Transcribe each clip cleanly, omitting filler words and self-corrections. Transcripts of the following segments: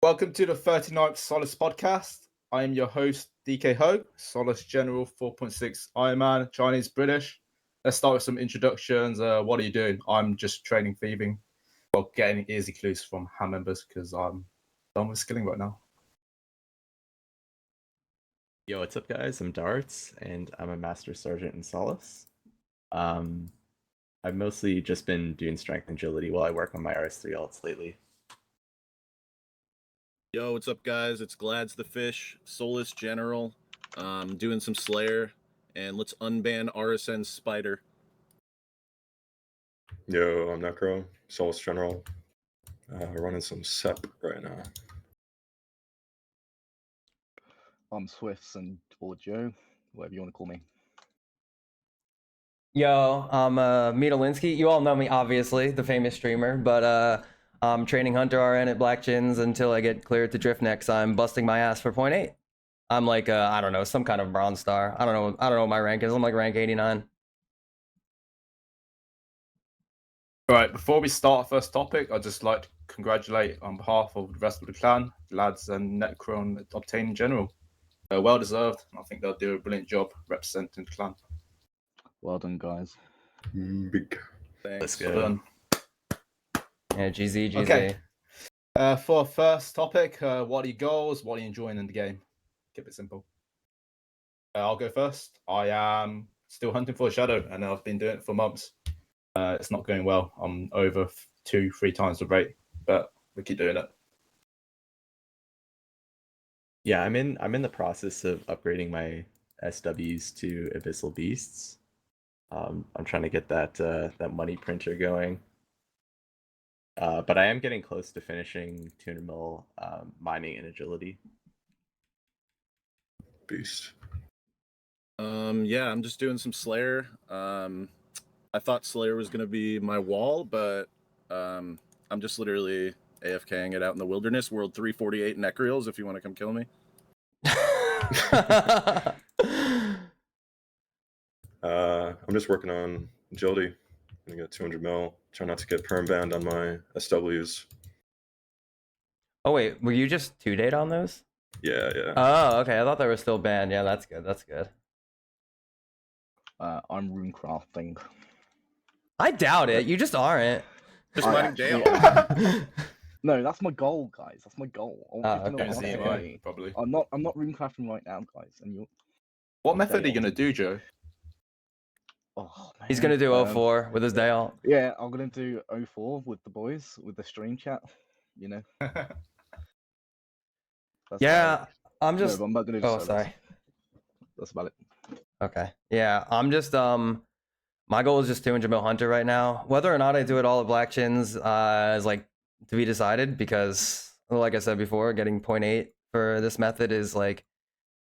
Welcome to the 39th Solace Podcast. I am your host, DK Ho, Solace General 4.6 Ironman, Chinese, British. Let's start with some introductions. What are you doing? I'm just training thieving. Well, getting easy clues from ham members because I'm done with Sklling right now. Yo, what's up, guys? I'm Darts, and I'm a Master Sergeant in Solace. I've mostly just been doing strength and agility while I work on my RS3 alts lately. Yo, what's up, guys? It's Glads the Fish, Solace General, doing some Slayer, and let's unban RSN Spider. Yo, I'm Necro, Solace General, running some SEP right now. I'm Swifts and or Joe, whatever you want to call me. Yo, I'm Mitalinsky. You all know me, obviously, the famous streamer, but I'm training Hunter RN at Black Chins until I get cleared to Drift next. I'm busting my ass for 0.8. I'm like, I don't know, some kind of bronze star. I don't know what my rank is. I'm like rank 89. All right, before we start our first topic, I'd just like to congratulate on behalf of the rest of the clan, Lads and Necro on obtaining general. Well deserved. I think they'll do a brilliant job representing the clan. Well done, guys. Big. Thanks. Well done. Yeah, GZ. Okay. For our first topic, what are your goals? What are you enjoying in the game? Keep it simple. I'll go first. I am still hunting for a shadow, and I've been doing it for months. It's not going well. I'm over 2-3 times the rate, but we keep doing it. Yeah, I'm in the process of upgrading my SWs to Abyssal Beasts. I'm trying to get that money printer going. But I am getting close to finishing 200 mil mining and agility. Beast. Yeah, I'm just doing some Slayer. I thought Slayer was gonna be my wall, but I'm just literally AFKing it out in the wilderness. World 348 Necreals, if you want to come kill me. I'm just working on agility. I'm gonna get 200 mil. Try not to get perm banned on my SWs. Oh, wait, were you just 2-date on those? Yeah. Oh, okay. I thought they were still banned. Yeah, that's good. That's good. I'm rune crafting. I doubt it. You just aren't. Just I letting actually down. am. No, that's my goal, guys. That's my goal. I want you to know okay. what I'm ZMI, doing. probably. I'm not rune crafting right now, guys. And you. What method are you going to do, Joe? Oh, man. He's gonna do 04 with his day alt. Yeah, I'm gonna do 04 with the boys with the stream chat. You know. That's Yeah, I'm just. No, but I'm not gonna do Oh, solos. sorry. That's about it. Okay. Yeah, I'm just my goal is just 200 mil hunter right now. Whether or not I do it all at Black Chins is like to be decided because like I said before, getting 0.8 for this method is like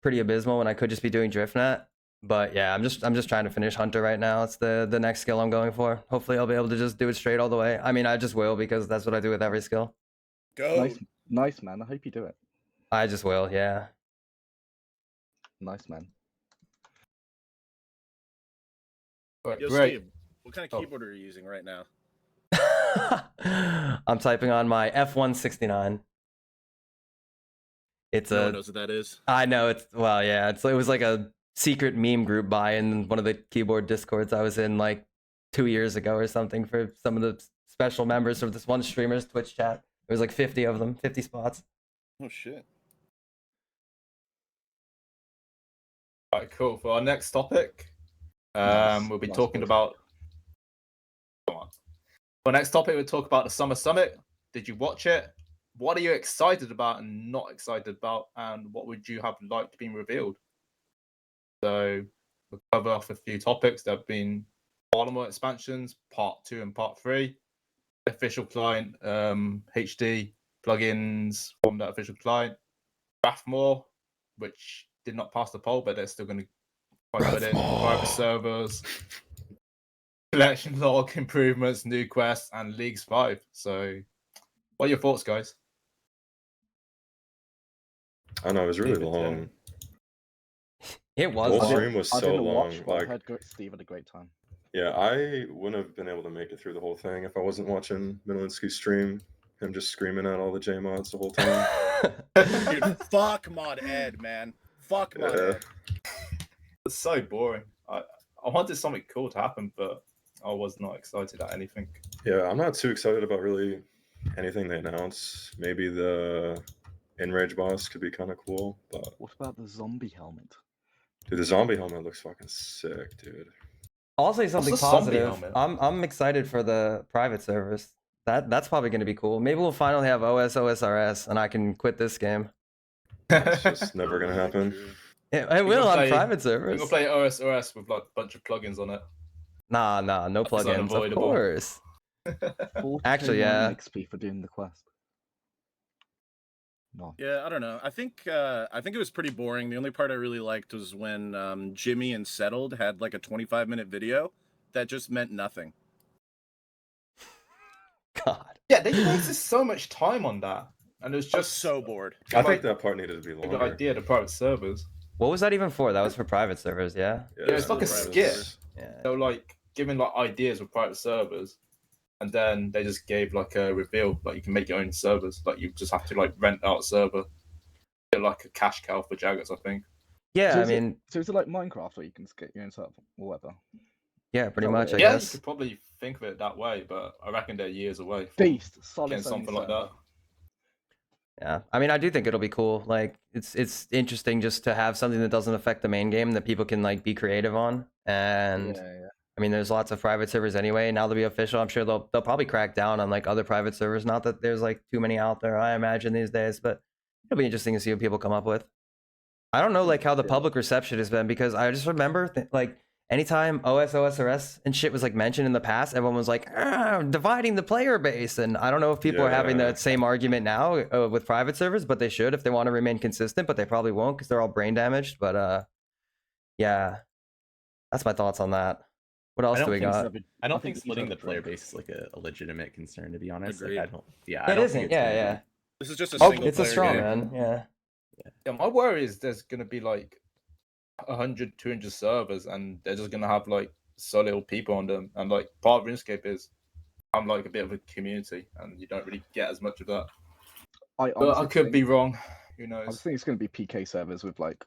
pretty abysmal when I could just be doing driftnet. But yeah, I'm just trying to finish hunter right now. It's the next skill I'm going for. Hopefully I'll be able to just do it straight all the way. I mean, I just will because that's what I do with every skill. Go. Nice, man. I hope you do it. I just will, yeah. Nice, man. Right, Yo, great. Steve, what kind of keyboard are you using right now? I'm typing on my F169. It's No a one knows what that is. I know it's well, yeah. It was like a secret meme group buy in one of the keyboard discords I was in like 2 years ago or something for some of the special members of this one streamer's Twitch chat. There was like 50 of them, 50 spots. Oh shit. All right, cool. For our next topic, Nice. we'll be Nice talking voice. about. Come on. For next topic, we'll talk about the Summer Summit. Did you watch it? What are you excited about and not excited about? And what would you have liked being revealed? So we'll cover off a few topics. There have been Parliament expansions, part 2 and part 3. Official client, HD plugins from that official client. Rathmore, which did not pass the poll, but they're still going to put in private servers, collection log improvements, new quests, and Leagues 5. So, what are your thoughts, guys? I know it was really Leave it long. It The was whole long. stream was I so didn't long. watch, but I Like, heard Steve had a great time. yeah, I wouldn't have been able to make it through the whole thing if I wasn't watching Mitalinsky's stream. Him just screaming at all the J mods the whole time. Dude, fuck Mod Ed, man. Fuck Mod Yeah. Ed. It's so boring. I wanted something cool to happen, but I was not excited at anything. Yeah, I'm not too excited about really anything they announce. Maybe the Enrage boss could be kind of cool, but What about the zombie helmet? dude, the zombie helmet looks fucking sick, dude. I'll say something the zombie positive. helmet? I'm excited for the private servers. That's probably going to be cool. Maybe we'll finally have OSRS and I can quit this game. It's just never gonna happen. It will on private We're servers. gonna play OSRS with like a bunch of plugins on it. Nah, no That's plugins. Of unavoidable. course. 42 Actually, yeah. XP for doing the quest. No. Yeah, I don't know. I think it was pretty boring. The only part I really liked was when Jimmy and Settled had like a 25-minute video that just meant nothing. God. Yeah, they wasted so much time on that, and it was I was just so bored. I like, think that part needed to be a good longer. idea. The private servers. What was that even for? That was for private servers, yeah? Yeah, it's like a private skit. servers. Yeah. They were like giving like ideas with private servers, and then they just gave like a reveal, like you can make your own servers. Like you just have to like rent out a server. They're like a cash cow for Jaggers, I think. Yeah, So I is it- mean, So is it like Minecraft where you can just get your own server or whatever? yeah, pretty Oh, much, I yeah, Yeah, you guess. could probably think of it that way, but I reckon they're years away from Beast, getting Solace something like that. Yeah, I mean, I do think it'll be cool. Like, it's interesting just to have something that doesn't affect the main game that people can like be creative on. And Yeah. I mean, there's lots of private servers anyway. Now they'll be official. I'm sure they'll probably crack down on like other private servers. Not that there's like too many out there, I imagine these days, but it'll be interesting to see what people come up with. I don't know like how the Yeah. public reception has been because I just remember like anytime OSRS and shit was like mentioned in the past, everyone was like dividing the player base, and I don't know if people are having Yeah. that same argument now with private servers, but they should if they want to remain consistent, but they probably won't because they're all brain damaged. But yeah, that's my thoughts on that. What else do we got? I don't think think splitting the each player other- base is like a legitimate concern, to be honest. Agreed. Like, I don't. Yeah, It I don't isn't. think it's Yeah, gonna yeah. This is just a Oh, single It's a player straw game. man. Yeah. Yeah, my worry is there's gonna be like 100, 200 servers, and they're just gonna have like so little people on them. And like part of RuneScape is I'm like a bit of a community, and you don't really get as much of that. I But I honestly could think, be wrong. Who I knows? just think it's going to be PK servers with like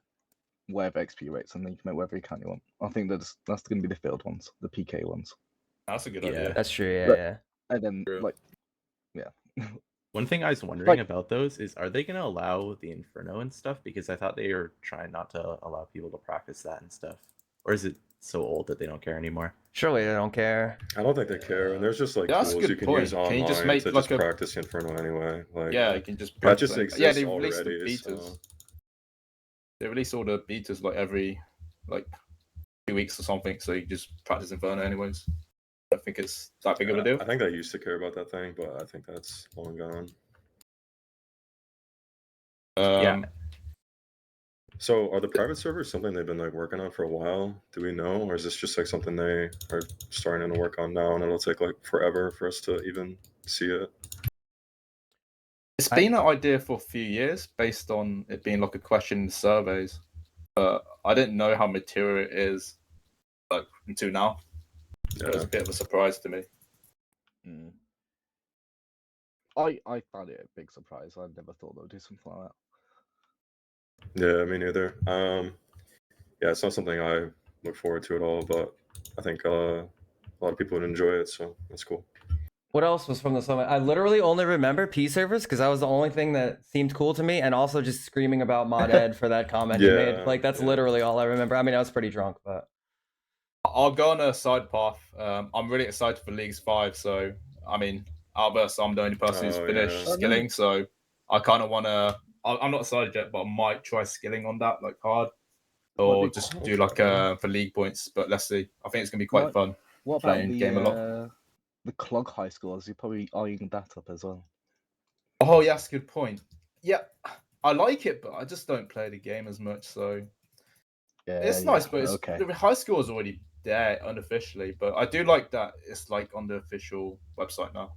whatever XP rates, and then you can make whatever account you want. I think that's going to be the field ones, the PK ones, That's a good Yeah. idea. That's true. Yeah, But- yeah. and then True. like, yeah. One thing I was wondering Like- about those is, are they going to allow the Inferno and stuff? Because I thought they were trying not to allow people to practice that and stuff. Or is it so old that they don't care anymore? Surely they don't care. I don't think they care, and there's just like Yeah, that's a tools good you can point. use Can you online just make, to like, just a- practice Inferno anyway. Like, Yeah, you can just. that just practice it. exists Yeah, they release the already. betas. So. They release all the betas like every like 2 weeks or something, so you just practice Inferno anyways. I don't think it's that big of a deal. I think they used to care about that thing, but I think that's long gone. Yeah. So, are the private servers something they've been like working on for a while? Do we know, or is this just like something they are starting to work on now, and it'll take like forever for us to even see it? It's been an idea for a few years based on it being like a question in the surveys, but I didn't know how material it is like until now. It was Yeah. a bit of a surprise to me. Mm. I found it a big surprise. I never thought they would do something like that. Yeah, me neither. Yeah, it's not something I look forward to at all, but I think a lot of people would enjoy it, so that's cool. What else was from the summit? I literally only remember P servers because that was the only thing that seemed cool to me, and also just screaming about Mod Ed for that comment he made. Yeah, Like that's yeah. literally all I remember. I mean, I was pretty drunk, but I'll go on a side path. I'm really excited for Leagues 5, so I mean, Albert, I'm the only person who's Oh, finished yeah. skilling, so I kind of want to. I'm not decided yet, but I might try skilling on that, like hard, or What do just you- do like for league points. But let's see. I think it's gonna be quite What- fun. What about Playing game a lot. the clog high scores? You're probably eyeing that up as well. Oh, yeah, that's a good point. Yeah, I like it, but I just don't play the game as much. So Yeah, it's yeah, nice, but it's, okay. the high score is already there unofficially. But I do like that it's like on the official website now.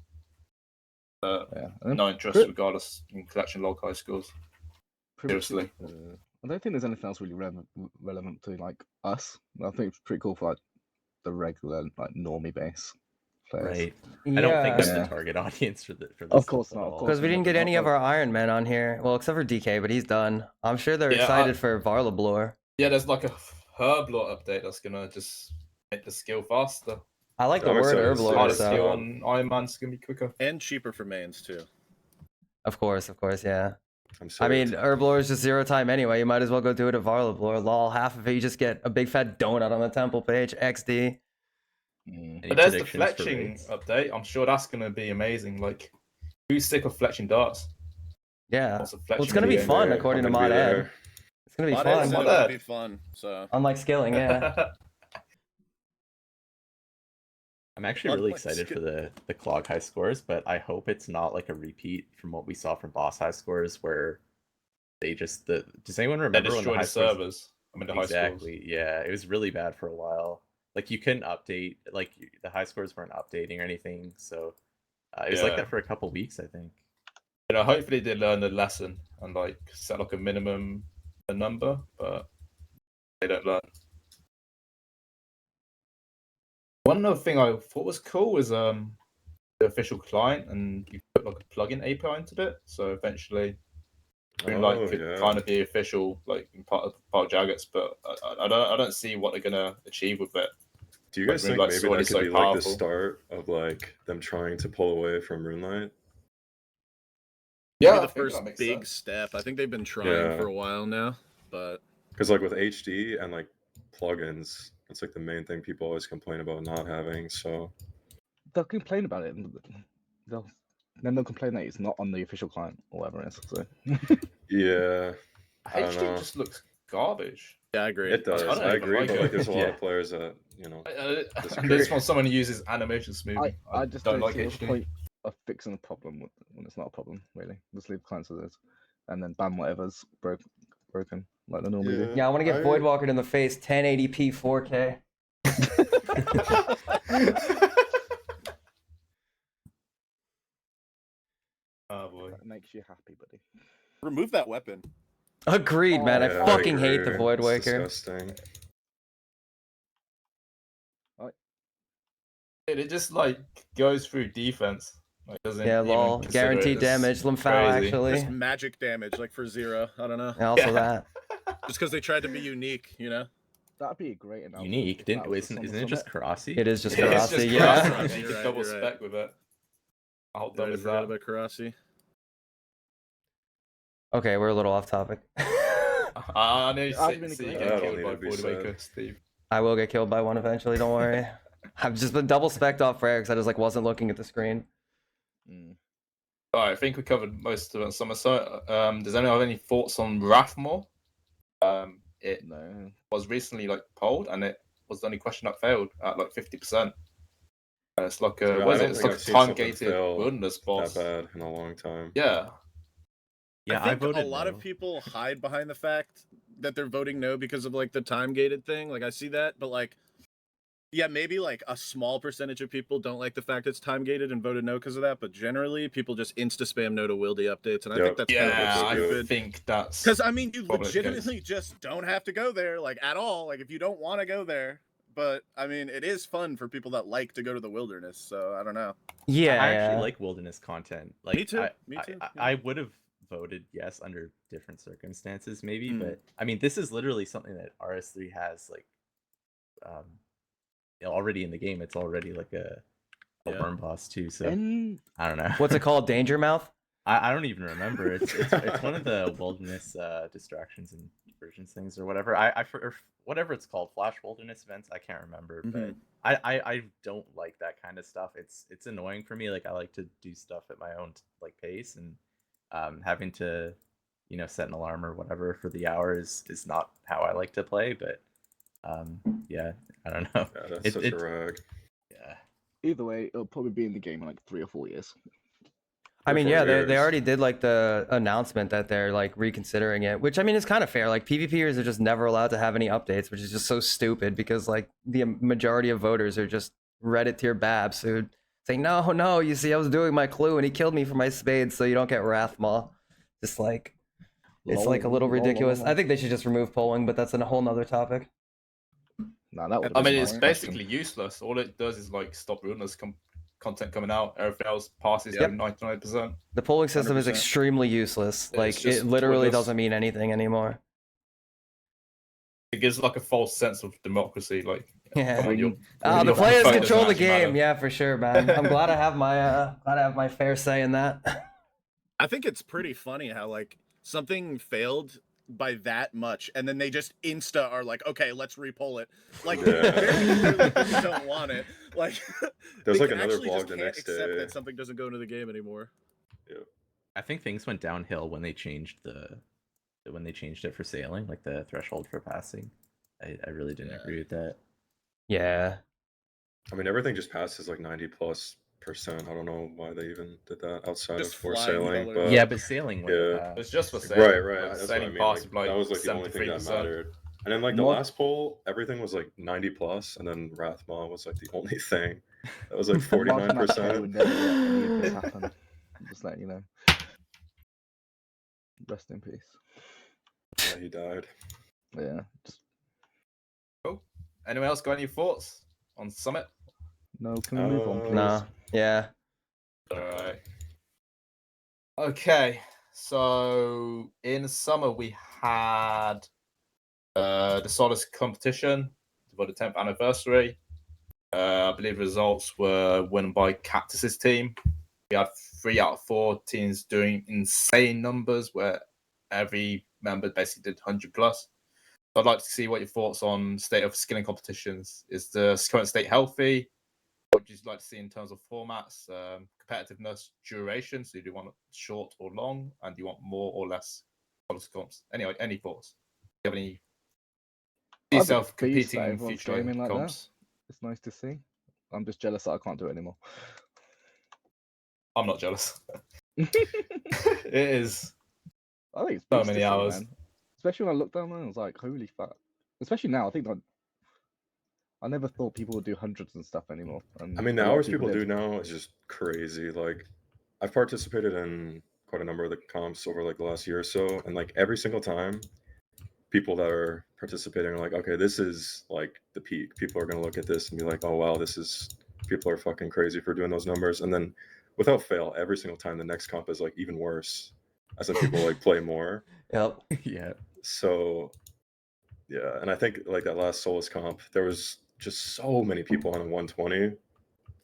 Yeah. and No interest Good. regardless in collection log high scores. pretty much, seriously. I don't think there's anything else really relevant to like us. I think it's pretty cool for like the regular like normie base. players. Right. I don't think I'm Yeah. the target audience for this. Of course stuff at not, of all. course. Because we didn't get not any of like- our Iron Men on here. Well, except for DK, but he's done. I'm sure they're Yeah, excited for Varlablor. Yeah, there's like a Herblot update that's gonna just make the skill faster. I like the I'm word excited to see Herblor, Harder so- skill so on Iron Man's gonna be quicker. And cheaper for mains too. of course, yeah. I'm I mean, psyched. Herblor is just 0 time anyway. You might as well go do it at Varlablor. Lol, half of it you just get a big fat donut on the temple page. XD. Mm. Any But there's the predictions for fletching raids? update. I'm sure that's gonna be amazing. Like, who's sick of fletching darts? Yeah. Lots of Well, it's fletching gonna be in the fun game. according to I'm gonna Mod be Ed. there. It's gonna be Mod Ed fun. said Mod it would Ed. be fun. So Unlike Sklling, yeah. I'm actually Fun really place. excited for the clog high scores, but I hope it's not like a repeat from what we saw from boss high scores, where they just Does anyone They remember when the destroy high the scores? servers. I mean, the high scores. Exactly. Yeah, it was really bad for a while. Like you couldn't update. Like the high scores weren't updating or anything. So it was like Yeah. that for a couple weeks, I think. You know, hopefully they learn the lesson and like set like a minimum a number, but they don't learn. One other thing I thought was cool was the official client, and you put like a plugin API into it, so eventually Moonlight could yeah. kind of be official, like in part of Jagex, but I don't see what they're gonna achieve with it. Do you Like, guys think Moonlight's maybe already that could so be like the powerful. start of like them trying to pull away from Moonlight? Yeah, be I the think first that makes big sense. step. I think they've been trying Yeah. for a while now, but Because like with HD and like plugins, that's like the main thing people always complain about not having. So They'll complain about it. And they'll complain that it's not on the official client or whatever it is. So. yeah, I don't HD know. just looks garbage. yeah, I agree. It does. I don't I even agree, like but it. like there's a lot Yeah. of players that I Disagree. just want someone who uses animation smoothing. I just don't like see what's the HD. point of fixing the problem when it's not a problem, really. Just leave clients as is, and then ban whatever's broken, like they normally do. Yeah, I want to get Voidwalker in the face. 1080p 4K. Oh boy. That makes you happy, buddy. Remove that weapon. Agreed, man. Yeah, I fucking hate the agree. It's Voidwaker. disgusting. It just like goes through defense. Like doesn't Yeah, even lol. consider Guaranteed it. damage. It's Lymphal, crazy. actually. Just magic damage, like for 0. I don't know. And also Yeah. that. Just because they tried to be unique, you know? That'd be a great announcement. Unique, if didn't that was the isn't Summer it just Summit. Karasi? It is just Yeah, it's Karasi, just yeah. Karasi. You're You can right, double you're right. spec with it. How dumb I is forgot that? about Karasi. Okay, we're a little off topic. I know you I've see, been see you agreeing. get That'll killed need by to be Voidwaker, said. Steve. I will get killed by one eventually, don't worry. I've just been double specced off rare because I just like wasn't looking at the screen. Mm. All right, I think we covered most of it. So, does anyone have any thoughts on Rathmore? It No. was recently like polled, and it was the only question that failed at like 50%. It's like a Yeah, what is I it? don't It's think like I've a seen something time-gated fail wilderness boss. That bad in a long time. Yeah, Yeah, I think voted a lot no. of people hide behind the fact that they're voting no because of like the time gated thing. Like I see that, but like, yeah, maybe like a small percentage of people don't like the fact it's time gated and voted no because of that. But generally, people just insta spam no to Wildy updates, and I think Yep. that's kind yeah, of I stupid. think that's Because I mean, you probably the case. legitimately just don't have to go there, like at all. Like if you don't want to go there, but I mean, it is fun for people that like to go to the wilderness. So I don't know. Yeah, I actually yeah. like wilderness content. Like, Me too, I, me too, I, yeah. I would have voted yes under different circumstances, maybe, Mm. but I mean, this is literally something that RS3 has like, already in the game. It's already like a Yeah. worm boss too. So And I don't know. What's it called? Danger Mouth? I don't even remember. It's one of the wilderness distractions and versions things or whatever. Or whatever it's called, Flash Wilderness events. I can't remember, but I don't like that kind of stuff. It's annoying for me. Like I like to do stuff at my own like pace, and having to set an alarm or whatever for the hour is not how I like to play. But yeah, I don't know. Yeah, that's It- such it- a rag. Yeah. either way, it'll probably be in the game in like 3 or 4 years. I mean, 4 yeah, they years. already did like the announcement that they're like reconsidering it, which I mean is kind of fair. Like PvPers are just never allowed to have any updates, which is just so stupid because like the majority of voters are just Reddit tier babs who say, no, you see, I was doing my clue and he killed me for my spade, so you don't get Rathma. Just like it's like a little ridiculous. I think they should just remove polling, but that's a whole nother topic. Nah, that would. I mean, it's fine. basically useless. All it does is like stop wilderness content coming out. Everything else passes Yep. through 99%. The polling system is 100%. extremely useless. It's Like just it literally pointless. doesn't mean anything anymore. It gives like a false sense of democracy. Like, Yeah. come on, When- The your players vote control the doesn't actually game. matter. Yeah, for sure, man. I'm glad I have my fair say in that. I think it's pretty funny how like something failed by that much, and then they just are like, okay, let's re-poll it. Like, Yeah. very clearly people don't want it. Like, There's they like can another actually vlog just the can't next accept day. that something doesn't go into the game anymore. I think things went downhill when they changed it for sailing, like the threshold for passing. I really didn't agree with that. Yeah. I mean, everything just passes like 90+%. I don't know why they even did that outside Just of for flying sailing. colors. But Yeah, but sailing went yeah. It's just for sailing. right. Like, That's what I sailing mean. passes Like, that was like the only thing that 73%. mattered. And then like the Mod- last poll, everything was like 90+, and then Rathma was like the only thing that was like Martin Mackay would 49%. never let any of this happen. I'm just letting you know. Rest in peace. Yeah, he died. Yeah. Just Anyone else got any thoughts on Summit? no. Can we move on, please? Nah. Yeah. Alright. Okay, so in summer we had the Solace competition for the 10th anniversary. I believe results were won by Cactus's team. We had 3 out of 4 teams doing insane numbers where every member basically did 100 plus. I'd like to see what your thoughts on state of skilling competitions. Is the current state healthy? What would you like to see in terms of formats, competitiveness, duration? So do you want it short or long? And do you want more or less Solace comps? Anyway, any thoughts? Do you have any? See I'm yourself pleased that competing in everyone's future gaming like that. comps? It's nice to see. I'm just jealous that I can't do it anymore. I'm not jealous. It is. I think it's So beast to many see, hours. man. Especially when I looked down there, I was like, holy fuck. Especially now, I think I never thought people would do hundreds and stuff anymore. And I mean, the a lot of hours people do did. now is just crazy. Like, I've participated in quite a number of the comps over like the last year or so, and like every single time, people that are participating are like, okay, this is like the peak. People are gonna look at this and be like, oh wow, people are fucking crazy for doing those numbers. And then, without fail, every single time the next comp is like even worse, as in people like play more. Yep. Yeah. So, yeah, and I think like that last Solace comp, there was just so many people on a 120,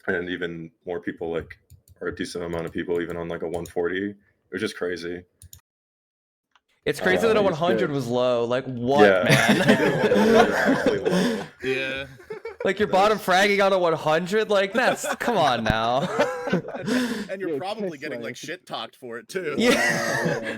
and even more people like, or a decent amount of people even on like a 140. It was just crazy. It's crazy that a he's 100 good. was low. Like what, Yeah. man? Actually low. Yeah. Like your bottom fragging on a 100? Like that's come on now. And you're Yeah, probably piss getting away. like shit talked for it too. Yeah.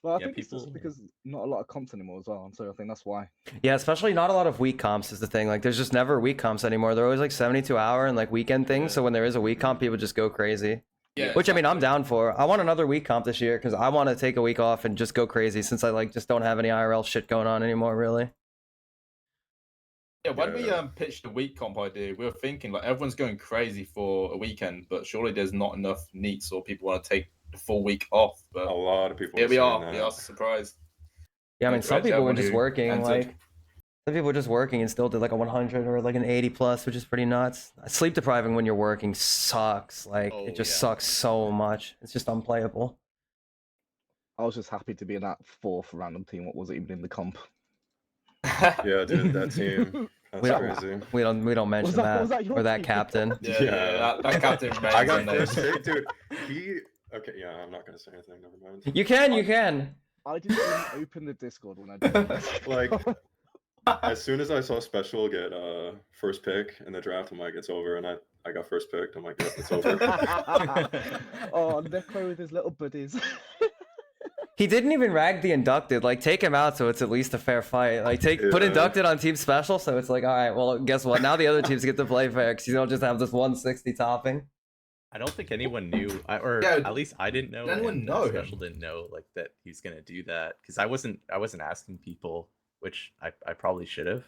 Well, I Yeah, think it's just people- because not a lot of comps anymore as well, so I think that's why. Yeah, especially not a lot of week comps is the thing. Like there's just never week comps anymore. They're always like 72-hour and like weekend things. So when there is a week comp, people just go crazy. Yeah, Which I mean, I'm exactly. down for. I want another week comp this year because I want to take a week off and just go crazy since I like just don't have any IRL shit going on anymore, really. Yeah, when we Yeah. pitched the week comp idea, we were thinking like everyone's going crazy for a weekend, but surely there's not enough neats or people want to take the full week off. But A lot of people. here were we saying are. We that. are surprised. Yeah, I mean, Congrats some to people were everyone just who working. entered. Like some people were just working and still did like a 100 or like an 80 plus, which is pretty nuts. Sleep depriving when you're working sucks. Like Oh, it just yeah. sucks so much. It's just unplayable. I was just happy to be in that 4th random team. What was it even in the comp? Yeah, dude, that team. That's We don't- crazy. We don't mention was that that your or that team? captain. Yeah, that captain remains I got unnamed. first pick, dude. Okay, yeah, I'm not gonna say anything. Never mind. You can. I didn't even open the Discord when I did it. Like, as soon as I saw Special get first pick in the draft, I'm like, it's over. And I got first picked. I'm like, yep, it's over. Oh, Necro with his little buddies. He didn't even rag the inducted. Like, take him out so it's at least a fair fight. Like, put Yeah. inducted on team special so it's like, all right, well, guess what? Now the other teams get to play fair because you don't just have this 160 topping. I don't think anyone knew, or Yeah, at least I didn't know. did anyone and know him? Special didn't know like that he's gonna do that because I wasn't asking people, which I probably should have.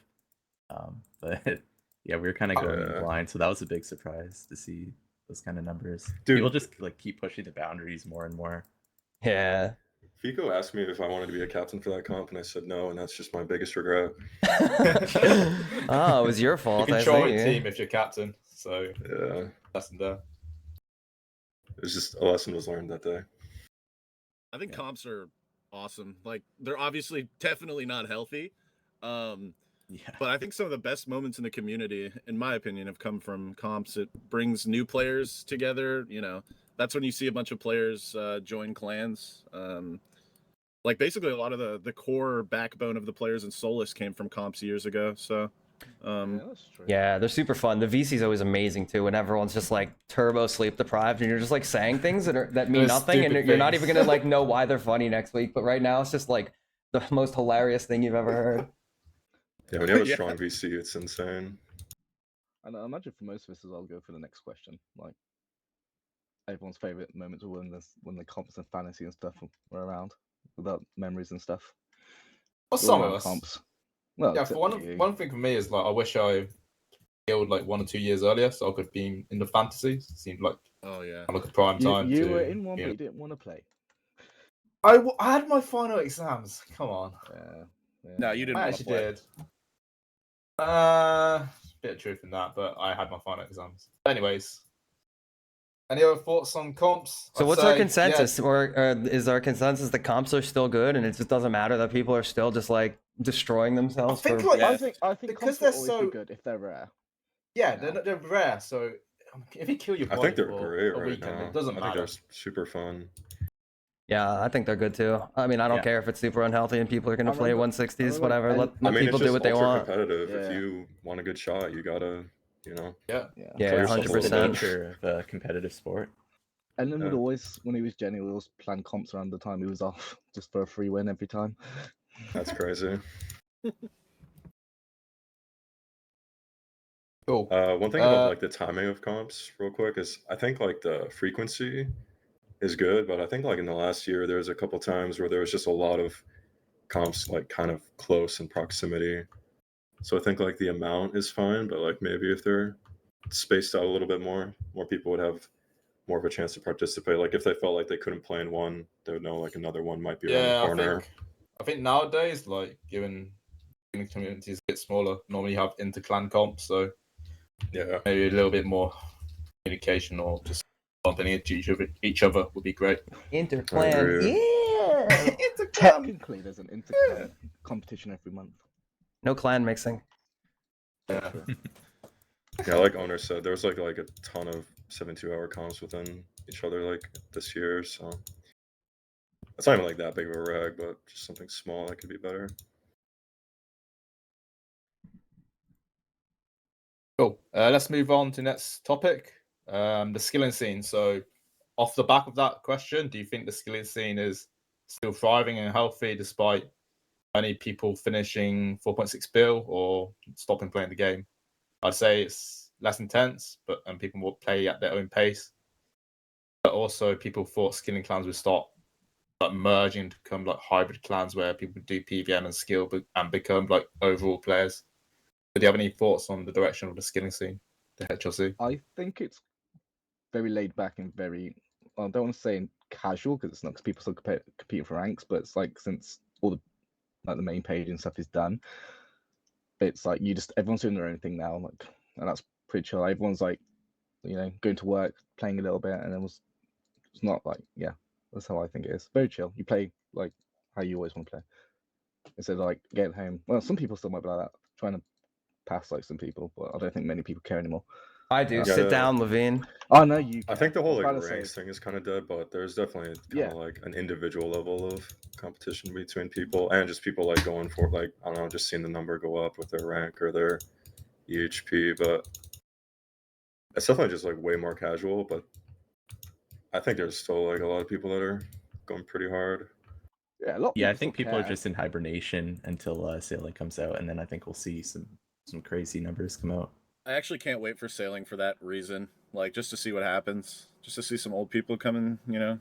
But yeah, we were kind of going in Yeah. blind, so that was a big surprise to see those kind of numbers. Dude. People just like keep pushing the boundaries more and more. Yeah. Fico asked me if I wanted to be a captain for that comp, and I said no, and that's just my biggest regret. Oh, it was your You fault. I control your see. team if you're captain. So Yeah, lesson there. it was just a lesson was learned that day. I think comps are awesome. Like they're obviously definitely not healthy. Yeah. But I think some of the best moments in the community, in my opinion, have come from comps. It brings new players together. You know, that's when you see a bunch of players join clans. Like basically a lot of the core backbone of the players in Solace came from comps years ago. So, Yeah, that's true. Yeah, they're super fun. The VC's always amazing too, when everyone's just like turbo sleep deprived, and you're just like saying things that mean Those nothing, and stupid you're not things. even gonna like know why they're funny next week. But right now, it's just like the most hilarious thing you've ever heard. Yeah, when you have a Yeah. strong VC, it's insane. And I imagine for most of us, I'll go for the next question. Like everyone's favorite moments were when the comps and fantasy and stuff were around, without memories and stuff. Well, All some around of us. comps. Well, Yeah, except for for you. one thing for me is like I wish I killed like 1 or 2 years earlier, so I could have been in the fantasies. It seemed like oh yeah. like a prime time. You to, were in one, you but know- you didn't want to play. I had my final exams. Come on, No, you didn't I want to actually play. did. Bit of truth in that, but I had my final exams. Anyways, any other thoughts on comps? So I'd what's our say, consensus? Or is our consensus the comps are still good, and it just doesn't matter that people are still just like destroying themselves? I think, for... like, Yeah. I think because comps will they're always so be good if they're rare. Yeah, now. they're rare. So if you kill your I body think they're for great a right weekend, now. it doesn't I think matter. they're super fun. Yeah, I think they're good too. I mean, I don't Yeah. care if it's super unhealthy and people are gonna I play remember- 160s, I remember- whatever. and- Let I mean, people it's do just what they ultra want. competitive. Yeah. If you want a good shot, you gotta, Yeah. Yeah. Yeah, play yourself a It's the little bit. 100%. nature of a competitive sport. And then would Yeah. always, when he was Jenny, would always plan comps around the time he was off, just for a free win every time. That's crazy. Cool. One thing about like the timing of comps, real quick, is I think like the frequency is good, but I think like in the last year there's a couple times where there was just a lot of comps like kind of close in proximity. So I think like the amount is fine, but like maybe if they're spaced out a little bit more people would have more of a chance to participate. Like if they felt like they couldn't play in one, they would know like another one might be around the Yeah, corner. I think nowadays, like given communities a bit smaller, normally you have inter-clan comps, so Yeah. maybe a little bit more communication or just bumping into each other would be great. Interclan, agree. yeah. Technically, there's an inter competition every month. No clan mixing. Yeah. Yeah, like Owner said, there was like a ton of 72-hour comps within each other like this year, so it's not even like that big of a rag, but just something small that could be better. Cool. Let's move on to the next topic, the skilling scene. So, off the back of that question, do you think the skilling scene is still thriving and healthy despite many people finishing 4.6 bill or stopping playing the game? I'd say it's less intense, and people will play at their own pace. But also, people thought skilling clans would start like merging to become like hybrid clans where people do PVM and skill and become like overall players. Do you have any thoughts on the direction of the skilling scene, the HLC? I think it's very laid back and very, I don't want to say casual because it's not, because people still compete for ranks, but it's like since all the like the main page and stuff is done, it's like everyone's doing their own thing now, like, and that's pretty chill. Everyone's like, going to work, playing a little bit, and it's not like, yeah, that's how I think it is. Very chill. You play like how you always want to play instead of like getting home. Well, some people still might be like that, trying to pass like some people, but I don't think many people care anymore. I do. Yeah. Sit down, Levine. Oh no, you. I think the whole I like was about to ranks say- thing is kind of dead, but there's definitely kind Yeah. of like an individual level of competition between people and just people like going for like, I don't know, just seeing the number go up with their rank or their EHP, but it's definitely just like way more casual. But I think there's still like a lot of people that are going pretty hard. Yeah, a lot. Of Yeah, I still think people are care. just in hibernation until Sailing comes out, and then I think we'll see some crazy numbers come out. I actually can't wait for Sailing for that reason. Like just to see what happens. Just to see some old people coming, I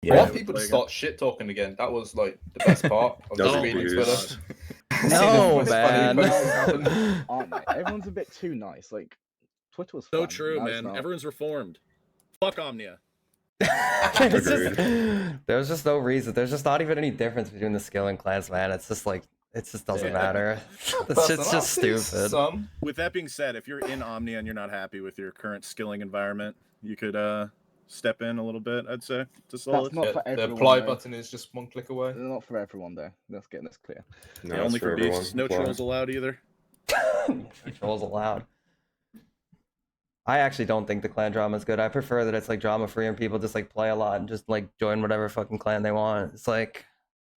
Yeah, want people to start shit talking again. That was like the best part of That's just a reading beast. Twitter. No, Seeing the funny man. posts happen. Aren't they? Everyone's a bit too nice. Like Twitter was So fun, true, now it's man. not. Everyone's reformed. Fuck Omnia. There's just no reason. There's just not even any difference between the skill and clans, man. It's just like It just doesn't Yeah. matter. This Personal shit's just analysis, stupid. Some. With that being said, if you're in Omni and you're not happy with your current Sklling environment, you could step in a little bit, I'd say, to Solace. not Yeah, for the everyone, apply though. button is just one click away. Not for everyone though. Let's get this clear. No, Yeah, it's only for everyone. beasts. No Apply. trolls allowed either. Trolls allowed. I actually don't think the clan drama is good. I prefer that it's like drama free and people just like play a lot and just like join whatever fucking clan they want. It's like,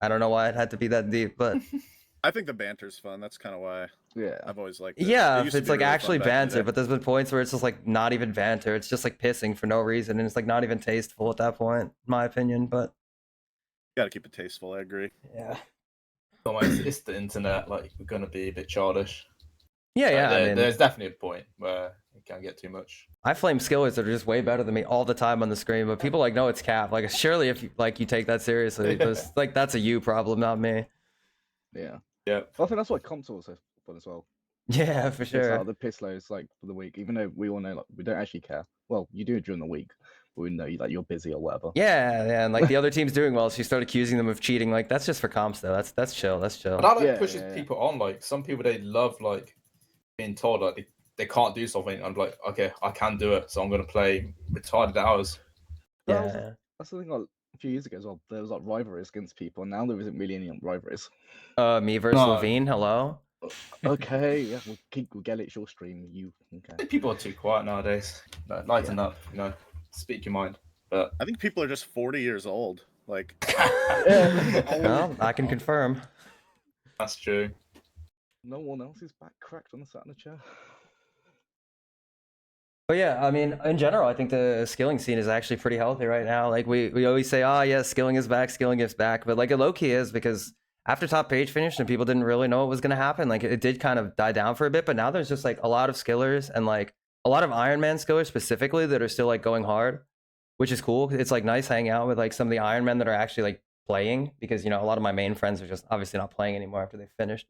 I don't know why it had to be that deep, but I think the banter's fun. That's kind of why Yeah. I've always liked it. yeah, It if used to it's be like really fun actually back in the banter, day. but there's been points where it's just like not even banter. It's just like pissing for no reason and it's like not even tasteful at that point, in my opinion. But Gotta keep it tasteful, I agree. yeah. It's the internet, like we're gonna be a bit childish. Yeah, yeah. I mean, there's definitely a point where it can get too much. I flame skillers that are just way better than me all the time on the screen, but people like know it's cap. Like surely if you take that seriously, because like that's a you problem, not me. Yeah. Yeah. I think that's what comps also fun as well. Yeah, for It's sure. like the piss loads like for the week, even though we all know like we don't actually care. Well, you do it during the week, but we know you like you're busy or whatever. Yeah, yeah, and like the other team's doing well, so you start accusing them of cheating. Like that's just for comps though. That's chill. That's chill. But that like Yeah, pushes yeah, yeah. people on. Like some people, they love like being told like they can't do something. I'm like, okay, I can do it, so I'm gonna play retarded hours. That was- Yeah. That's the thing. Like, a few years ago as well, there was like rivalries against people, and now there isn't really any rivalries. Me versus No. Levine. Hello. Okay, yeah, we'll get it. It's your stream. You I okay? think people are too quiet nowadays. No, lighten up, speak your mind. But I think people are just 40 years old. Like, Well, I can confirm. that's true. No one else is back cracked on the sat in the chair. But yeah, I mean, in general, I think the skilling scene is actually pretty healthy right now. Like we always say, oh yeah, skilling is back, but like it low key is because after top page finished and people didn't really know what was gonna happen, like it did kind of die down for a bit, but now there's just like a lot of skillers and like a lot of Iron Man skillers specifically that are still like going hard, which is cool. It's like nice hanging out with like some of the Iron Men that are actually like playing because a lot of my main friends are just obviously not playing anymore after they finished.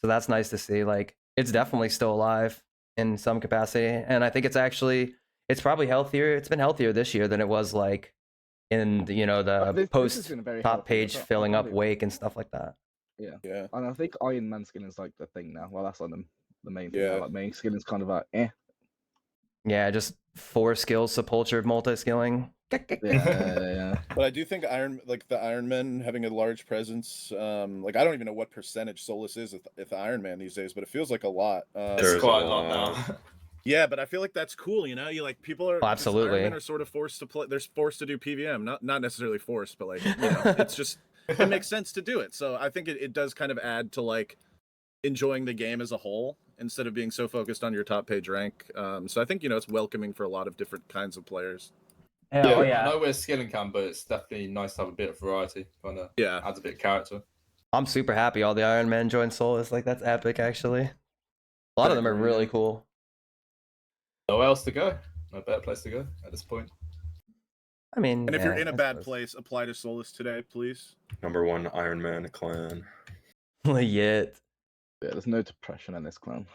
So that's nice to see. Like it's definitely still alive in some capacity, and I think it's probably healthier. It's been healthier this year than it was like in the This has post been very top healthy. page filling up wake and stuff like that. yeah. And I think Iron Man skin is like the thing now. Well, that's like the main thing. Yeah. Now. Like main skin is kind of like eh. Yeah, just 4 skills sepulture multi-skilling. Yeah. But I do think the Iron Men having a large presence, like I don't even know what percentage Solace is at the Iron Man these days, but it feels like a lot. It's There's quite a a lot lot. now. Yeah, but I feel like that's cool, you like people are absolutely. Iron Men are sort of forced to play. They're forced to do PVM, not necessarily forced, but like it's just it makes sense to do it. So I think it does kind of add to like enjoying the game as a whole instead of being so focused on your top page rank. So I think it's welcoming for a lot of different kinds of players. I Oh know yeah, where skilling can, but it's definitely nice to have a bit of variety. Kind of Yeah, adds a bit of character. I'm super happy all the Iron Men joined Solace. Like that's epic actually. A lot of them are really cool. Nowhere else to go. No better place to go at this point. I mean, and if you're yeah, in a I bad suppose. place, apply to Solace today, please. #1 Iron Man clan. Yet. Yeah, there's no depression in this clan.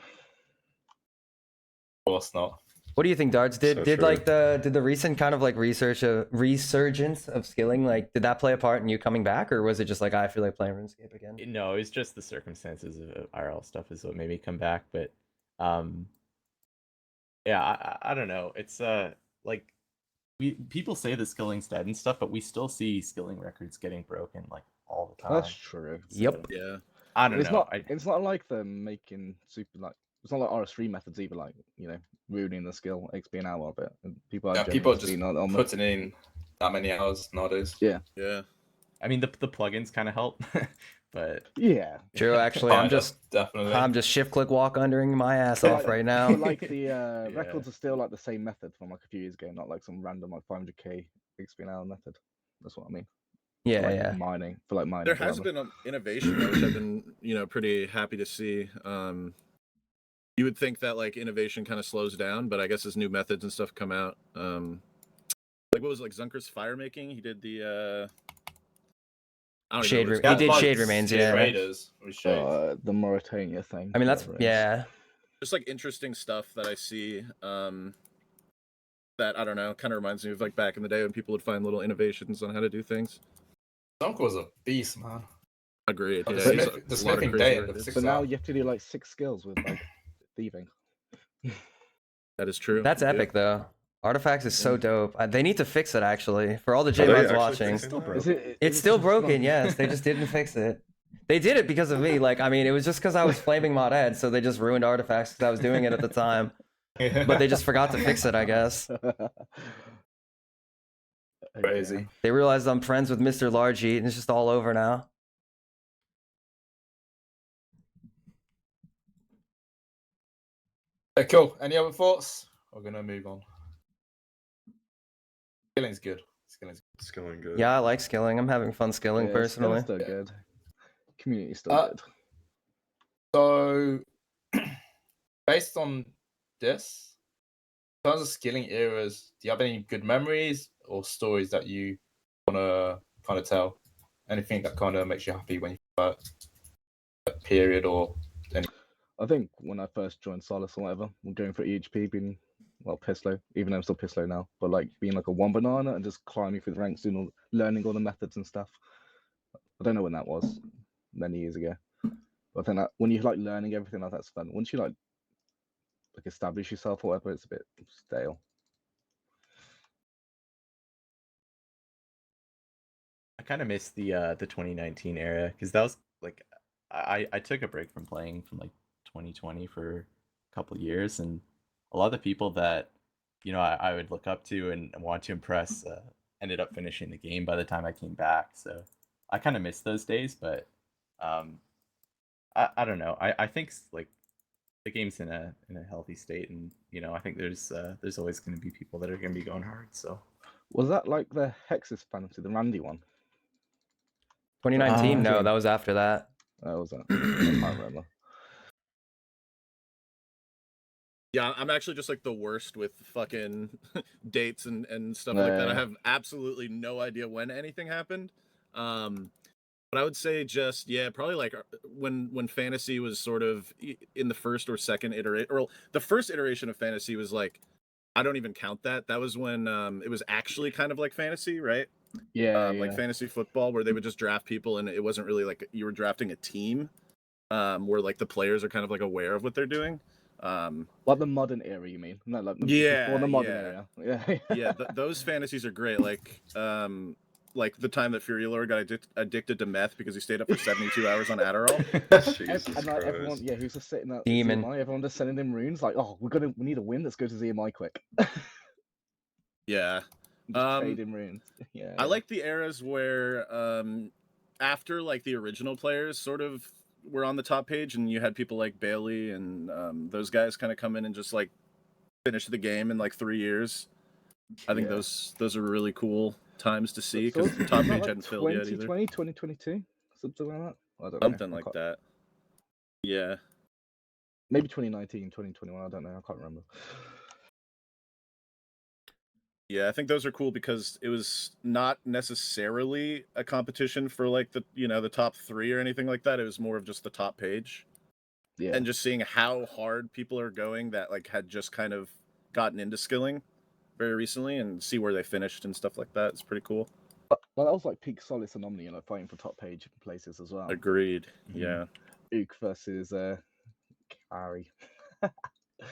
Of course not. What do you think, Darts? Did So true. did the recent kind of like resurgence of skilling, like did that play a part in you coming back, or was it just like I feel like playing RuneScape again? No, it's just the circumstances of IRL stuff is what made me come back. But yeah, I don't know. It's like people say the skilling's dead and stuff, but we still see skilling records getting broken like all the time. That's true. Yep. Yeah. I don't It's know. not. It's not like them making super like. It's not like RS3 methods either. Like ruining the skill, XP an hour of it. And people are People are generally just on the- putting in that many hours nowadays. Yeah. I mean the plugins kind of help, but Yeah. True. Actually, I'm Kinda, just definitely. shift click walk undering my ass But off like- right now. But like the records are still like the same method from like a few years ago, not like some random like 500k XP an hour method. That's what I mean. Yeah, For, like, yeah. mining. There has been an innovation, which I've been, pretty happy to see. You would think that like innovation kind of slows down, but I guess as new methods and stuff come out, like what was it, like Zunker's fire making? He did the I don't even know what it's He did called. Shade Remains, yeah. Traders with shade. The Mauritania thing. I mean, that's whatever it is. yeah. Just like interesting stuff that I see. That I don't know, kind of reminds me of like back in the day when people would find little innovations on how to do things. Dunk was a beast, man. Agreed. Oh, Yeah, the he's smith- a the lot of smithing crazy day, what the it is. six- But now hour. you have to do like 6 skills with like thieving. That is true. That's Yeah. epic though. Artifacts is so dope. They need to fix it actually. For all the Are they J-Mods actually watching, fixing Still that? broke. it's still broken. Yes, they just didn't fix it. They did it because of me. Like, I mean, it was just because I was flaming mod ed, so they just ruined artifacts because I was doing it at the time. But they just forgot to fix it, I guess. Crazy. They realized I'm friends with Mr. Large Eat, and it's just all over now. Okay, cool. Any other thoughts? We're gonna move on. Skilling's good. Skilling's good. It's going good. Yeah, I like skilling. I'm having fun skilling Yeah, personally. Still Yeah. good. Community's still Uh, good. So, based on this, in terms of skilling eras, do you have any good memories or stories that you wanna kind of tell? Anything that kind of makes you happy when you that period or I think when I first joined Solace or whatever, I'm going for EHP, being piss low, even though I'm still piss low now, but like being like a one banana and just climbing through the ranks, learning all the methods and stuff. I don't know when that was, many years ago. But I think that when you like learning everything, that's fun. Once you like establish yourself or whatever, it's a bit stale. I kind of miss the 2019 era because that was like I took a break from playing from like 2020 for a couple years, and a lot of the people that I would look up to and want to impress ended up finishing the game by the time I came back. So I kind of miss those days, but I don't know. I think like the game's in a healthy state, and I think there's always going to be people that are going to be going hard. So Was that like the Hexus fantasy, the Randy one? 2019, no, Dream. that was after that. That was that. I can't remember. Yeah, I'm actually just like the worst with fucking dates and stuff like that. I Yeah. have absolutely no idea when anything happened. But I would say just probably like when fantasy was sort of in the first or second iteration, or the first iteration of fantasy was like, I don't even count that. That was when it was actually kind of like fantasy, right? Yeah, Like fantasy football, where they would just draft people, and it wasn't really like you were drafting a team, where like the players are kind of like aware of what they're doing. Like the modern era, you mean? No, like Yeah, before the modern yeah. era. Yeah. Those fantasies are great. Like the time that Fury Lord got addicted to meth because he stayed up for 72 hours on Adderall. Jesus And like everyone, Christ. who's just sitting at Demon. ZMI, everyone just sending him runes like, oh, we need a win. Let's go to ZMI quick. Yeah. Just trade him runes. Yeah. I like the eras where after like the original players sort of were on the top page, and you had people like Bailey and those guys kind of come in and just like finish the game in like 3 years. I think those are really cool times to see because the top page hadn't filled yet either. 2020, 2022, something like that. I don't know. Something like that. Yeah. Maybe 2019, 2021. I don't know. I can't remember. Yeah, I think those are cool because it was not necessarily a competition for like the the top 3 or anything like that. It was more of just the top page. Yeah. And just seeing how hard people are going that like had just kind of gotten into skilling very recently, and see where they finished and stuff like that. It's pretty cool. Well, that was like peak Solace and Omni, fighting for top page places as well. Agreed. Mhm. Yeah. Ook versus Carry.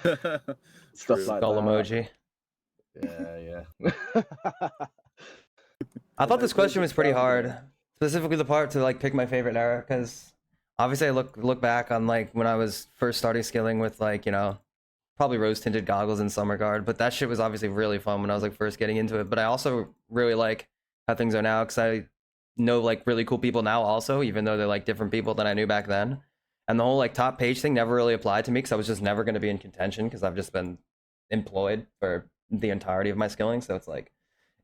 True. Stuff like Skull that. emoji. Yeah. I thought this Like, question was pretty hard, yeah. specifically the part to like pick my favorite era, because obviously I look back on like when I was first starting skilling with like probably rose tinted goggles in Summer Guard, but that shit was obviously really fun when I was like first getting into it. But I also really like how things are now because I know like really cool people now also, even though they're like different people than I knew back then. And the whole like top page thing never really applied to me because I was just never going to be in contention because I've just been employed for the entirety of my skilling. So it's like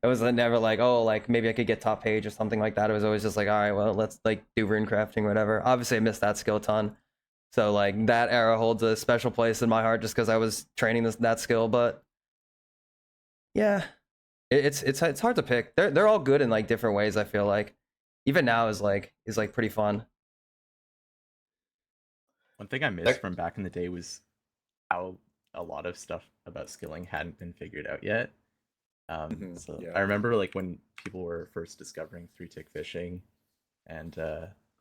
it was never like, oh, like maybe I could get top page or something like that. It was always just like, all right, well, let's like do rune crafting, whatever. Obviously I missed that skill a ton. So like that era holds a special place in my heart just because I was training that skill. But yeah, it's hard to pick. They're all good in like different ways. I feel like even now is like pretty fun. One thing I missed from back in the day was how a lot of stuff about skilling hadn't been figured out yet. So yeah. I remember like when people were first discovering 3-tick fishing and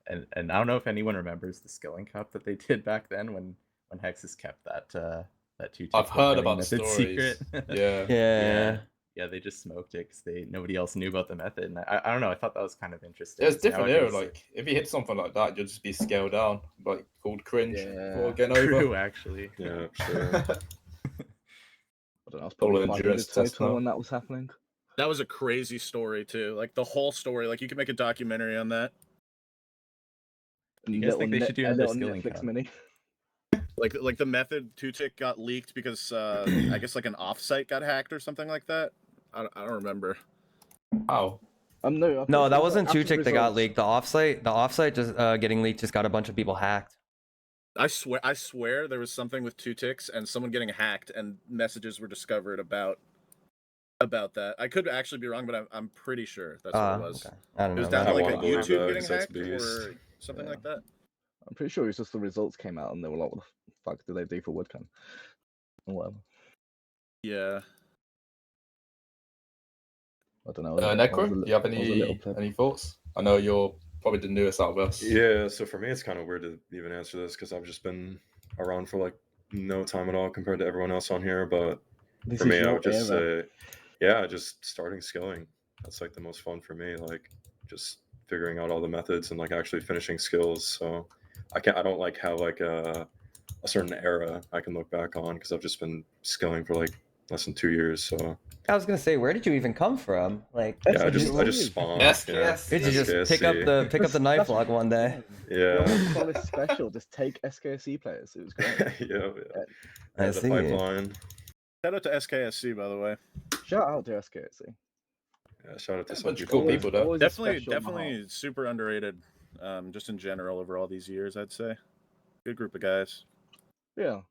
and I don't know if anyone remembers the Sklling Cup that they did back then when Hexus kept that 2-tick. I've heard running about the method stories. secret. Yeah. Yeah. They just smoked it because nobody else knew about the method, and I don't know. I thought that was kind of interesting. It's different era. Nowadays, Like if you hit something like that, you'll just be scaled down, like called cringe Yeah. or getting true, over. actually. Yeah, sure. I don't know. I was All probably endurance 500 test total now. when that was happening. That was a crazy story too. Like the whole story. Like you could make a documentary on that. You guys think they should do another Sklling Netflix Cup? mini? Like the method 2-tick got leaked because I guess like an offsite got hacked or something like that. I don't remember. Wow. No, No, that wasn't after 2-tick that got results. leaked. The offsite just getting leaked just got a bunch of people hacked. I swear there was something with 2-ticks and someone getting hacked and messages were discovered about that. I could actually be wrong, but I'm pretty sure that's what it was. Okay. I don't It know. was down man. to I like a wanna believe YouTube that, getting 'cause that's hacked beast. or something Yeah. like that. I'm pretty sure it was just the results came out and they were like, "What the fuck did they do for WordCamp?" Or whatever. Yeah. I don't know. Necro, do you have I was a little any pleb. thoughts? I know you're probably the newest out of us. Yeah, so for me, it's kind of weird to even answer this because I've just been around for like no time at all compared to everyone else on here. But This for is me, I your would just era. say, yeah, just starting skilling. That's like the most fun for me. Like just figuring out all the methods and like actually finishing skills. So I don't like have like a certain era I can look back on because I've just been skilling for like less than 2 years. So I was gonna say, where did you even come from? Like, yeah, I SKC. just spawned. SKS. did you just pick up SKSC. the knife log one day? Yeah. The whole Solace special, just take SKSC players. It was great. yeah. I The see. pipeline. Shout out to SKSC by the way. Shout out to SKSC. Yeah, shout out to There's a some bunch of people. cool people though. Always a Definitely special in my heart. super underrated. Just in general over all these years, I'd say. Good group of guys. Yeah.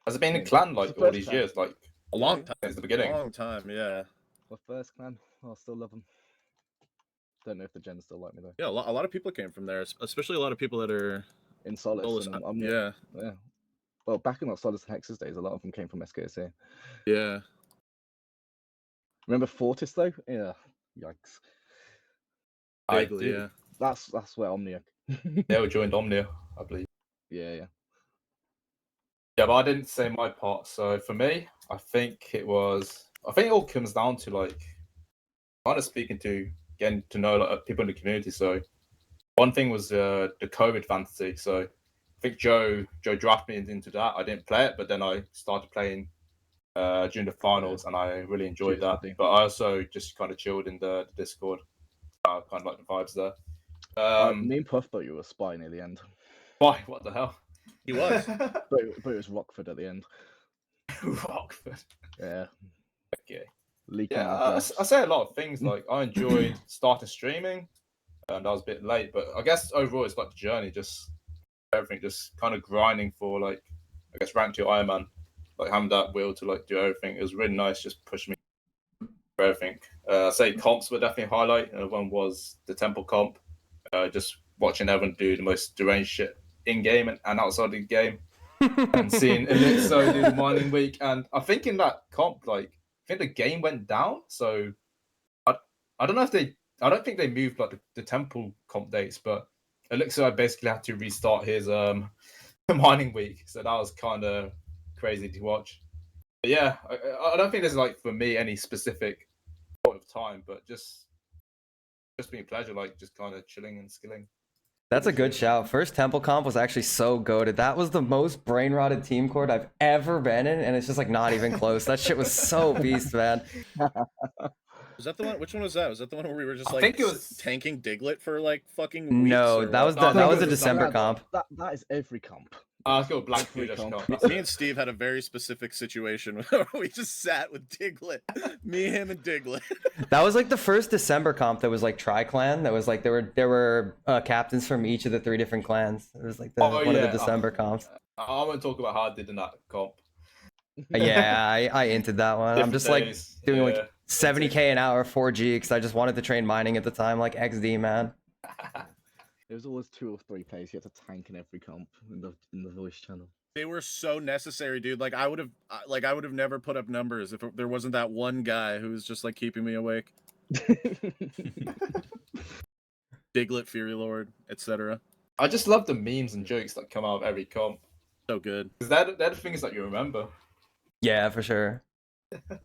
Has it been Yeah. a clan It's like the all first these clan. years? Like A long time. since the beginning? Long time, yeah. My first clan. I still love them. Don't know if the gens still like me though. Yeah, a lot of people came from there, especially a lot of people that are In Solace. Solace. And Yeah. Yeah. Well, back in like Solace and Hex's days, a lot of them came from SKSC. Yeah. Remember Fortis though? Yeah. Yikes. I Vaguely, do. yeah. That's where Omnia. They all joined Omnia, I believe. Yeah. Yeah, but I didn't say my part. So for me, I think it all comes down to like kind of getting to know like, people in the community. So one thing was the COVID fantasy. So I think Joe drafted me into that. I didn't play it, but then I started playing during the finals, and I really enjoyed that. Cheers, But I also just kind of chilled in the Discord. I kind of like the vibes there. Me and Puff thought you were a spy near the end. Why? What the hell? He was. But it was Rockford at the end. Rockford. Yeah. Okay. Leaking Yeah, out I say a lot of things. Like I enjoyed starting streaming, and I was a bit late, but I guess overall it's like the journey, just everything, just kind of grinding for like I guess rank 2 Ironman, like having that will to like do everything. It was really nice, just pushing me for everything. I say comps were definitely a highlight. One was the Temple comp, just watching everyone do the most deranged shit in game and outside the game, and seeing Elixir do the mining week. And I think in that comp, like I think the game went down, so I don't know if I don't think they moved like the Temple comp dates, but Elixir basically had to restart his mining week, so that was kind of crazy to watch. But yeah, I don't think there's like for me any specific point of time, but just been a pleasure, like just kind of chilling and skilling. That's a good shout. First Temple comp was actually so goated. That was the most brain rotted team court I've ever been in, and it's just like not even close. That shit was so beast, man. Was that the one? Which one was that? Was that the one where we were just I like think it was- tanking Diglett for like fucking weeks? No, or that was what? No, that was it a was December that- comp. That is every comp. I got blank Free food. comp. Me and Steve had a very specific situation where we just sat with Diglett. Me, him, and Diglett. That was like the first December comp that was like tri-clan. That was like there were captains from each of the 3 different clans. It was like one of the December comps. I won't talk about how I did in that comp. Yeah, I entered that one. I'm Different just like days, doing yeah. like 70k an hour 4G because I just wanted to train mining at the time, like XD, man. There was always 2 or 3 players you had to tank in every comp in the voice channel. They were so necessary, dude. Like I would have never put up numbers if there wasn't that one guy who was just like keeping me awake. Diglett, Fury Lord, etc. I just love the memes and jokes that come out of every comp. So good. Because they're the things that you remember. Yeah, for sure. 100%.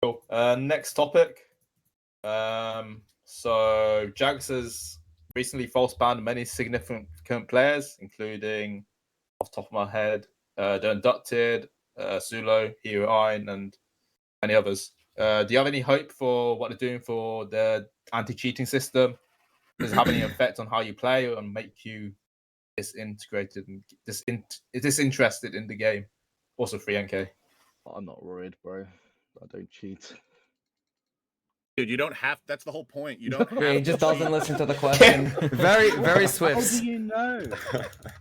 Cool. Next topic. So Jax has recently false banned many significant players, including, off the top of my head, the Inducted, Zulo, Heroine, and many others. Do you have any hope for what they're doing for the anti-cheating system? Does it have any effect on how you play and make you disintegrated and disinterested in the game? Also, free NK. I'm not worried, bro. I don't cheat. Dude, you don't have. That's the whole point. You don't have. Yeah, he to just cheat. doesn't listen to the question. Very, very How swift. do you know?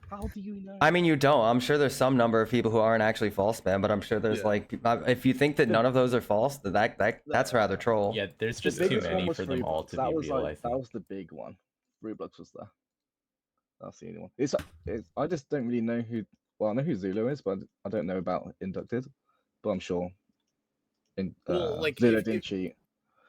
How do you know? I mean, you don't. I'm sure there's some number of people who aren't actually false spam, but I'm sure there's Yeah. like, if you think that none of those are false, that's rather troll. Yeah, there's The just too biggest one many was for them all Fruitlux. to That be was real. I like that think. was the big one. Fruitlux was there. That's the only one. It's I just don't really know who. Well, I know who Zulu is, but I don't know about Inducted. But I'm sure. Well, like, Zulu if- didn't cheat.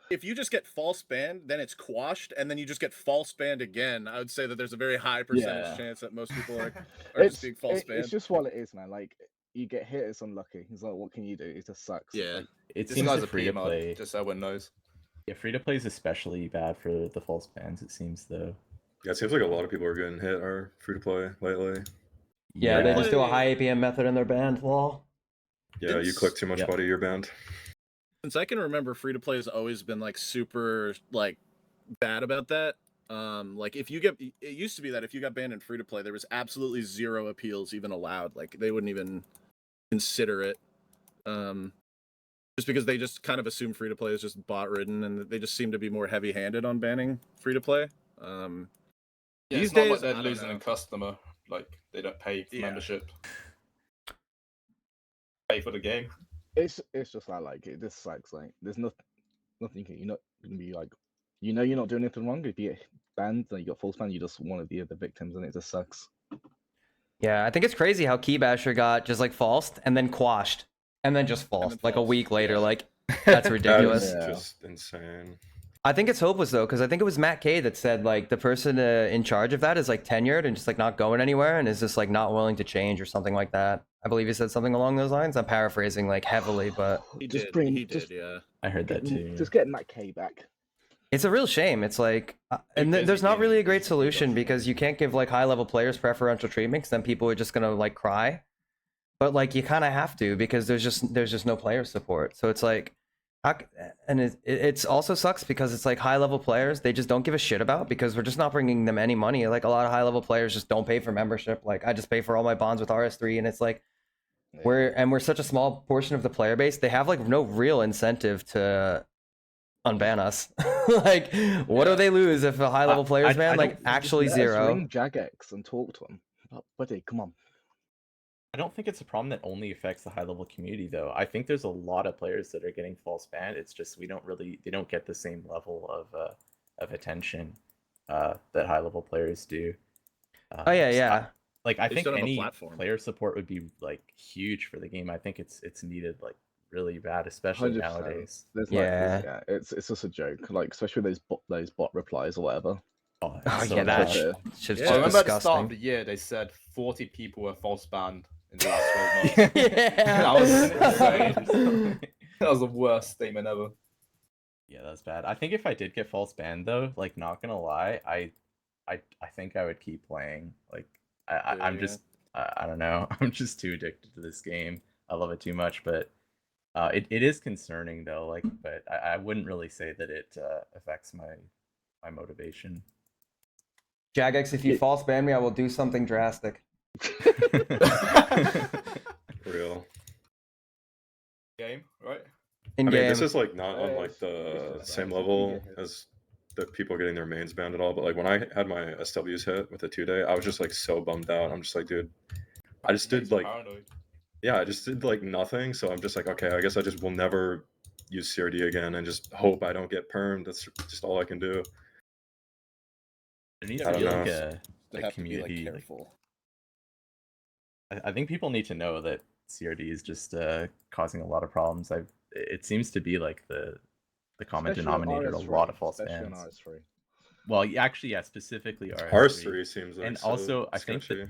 If you just get false banned, then it's quashed, and then you just get false banned again. I would say that there's a very high percentage Yeah. chance that most people are just being false banned. It's just what it is, man. Like you get hit, it's unlucky. It's like, what can you do? It just sucks. Yeah. Like, It This seems guy's that a free to PMR, play. just so everyone knows. Yeah, free to play is especially bad for the false bans. It seems though. Yeah, it seems like a lot of people are getting hit are free to play lately. Yeah, they Yeah. just do a high APM method in their band. Lol. Yeah, you click too much, Yep. buddy, you're banned. Since I can remember, free to play has always been like super like bad about that. Like if you get, it used to be that if you got banned in free to play, there was absolutely zero appeals even allowed. Like they wouldn't even consider it. Just because they just kind of assume free to play is just bot ridden, and they just seem to be more heavy handed on banning free to play. Yeah, These it's not days, like I they're don't losing know. a customer. Like they don't pay for Yeah. membership. Pay for the game. it's just like it just sucks. Like there's nothing you're not gonna be like. You know you're not doing anything wrong. If you get banned, then you got false ban. You just want to be the victims, and it just sucks. Yeah, I think it's crazy how Keybasher got just like falsed and then quashed and then just then falsed like a falsed, week later. yeah. Like that's That ridiculous. is Yeah. just insane. I think it's hopeless though, because I think it was Matt K that said like the person in charge of that is like tenured and just like not going anywhere and is just like not willing to change or something like that. I believe he said something along those lines. I'm paraphrasing like heavily, but He Just did. bring- He did. just- Yeah. I heard that too. Just getting that K back. it's a real shame. It's like, and busy there's not gaming really a is great pretty solution much- because you can't give like high level players preferential treatment, 'cause then people are just gonna like cry. But like you kind of have to because there's just no player support. So it's like, and it's also sucks because it's like high level players they just don't give a shit about because we're just not bringing them any money. Like a lot of high level players just don't pay for membership. Like I just pay for all my bonds with RS3, and it's like we're such a small portion of the player base. They have like no real incentive to unban us. Like what do they lose if a high level player's ban? I Like don't- actually Let us zero. ring Jagex and talk to him. Buddy, come on. I don't think it's a problem that only affects the high level community though. I think there's a lot of players that are getting false banned. It's just they don't get the same level of attention that high level players do. Oh yeah, yeah. I They just think don't have a any platform. player support would be like huge for the game. I think it's needed like really bad, especially 100%. nowadays. There's Yeah. it's just a joke. Like especially those bot replies or whatever. Oh, Oh so yeah, that bad. shit's Yeah. So I remember at the start of disgusting. the year they said 40 people were false banned in the last 12 months. Yeah. That was insane. That was the worst statement ever. Yeah, that's bad. I think if I did get false banned though, like not gonna lie, I think I would keep playing. Like I'm Yeah. just I don't know. I'm just too addicted to this game. I love it too much, but it is concerning though. Like, but I wouldn't really say that it affects my motivation. Jagex, if you false ban me, I will do something drastic. Real. Game, right? In I mean, game. this is like not on Yeah, like it's the just same bad. level You get hit. as the people getting their mains banned at all. But like when I had my SWs hit with the 2-day, I was just like so bummed out. I'm just like, dude, I just Makes did me like paranoid. yeah, I just did like nothing. So I'm just like, okay, I guess I just will never use CRD again and just hope I don't get permed. That's just all I can do. There needs I to don't be like know. They a have to be like community. careful. I think people need to know that CRD is just causing a lot of problems. It seems to be like the the common Especially on denominator, a RS3, lot of false especially on bans. RS3. Well, actually, yeah, specifically RS3. RS3 seems like And so also, I think sketchy.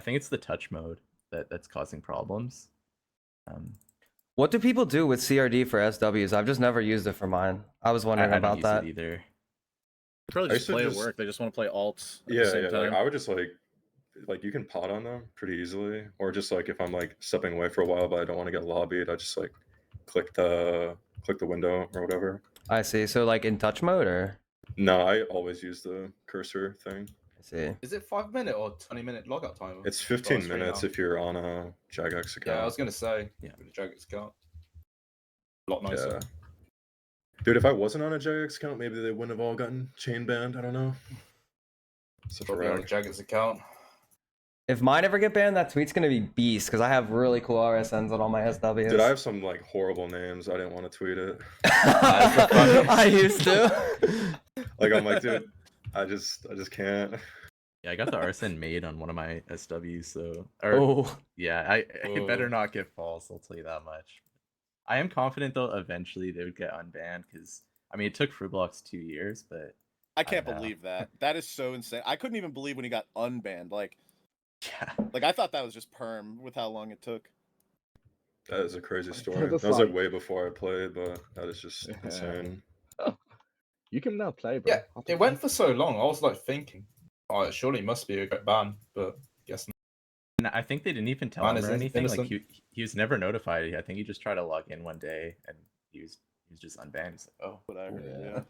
it's the touch mode that's causing problems. What do people do with CRD for SWs? I've just never used it for mine. I was wondering I don't about use that. it either. Probably I just used to play at just- work. They just want to play alts at Yeah, the same yeah. time. Like I would just like you can pot on them pretty easily, or just like if I'm like stepping away for a while but I don't want to get lobbied, I just like click the window or whatever. I see. So like in touch mode, or No, I always use the cursor thing. I see. Is it 5-minute or 20-minute logout timer? It's 15 RS3 minutes now? if you're on a Jagex account. Yeah, I was gonna say. Yeah. With the Jagex account. A lot nicer. Yeah. Dude, if I wasn't on a Jagex account, maybe they wouldn't have all gotten chain banned. I don't know. Such a Probably on the rag. Jagex account. If mine ever get banned, that tweet's gonna be beast because I have really cool RSNs on all my SWs. Dude, I have some like horrible names. I didn't want to tweet it. I used to. Like I'm like, dude, I just can't. Yeah, I got the RSN made on one of my SWs, so yeah, I it better Oh. not get false. I'll tell you that much. I am confident though eventually they would get unbanned because I mean it took Frublox 2 years, but I can't know. believe that. That is so insane. I couldn't even believe when he got unbanned. Like yeah. I thought that was just perm with how long it took. That is a crazy For story. the That was like fight. way before I played, but that is just Yeah. insane. You can now play, bro. Yeah, it went for so long. I was like thinking, oh, it surely must be a great ban, but guess not. And I think they didn't even tell Man him is or anything. Like innocent. he was never notified. I think he just tried to log in one day and he was just unbanned. He's like, oh, What I heard. Yeah. Yeah.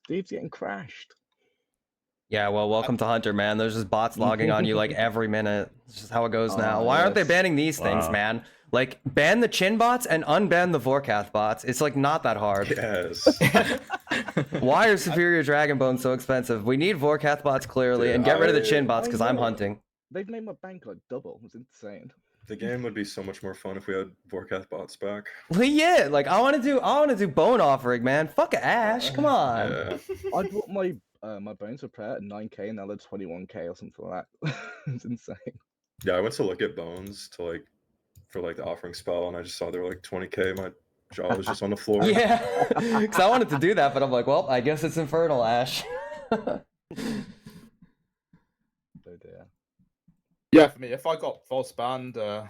Steve's getting crashed. Yeah, well, welcome to Hunter, man. There's just bots logging on you like every minute. It's just how it goes now. Oh, Why aren't they yes. banning these things, Wow. man? Like, ban the chin bots and unban the Vorkath bots. It's like not that hard. Yes. Why are Superior Dragon Bones so expensive? We need Vorkath bots clearly, Dude, and get rid of the chin I bots because I'm know. hunting. They've made my bank like double. It's insane. The game would be so much more fun if we had Vorkath bots back. Well, yeah, like I want to do bone offering, man. Fuck Ash, come on. Yeah. I bought my my bones repair at 9k and now they're 21k or something like that. It's insane. Yeah, I went to look at bones to like for like the offering spell and I just saw they were like 20k. My jaw was just on the floor. Yeah, because I wanted to do that, but I'm like, well, I guess it's Infernal Ash. Oh dear. Yeah, for me, if I got false banned, I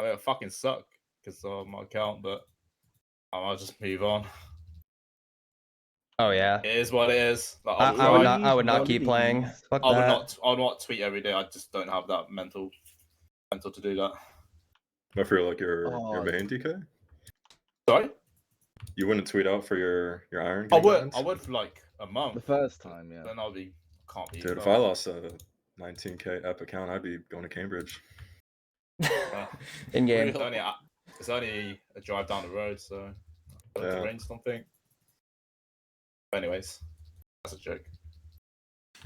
mean, it fucking suck because of my account, but I'll just move on. Oh yeah, It is what it is. Like, I would not keep playing. Fuck I would that. I would not tweet every day. I just don't have that mental to do that. I feel like your Oh, main DK. Sorry, You wouldn't tweet out for your iron. I King would. bans? I would for like a month. The first time, yeah. Then I'll be can't be. Dude, if I lost a 19k ep account, I'd be going to Cambridge. In game. It's only a drive down the road, so I'll Yeah. arrange something. But anyways, that's a joke.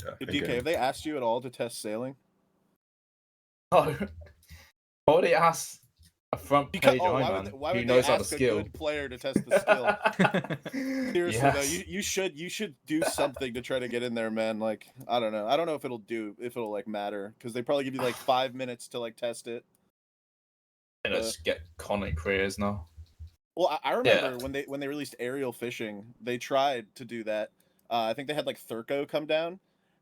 Yeah. Hey, in DK, game. have they asked you at all to test sailing? Oh, already asked a front page why man would, why who would knows they how to ask a skill. good player to test the skill? Seriously though, Yes. you should do something to try to get in there, man. Like I don't know if it'll like matter because they probably give you like 5 minutes to like test it. Let's get content creators now. Well, I remember Yeah. when they released aerial fishing, they tried to do that. I think they had like Thurko come down,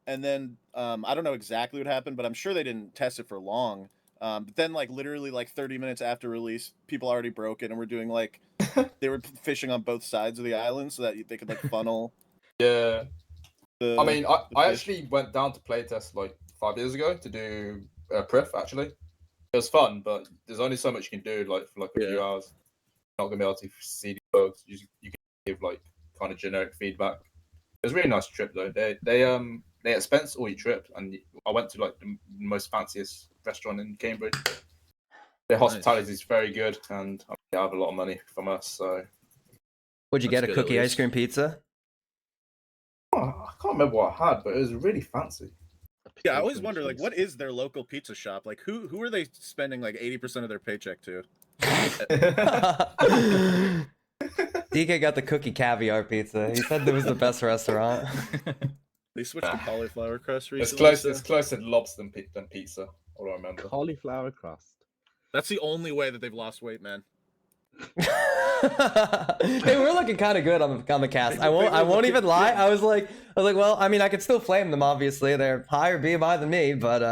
and then I don't know exactly what happened, but I'm sure they didn't test it for long. But then like literally like 30 minutes after release, people already broke it and were doing like they were fishing on both sides of the island so that they could like funnel. Yeah. The, I mean, I fish. actually went down to playtest like 5 years ago to do Priff, actually. It was fun, but there's only so much you can do like for like a few Yeah. hours. You're not going to be able to see the bugs. You can give like kind of generic feedback. It was a really nice trip though. They expense all your trip, and I went to like the most fanciest restaurant in Cambridge. Their hospitality is very good, and they have a lot of money from us. So Would you That's get a good, at cookie ice least. cream pizza? I can't remember what I had, but it was really fancy. Yeah, I always wonder like what is their local pizza shop? Like who are they spending like 80% of their paycheck to? DK got the cookie caviar pizza. He said it was the best restaurant. They switched to cauliflower crust It's recently. close. It's closer to lobster than pizza. All I remember. Cauliflower crust. That's the only way that they've lost weight, man. Hey, we're looking kind of good on the cast. I won't even lie. I was like, well, I mean, I could still flame them. Obviously, they're higher BMI than me, but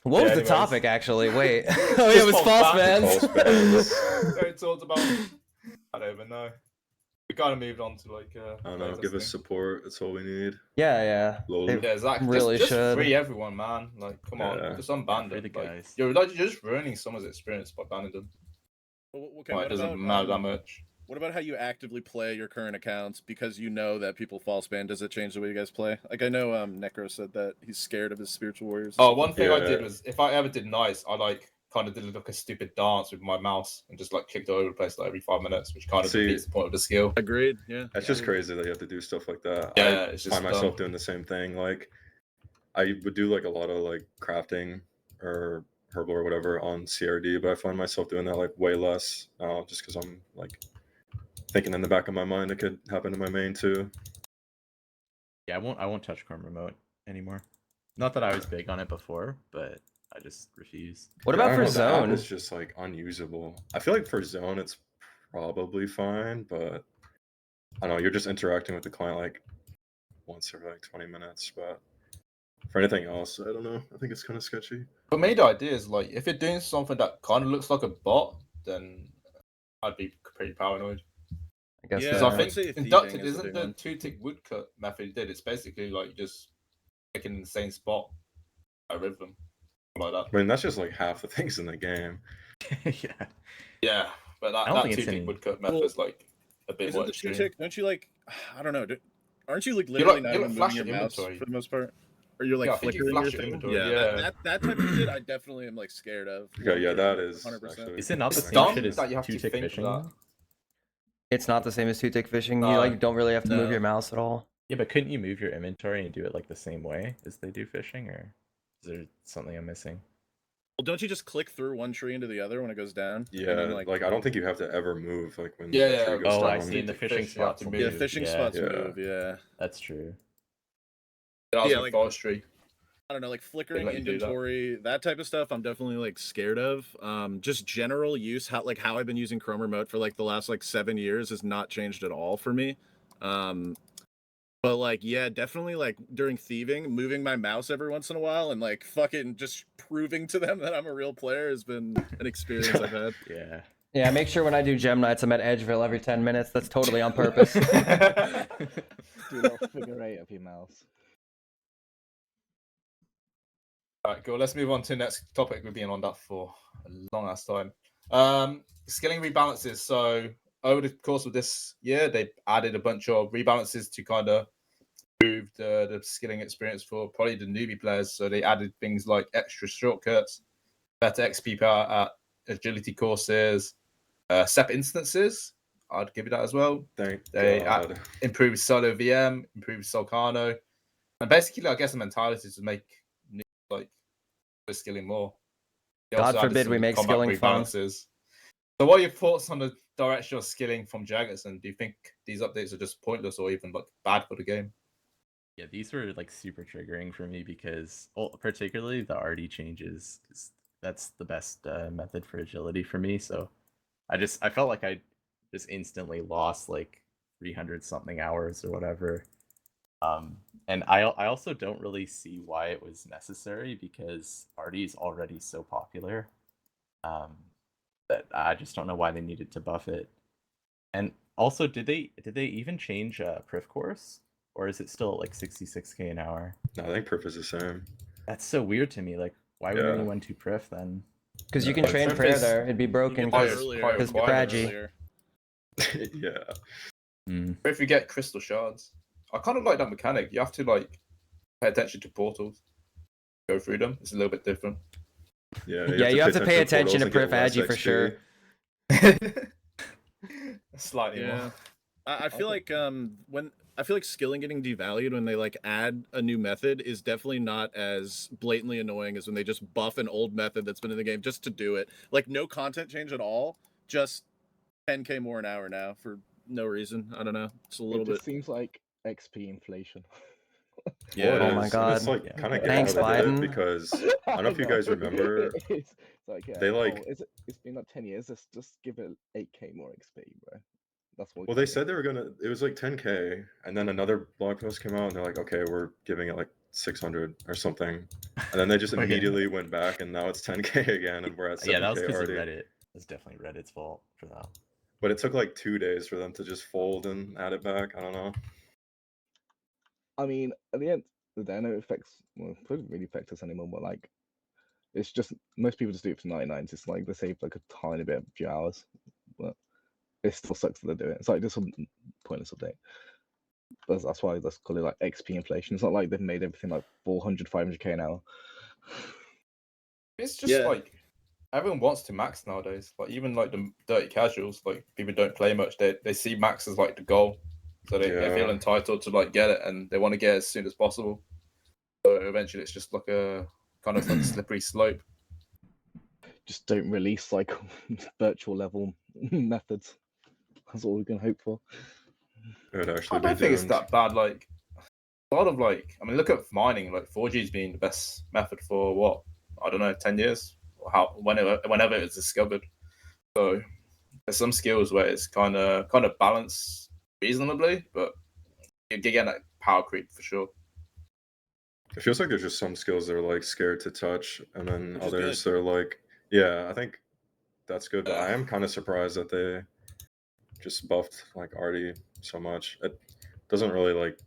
What was the anyways. topic actually? Wait. Oh yeah, it was false bans. bans. False bans. We talked about. I don't even know. We kind of moved on to like. I don't know. Give us support. That's all we need. Yeah. Lol. They Yeah, exactly. really just should. free everyone, man. Like, come on, Yeah. just unban Free them. the Like, guys. you're just ruining someone's experience by banning them. Okay, Like, it doesn't matter that much. What about how you actively play your current accounts because you know that people false ban? Does it change the way you guys play? Like I know Necro said that he's scared of his spiritual warriors. Oh, one thing I Yeah. did was if I ever did nice, I like kind of did like a stupid dance with my mouse and just like clicked all over the place like every 5 minutes, which kind of See- defeats the point of the skill. Agreed. Yeah. That's just crazy that you have to do stuff like that. Yeah, I it's just find myself dumb. doing the same thing. Like, I would do like a lot of like crafting or herbal or whatever on CRD, but I find myself doing that like way less, just because I'm like thinking in the back of my mind it could happen to my main too. Yeah, I won't touch Chrome Remote anymore. Not that I was big on it before, but I just refuse. What Yeah, I about don't for know, the app zone? is just like unusable. I feel like for zone it's probably fine, but I don't know. You're just interacting with the client like once every like 20 minutes, but for anything else, I don't know. I think it's kind of sketchy. But me, the idea is like if you're doing something that kind of looks like a bot, then I'd be pretty paranoid. I guess. Yeah, Because so. I think say thieving inducted is a isn't big the one. 2-tick woodcut method he did. It's basically like just clicking in the same spot at rhythm, like that. I mean, that's just like half the things in the game. Yeah. Yeah, but I don't that think it's 2-tick any- woodcut Well, method is like a bit Isn't more the extreme. 2-tick? Don't you like? I don't know. Aren't you like literally like- not you're even like moving your flashing mouse inventory. for the most part? Or you're like Yeah, I think you flickering your flash your thing? inventory, Yeah, yeah. that type of shit I definitely am like scared of. Yeah, that is 100%. actually- Is it not the It's same dumb shit as that you have to two-tick think fishing? that. though? It's not the same as 2-tick fishing. You No. like don't really have to move No. your mouse at all. Yeah, but couldn't you move your inventory and do it like the same way as they do fishing, or is there something I'm missing? Well, don't you just click through one tree into the other when it goes down? And Yeah, then, like I don't think you have to ever move like when Yeah, the yeah, tree goes Oh, I down. see. In the Two-tick fishing fish, you have spots. to will move. Yeah, move. fishing Yeah, spots Yeah. move. Yeah. That's true. That was Yeah, in like- forestry. I don't know, like flickering let you do that. inventory, that type of stuff. I'm definitely like scared of. Just general use, how I've been using Chrome Remote for like the last like 7 years has not changed at all for me. But like, yeah, definitely like during thieving, moving my mouse every once in a while and like fucking just proving to them that I'm a real player has been an experience I've had. Yeah. Yeah, make sure when I do Gem Nights, I'm at Edgeville every 10 minutes. That's totally on purpose. Do a little figure eight of your mouse. Alright, cool. Let's move on to the next topic. We've been on that for a long ass time. Scaling rebalances. So over the course of this year, they added a bunch of rebalances to kind of improve the skilling experience for probably the newbie players. So they added things like extra shortcuts, better XP power at agility courses, SEP instances. I'd give you that as well. Thank They God. Improved solo VM, improved Solcano, and basically, I guess the mentality is to make like the skilling more. They God also added forbid some we make combat skilling fun. rebalances. So, what are your thoughts on the direction of skilling from Jaggers? And do you think these updates are just pointless or even like bad for the game? Yeah, these were like super triggering for me because, well, particularly the RD changes, because that's the best method for agility for me. So I felt like I just instantly lost like 300 something hours or whatever. And I also don't really see why it was necessary because RD is already so popular that I just don't know why they needed to buff it. And also, did they even change Prif course? Or is it still like 66k an hour? No, I think Perf is the same. That's so weird to me. Like, why would Yeah. anyone do Prif then? Because you can Yeah, train Prif prayer is- there. It'd be broken You can do it Because- earlier. quite You can do it Pragi. earlier. Yeah. Or if you get crystal shards, I kind of like that mechanic. You have to like pay attention to portals, go through them. It's a little bit different. Yeah, Yeah, you have to pay attention to portals and Prif get less Agi for sure. Slightly Yeah. more. I feel like skilling getting devalued when they like add a new method is definitely not as blatantly annoying as when they just buff an old method that's been in the game just to do it. Like no content change at all, just 10k more an hour now for no reason. I don't know. It's a little It bit. just seems like XP inflation. Yeah. Well, Oh it my is, God. It's like Yeah. kind of Thanks, good how they did Biden. it because I don't know if you guys remember. It's like, They like it's been like 10 years. Let's just give it 8K more XP, bro. That's what. well, they said they were gonna. It was like 10K, and then another blog post came out, and they're like, okay, we're giving it like 600 or something, and then they just Oh, yeah. immediately went back, and now it's 10K again, and we're at 7K Yeah, that was because of already. Reddit. It's definitely Reddit's fault for that. But it took like 2 days for them to just fold and add it back. I don't know. I mean, at the end of the day, I know it affects. Well, it doesn't really affect us anymore. But like, it's just most people just do it for 99s. It's like they save like a tiny bit, a few hours, but it still sucks that they do it. It's like just a pointless update. That's why let's call it like XP inflation. It's not like they've made everything like 400, 500K an hour. It's just like everyone wants to max nowadays. Like even like the dirty casuals, like people don't play much. They see max as like the goal, so they feel Yeah. entitled to like get it, and they want to get it as soon as possible. So eventually, it's just like a kind of like a slippery slope. Just don't release like virtual level methods. That's all we can hope for. It would I actually don't be think it's doomed. that bad. Like a lot of like, I mean, look at mining. Like 4G's been the best method for what, I don't know, 10 years. Or whenever it was discovered. So there's some skills where it's kind of balanced reasonably, but you get that power creep for sure. It feels like there's just some skills that are like scared to touch, and then Which is others good. that are like, yeah, I think that's good. But I Yeah. am kind of surprised that they just buffed like Artie so much. It doesn't really like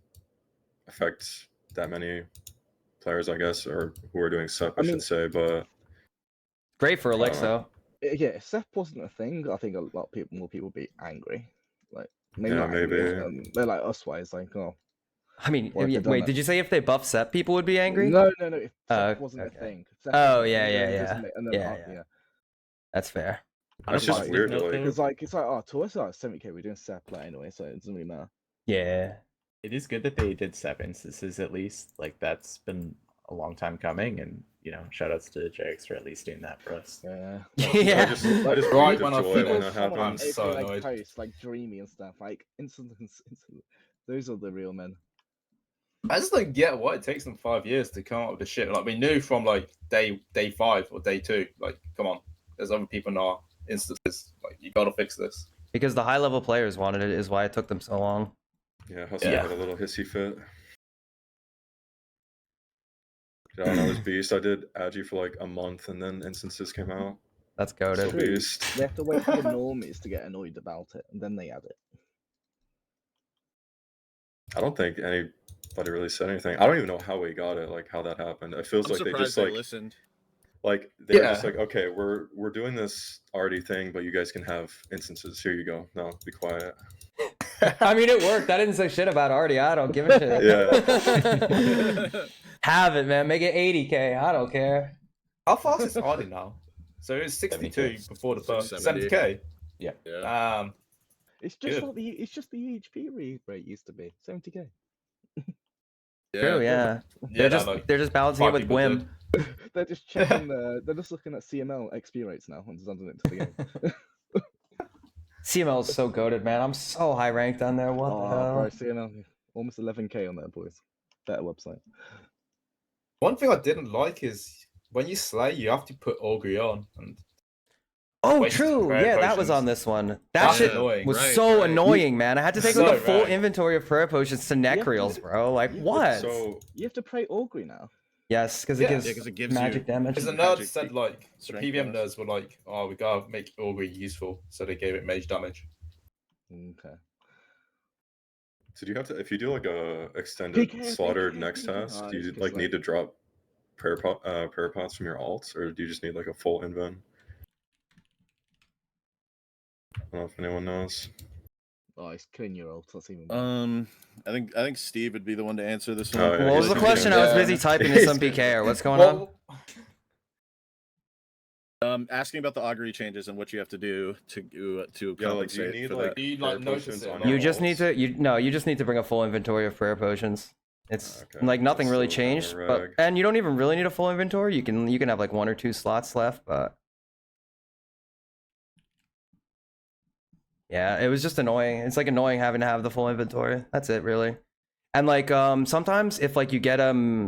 affect that many players, I guess, or who are doing SEP, I mean- should say. But Great for Elix though. Yeah, if Seth wasn't a thing, I think a lot of more people would be angry. Like maybe Yeah, not angry. maybe. They're like us, why it's like, oh, I mean, Why have they done wait, that? did you say if they buff set, people would be angry? no. If Oh, Seth wasn't okay. a thing. If Seth Oh, wasn't a yeah, thing, yeah, then yeah. just and then Yeah. That's fair. On a It's just positive weird, note, like- though, It's like oh, to us, 70K. We're doing Seth play anyway, so it doesn't really matter. Yeah. it is good that they did 7 instances at least. Like that's been a long time coming, and shout outs to JX for at least doing that for us. Yeah. Yeah. I just Right read the when I joy finish, when that I'm happens. so like annoyed. posts like dreamy and stuff. Like instant. Those are the real men. I just don't get why it takes them 5 years to come up with the shit. Like we knew from like day 5 or day 2. Like, come on, there's other people in our instances. Like, you gotta fix this. Because the high level players wanted it is why it took them so long. Yeah, Hustle Yeah. had a little hissy fit. Yeah, when I was Beast, I did Agi for like a month, and then instances came out. That's Still goated. True. Beast. They have to wait for the normies to get annoyed about it, and then they add it. I don't think anybody really said anything. I don't even know how we got it, like how that happened. It feels I'm like they surprised just they like listened. they're Yeah. just like, okay, we're doing this arty thing, but you guys can have instances. Here you go. No, be quiet. I mean, it worked. I didn't say shit about Artie. I don't give a shit. Yeah. Have it, man. Make it 80K. I don't care. How fast is Hardy now? So it was 62 70K. before the It's first like 70. 70K. Yeah. It's just Good. like it's just the EHP rate used to be 70K. True, yeah. Yeah, They're just balancing it five with people Gwyn. They're just checking they're just looking at CML XP rates now once it's done into the game. CML is so goated, man. I'm so high ranked on there. What the hell? Bro, CML almost 11K on there, boys. Better website. One thing I didn't like is when you slay, you have to put Augury on. And Oh, Wastes true. prayer Yeah, that was potions. on this one. That That's shit annoying. was Right, so right. annoying, man. I had to take like So a full right. inventory of prayer potions to neck reels, bro. Like, Yeah, what? So You have to pray Augury now. Yes, because Yeah. it gives, Yeah, 'cause it gives magic you- damage. because the Magic nerds said feat- like the strength PVM bonus. nerds were like, oh, we gotta make Augury useful, so they gave it mage damage. Okay. do you have to if you do like a extended PK, slaughtered PK, next PK. task, Oh, do it's you just like like- need to drop prayer pots from your alts, or do you just need like a full inven? I don't know if anyone knows. Oh, it's killing your ult. That's even better. I think Steve would be the one to answer this one. Oh, yeah, What was he's the PK. question? I was Yeah. busy typing to some PK or what's going on? Asking about the augury changes and what you have to do to Yeah, like, do you compensate need for like that. Do you, prayer like, notice potions it? on You your You just need alts? to you just need to bring a full inventory of prayer potions. It's Okay, like nothing that's really still kinda changed, but rag. and you don't even really need a full inventory. You can have like 1 or 2 slots left, but yeah, it was just annoying. It's like annoying having to have the full inventory. That's it, really. And like sometimes if like you get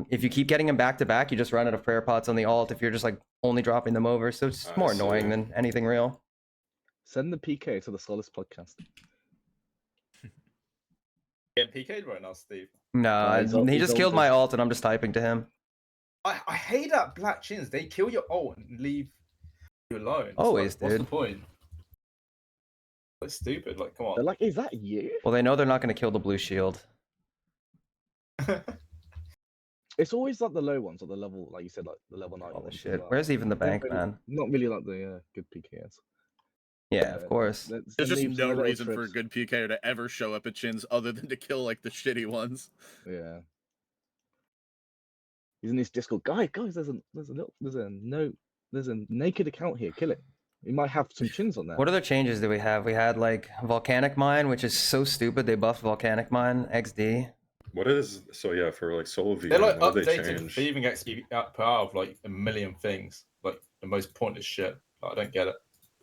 if you keep getting them back to back, you just run out of prayer pots on the alt if you're just like only dropping them over. So it's I more see. annoying than anything real. Send the PK to the Solace Podcast. Getting PK'd right now, Steve. No, he's he just all killed good. my alt and I'm just typing to him. I hate that black chins. They kill your ult and leave you alone. It's Always, like, what's the dude. point? It's stupid. Like, come They're on. like, is that you? Well, they know they're not going to kill the blue shield. It's always like the low ones or the level, like you said, like the level 9 Oh ones. as shit! well. Where's even the Don't bank, really- man? Not really like the good PKs. Yeah, of course. There's just no reason for a good PK to ever show up at chins other than to kill like the shitty ones. Yeah. He's in his Discord. Guys, there's a naked account here. Kill it. He might have some chins on there. What other changes do we have? We had like Volcanic Mine, which is so stupid. They buffed Volcanic Mine XD. What is so yeah for like solo VM? They're like what did they updated change? thieving XP out of like a million things. Like the most pointless shit. I don't get it.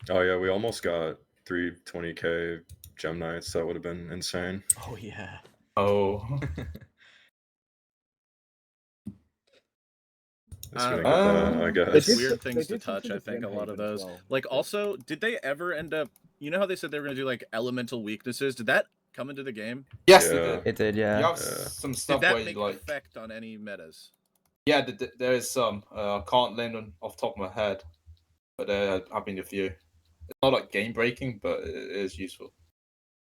Oh yeah, we almost got 320k gem knights. That would have been insane. Oh yeah. Oh. It's gonna get that, I guess. did- Weird things they to did something touch, I with think, a lot of Grim Haven as those. well. Like, also, did they ever end up? You know how they said they were gonna do like elemental weaknesses? Did that come into the game? Yes, Yeah. they did. It did, You yeah. have some Did stuff that where make you an like. effect on any metas? Yeah, there is some. I can't name them off the top of my head, but there have been a few. It's not like game breaking, but it is useful.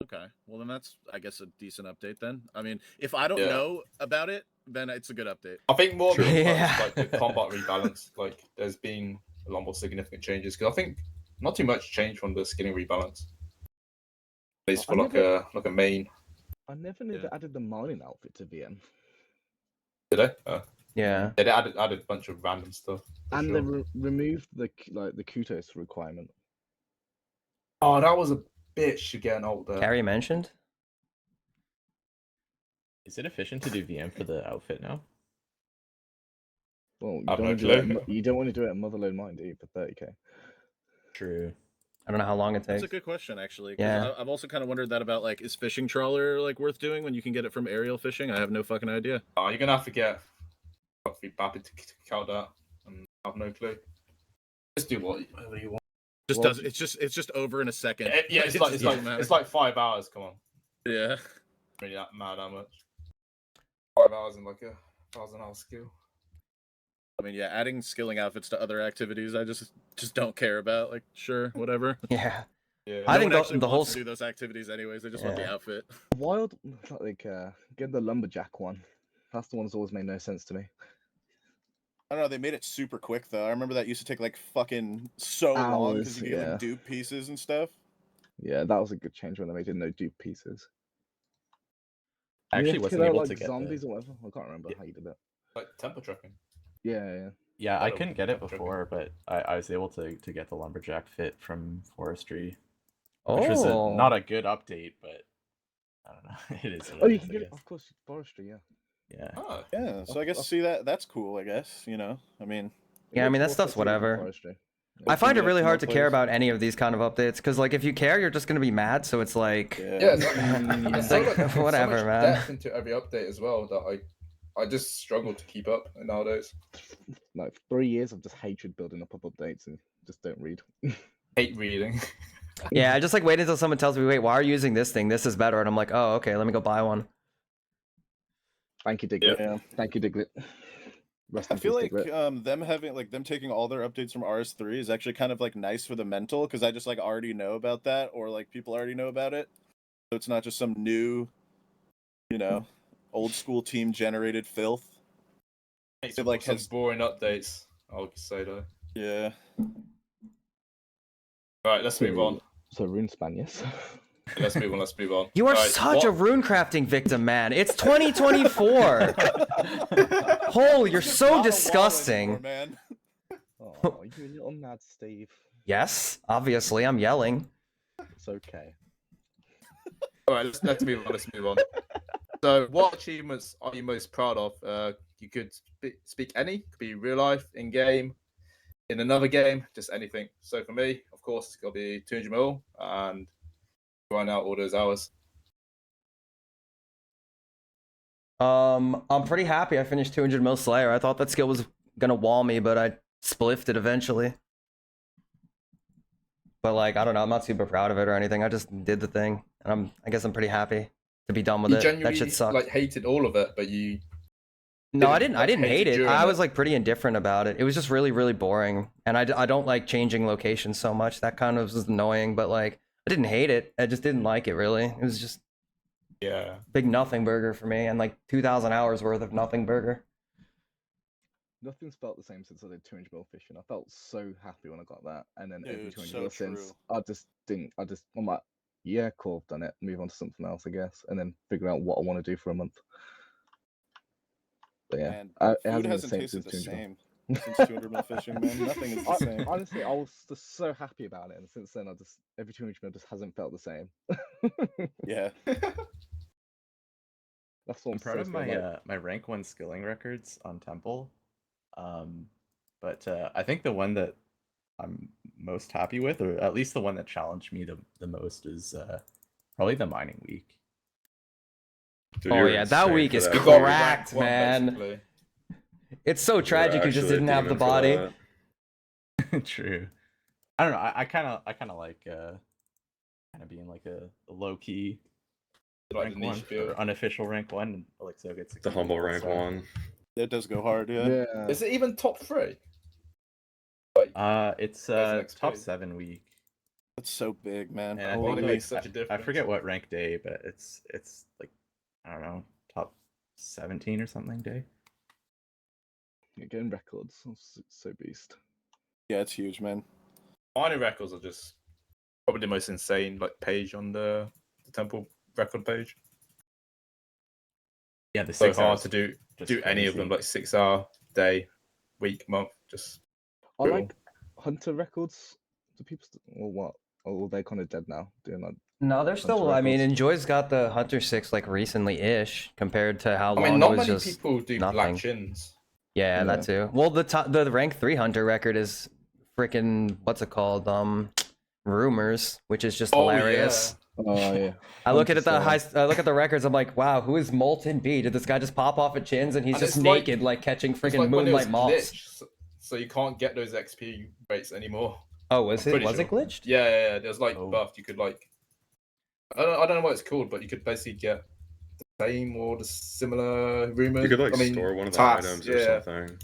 Okay, well then that's, I guess, a decent update then. I mean, if I don't Yeah. know about it, then it's a good update. I think more True. than Yeah. like the combat rebalance. Like there's been a lot more significant changes because I think not too much change from the skilling rebalance. At least for I like never- a main. I never knew Yeah. they added the mining outfit to VM. Did they? Yeah. They added a bunch of random stuff. for And sure. they removed the kudos requirement. Oh, that was a bitch to get an ult there. Carrie mentioned? Is it efficient to do VM for the outfit now? Well, you I've don't, no want to do it, clue. you don't want to do it at Motherload Mine, do you, for 30k? True. I don't know how long it That's takes. a good question, actually. 'Cause Yeah. I've also kind of wondered that about like, is fishing trawler like worth doing when you can get it from aerial fishing? I have no fucking idea. Oh, you're gonna have to get Bappy to count that, and I have no clue. Just do whatever you want. Just Well, does it's just over in a second. Yeah, it's It like just it's like doesn't matter. it's like 5 hours. Come on, Yeah. really that mad how much? 5 hours in like a 1,000-hour skill. I mean, yeah, adding skilling outfits to other activities, I just don't care about. Like, sure, whatever. Yeah. Yeah, I No think one actually the whole wants to do those activities anyways. They just want the Yeah. outfit. Wild, like, get the lumberjack one. That's the one that's always made no sense to me. I don't know. They made it super quick though. I remember that used to take like fucking so long because Hours, you could get yeah. like dupe pieces and stuff. Yeah, that was a good change when they made it no dupe pieces. I You actually had to wasn't kill out, able like to get zombies the... or whatever. I can't remember Yeah. how you did it. like temper tracking. Yeah. Yeah, thought I it couldn't was get it temper before, but I was able to get the lumberjack fit from forestry, Oh. which was not a good update, but I don't know. It is. What Oh, it you is, can I get it, guess. of course, forestry. Yeah. Yeah. Oh, Yeah. So I guess see that's cool. I guess I mean. Yeah, I mean, that It's stuff's 450 on whatever. forestry. I find it Yeah, really hard to more care players. about any of these kind of updates because, like, if you care, you're just gonna be mad. So it's like, Yeah. yeah, it's Mm, it's like, so, there's whatever, so much man. depth into every update as well that I just struggle to keep up nowadays. Like 3 years of just hatred building up of updates and just don't read. Hate reading. yeah, I just like wait until someone tells me, wait, why are you using this thing? This is better, and I'm like, oh, okay, let me go buy one. Thank you, Diglett. Yeah. Thank you, Diglett. Rest I in feel peace, like Diglett. them taking all their updates from RS3 is actually kind of like nice for the mental because I just like already know about that or like people already know about it, so it's not just some new, old school team generated filth. It's It, like, some has- boring updates. I would say though. Yeah. All right, let's move on. So Runespan, yes. Let's move on. Let's move on. You are Right, such a rune crafting victim, man. It's 2024. Holy, you're It's so not a wall disgusting. anymore, man. Oh, you little mad Steve. Yes, obviously, I'm yelling. It's okay. All right, let's move on. Let's move on. So, what achievements are you most proud of? You could speak any. Could be real life, in game, in another game, just anything. So for me, of course, it's got to be 200 mil and grind out all those hours. I'm pretty happy I finished 200 mil Slayer. I thought that skill was gonna wall me, but I spliffed it eventually. But like, I don't know, I'm not super proud of it or anything. I just did the thing, and I guess I'm pretty happy to be done with You it. genuinely That shit sucked. like hated all of it, but you No, I didn't, didn't. I like, didn't hate hate it it. during I it. was like pretty indifferent about it. It was just really, really boring, and I don't like changing locations so much. That kind of was annoying. But like, I didn't hate it. I just didn't like it really. It was just yeah. big nothing burger for me, and like 2,000 hours worth of nothing burger. Nothing's felt the same since I did 200 mil fishing. I felt so happy when I got that, and then every Dude, 200 so mil since, true. I just didn't. I'm like, yeah, cool, I've done it. Move on to something else, I guess, and then figure out what I want to do for a month. But yeah, Man, it food hasn't been hasn't the tasted the same since 200 mil. same since 200 mil fishing, man. Nothing is the same. Honestly, I was just so happy about it, and since then, every 200 mil just hasn't felt the same. Yeah. That's what I'm proud so of scared about. my rank 1 skilling records on Temple. But I think the one that I'm most happy with, or at least the one that challenged me the most, is probably the mining week. Dude, Oh you're yeah, that insane week for is that You week. got cracked, ranked one, man. basically. It's so You're tragic. You just actually a didn't have the demon for body. that. True. I don't know. I kind of like kind of being like a low key Like rank the niche 1 field. or unofficial rank 1, and Alexio gets The humble rank 1. It does go hard, yeah. Yeah. Is it even top 3? It's There's next top page. 7 week, That's so big, man. and I Oh, think it like, makes such a I difference. forget what rank day, but it's like, I don't know, top 17 or something day. You're getting records. It's so beast. Yeah, it's huge, man. Mining records are just probably the most insane like page on the Temple record page. Yeah, the So 6 hard hours to do just any of them, crazy. like 6 hour, day, week, month. Just I Cool. like hunter records. Do people or what? Or are they kind of dead now? Doing like No, they're still. I mean, records. Enjoy's got the Hunter 6 like recently-ish compared to how I long mean, it not was many just people do nothing. black chins. Yeah, that too. Well, the rank 3 Hunter record is freaking what's it called? Rumors, which is just hilarious. Oh yeah. I look at Hunter I look at the records. I'm like, wow, who is Molten B? Did this guy just pop off at chins and he's And just it's like- naked, like catching It's freaking like when it was moonlight moths? glitched, so you can't get those XP rates anymore. Oh, was I'm it? pretty Was sure. it glitched? Yeah. There's like Oh. buffed. You could like, I don't know what it's called, but you could basically get the same or the similar rumors. You could like I mean, store one of the tats, items yeah. or something.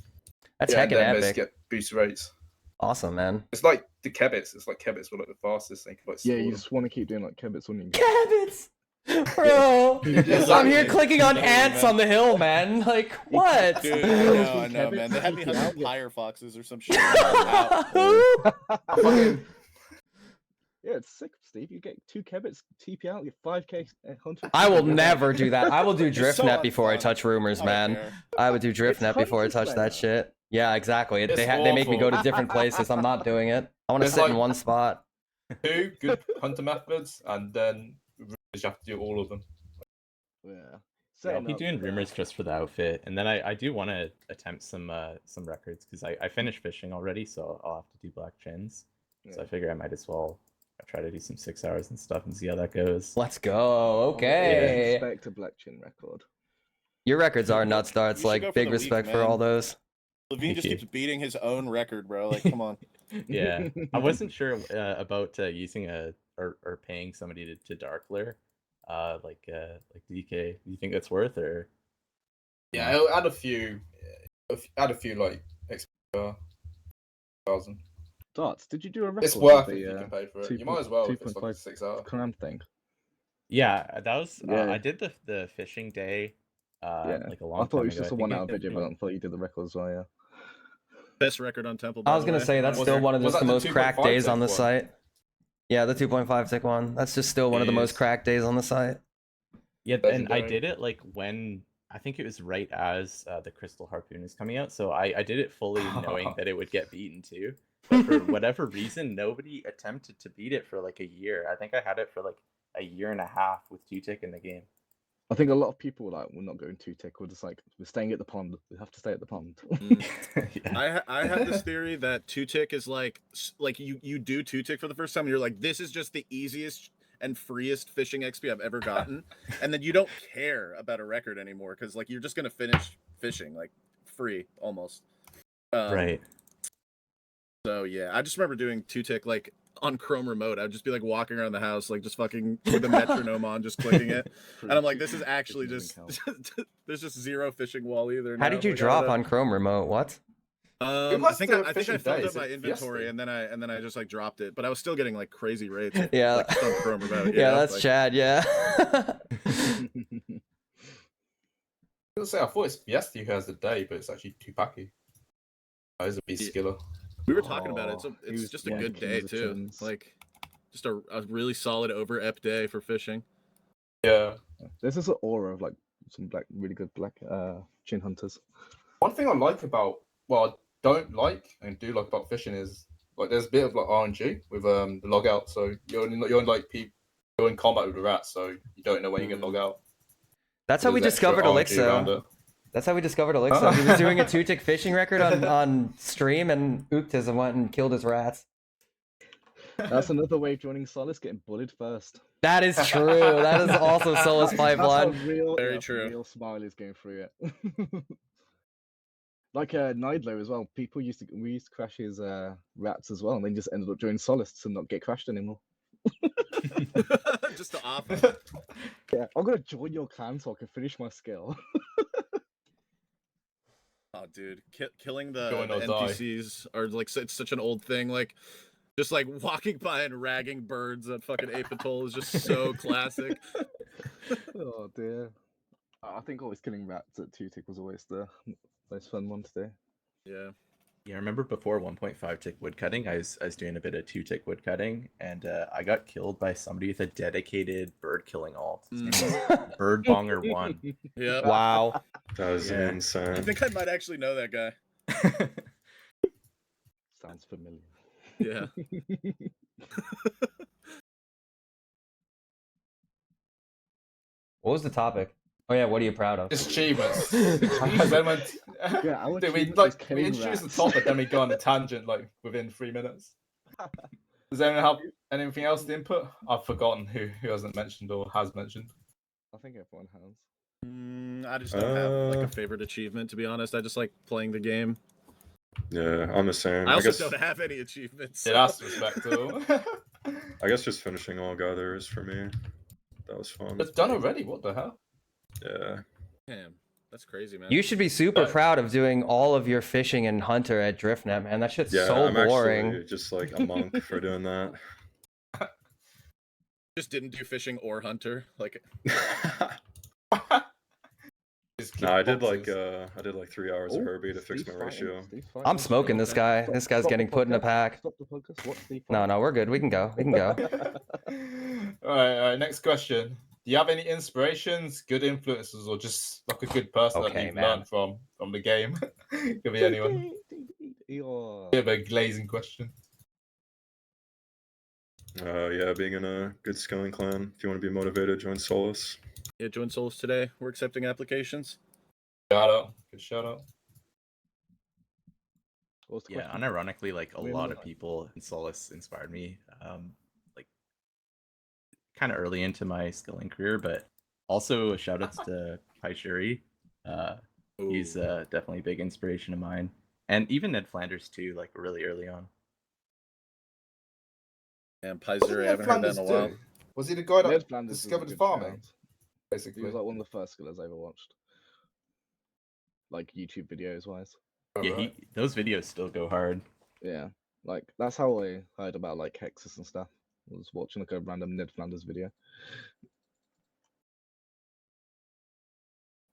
That's Yeah, and heckin' then epic. basically get boost rates. Awesome, man. It's like the Kebits. It's like Kebits were like the fastest. They could like Yeah, store you them. just want to keep doing like Kebits when you get. Cabbits! Bro! I'm Exactly. here clicking on No, ants man. on the hill, man. Like, what? Dude, I know, man. They had me hunting pyre foxes or some shit. Yeah, it's sick, Steve. You get 2 Kebits, TP out, you get 5k hunter. I will never do that. I will do It's drift so net before I unfun. touch rumors, I don't man. care. I would do drift It's net before I Hunter touch that Slayer. shit. Yeah, exactly. It's They make me go to awful. different places. I'm not doing it. I want to It's sit in like- one spot. 2 good hunter methods, and then you have to do all of them. Yeah. Yeah, I'll Setting be up, doing rumors just for the outfit, and then I do want to attempt some records because I finished fishing already, so I'll have to do black chins. So I Yeah. figure I might as well try to do some 6 hours and stuff and see how that goes. Let's go. I Okay. expect a black chin record. Your records are You nuts, darts. should go Like, for big the week, respect for man. all those. Levine just Thank keeps beating his own record, bro. Like, come on. Yeah, I wasn't sure about using or paying somebody to dark layer, like DK. Do you think that's worth or? Yeah, I'll add a few like extra 1,000. Darts, did you do a record? It's worth of it if you the, can pay for it. two You might point- as well if it's 2.5 like 6 hours. Clam thing? Yeah, that was. Yeah. I did the fishing day. Yeah. Like a long I thought time it was ago. just a I think 1 hour it- video, but I thought you did the record as well. Yeah. Best record on Temple. I by was the gonna way. say that's Was still it- one of was just the that the most cracked 2.5 days on the tick one? site. Yeah, the 2.5 tick one. That's just still one of the most Jeez. cracked days on the site. Yeah, and I Legendary. did it like when I think it was right as the Crystal Harpoon is coming out. So I did it fully knowing that it would get beaten too. But for whatever reason, nobody attempted to beat it for like a year. I think I had it for like a year and a half with 2 tick in the game. I think a lot of people were like, we're not going 2 tick. We're just like, we're staying at the pond. We have to stay at the pond. Yeah. I had this theory that 2 tick is like you do 2 tick for the first time and you're like, this is just the easiest and freest fishing XP I've ever gotten. And then you don't care about a record anymore because like you're just gonna finish fishing like free almost. Right. So yeah, I just remember doing 2-tick like on Chrome Remote. I'd just be like walking around the house, like just fucking with a metronome on, just clicking it. And I'm like, this is actually just there's just zero fishing wall either. How did you drop on Chrome Remote? What? I think I filled up my inventory and then I just like dropped it, but I was still getting like crazy rates. Yeah, like, on Chrome Remote. Yeah, that's like, Chad. Yeah. I was gonna say, I thought it's Fiesta who has the day, but it's actually Tupaki. That is a beast skiller. We were talking about it. Oh, It's just a yeah, good Kings day of too. Chins. Like just a really solid over ep day for fishing. Yeah. There's this aura of like some really good black chin hunters. One thing I like about, well, I don't like and do like about fishing is like there's a bit of like RNG with the log out. So you're in combat with the rats, so you don't know when you get log out. That's how we There's extra discovered RNG around Elixir. it. That's how we discovered Elixir. He was doing a 2-tick fishing record on stream, and Uktism went and killed his rats. That's another way of joining Solace, getting bullied first. That is true. That is also Solace That's how pipeline. Very true. Real Smiley's going through it. Like Nidlo as well. We used to crash his rats as well, and then just ended up joining Solace to not get crashed anymore. Just to offer. Yeah, I'm gonna join your clan so I can finish my skill. Oh, dude, killing the Join or die. NPCs are like it's such an old thing. Like, just like walking by and ragging birds at fucking Ape Atoll is just so classic. Oh dear. I think always killing rats at 2-tick was always the most fun one to do. Yeah. Yeah, I remember before 1.5 tick woodcutting, I was doing a bit of 2-tick woodcutting, and I got killed by somebody with a dedicated bird killing alt. His name was Bird Bonger 1. Yeah. Wow. That was I insane. think I might actually know that guy. Sounds familiar. Yeah. What was the topic? Oh yeah, what are you proud of? It's achievements. Then when, Yeah, our dude, we achievement is we killing introduce the rats. topic, then we go on a tangent like within 3 minutes. Does anyone have anything else to input? I've forgotten who hasn't mentioned or has mentioned. I think everyone has. I just don't have like a favorite achievement, to be honest. I just like playing the game. Yeah, I'm the same. I also guess, don't have any achievements. Yeah, that's respectable. I guess just finishing all gatherers for me. That was fun. It's done already. What the hell? Yeah. Damn, that's crazy, man. You should be super proud of doing all of your fishing and hunter at DriftNet, man. That shit's Yeah, so I'm boring. actually just like a monk for doing that. Just didn't do fishing or hunter. Like, No, I did like 3 hours of Oh, Herbie to fix Steve's my fighting. ratio. Steve's fighting. I'm smoking this guy. Stop- This guy's stop the getting put in a podcast. pack. Stop the podcast. What's Steve No, fighting? no, we're good. We can go. We can go. All right. Next question. Do you have any inspirations, good influences, or just like a good person that Okay, you've man. learned from the game? Could be anyone. You're- Bit of a glazing question. Yeah, being in a good Sklling clan. If you want to be motivated, join Solace. yeah, join Solace today. We're accepting applications. Shout out. Good shout out. What's the Yeah, question? unironically, like a Really lot of like- people in Solace inspired me. Like kind of early into my Sklling career, but also a shout outs to Paishuri. He's Ooh. definitely a big inspiration of mine, and even Ned Flanders too. Like really early on. And What did Pizer, I Ned haven't heard that Flanders in a while. do? Was he the guy that Ned Flanders was a discovered good farming? shout. He Basically. was like one of the first skillers I ever watched. Like YouTube videos wise. Yeah, Alright. those videos still go hard. Yeah. Like that's how I heard about like hexes and stuff. I was watching like a random Ned Flanders video.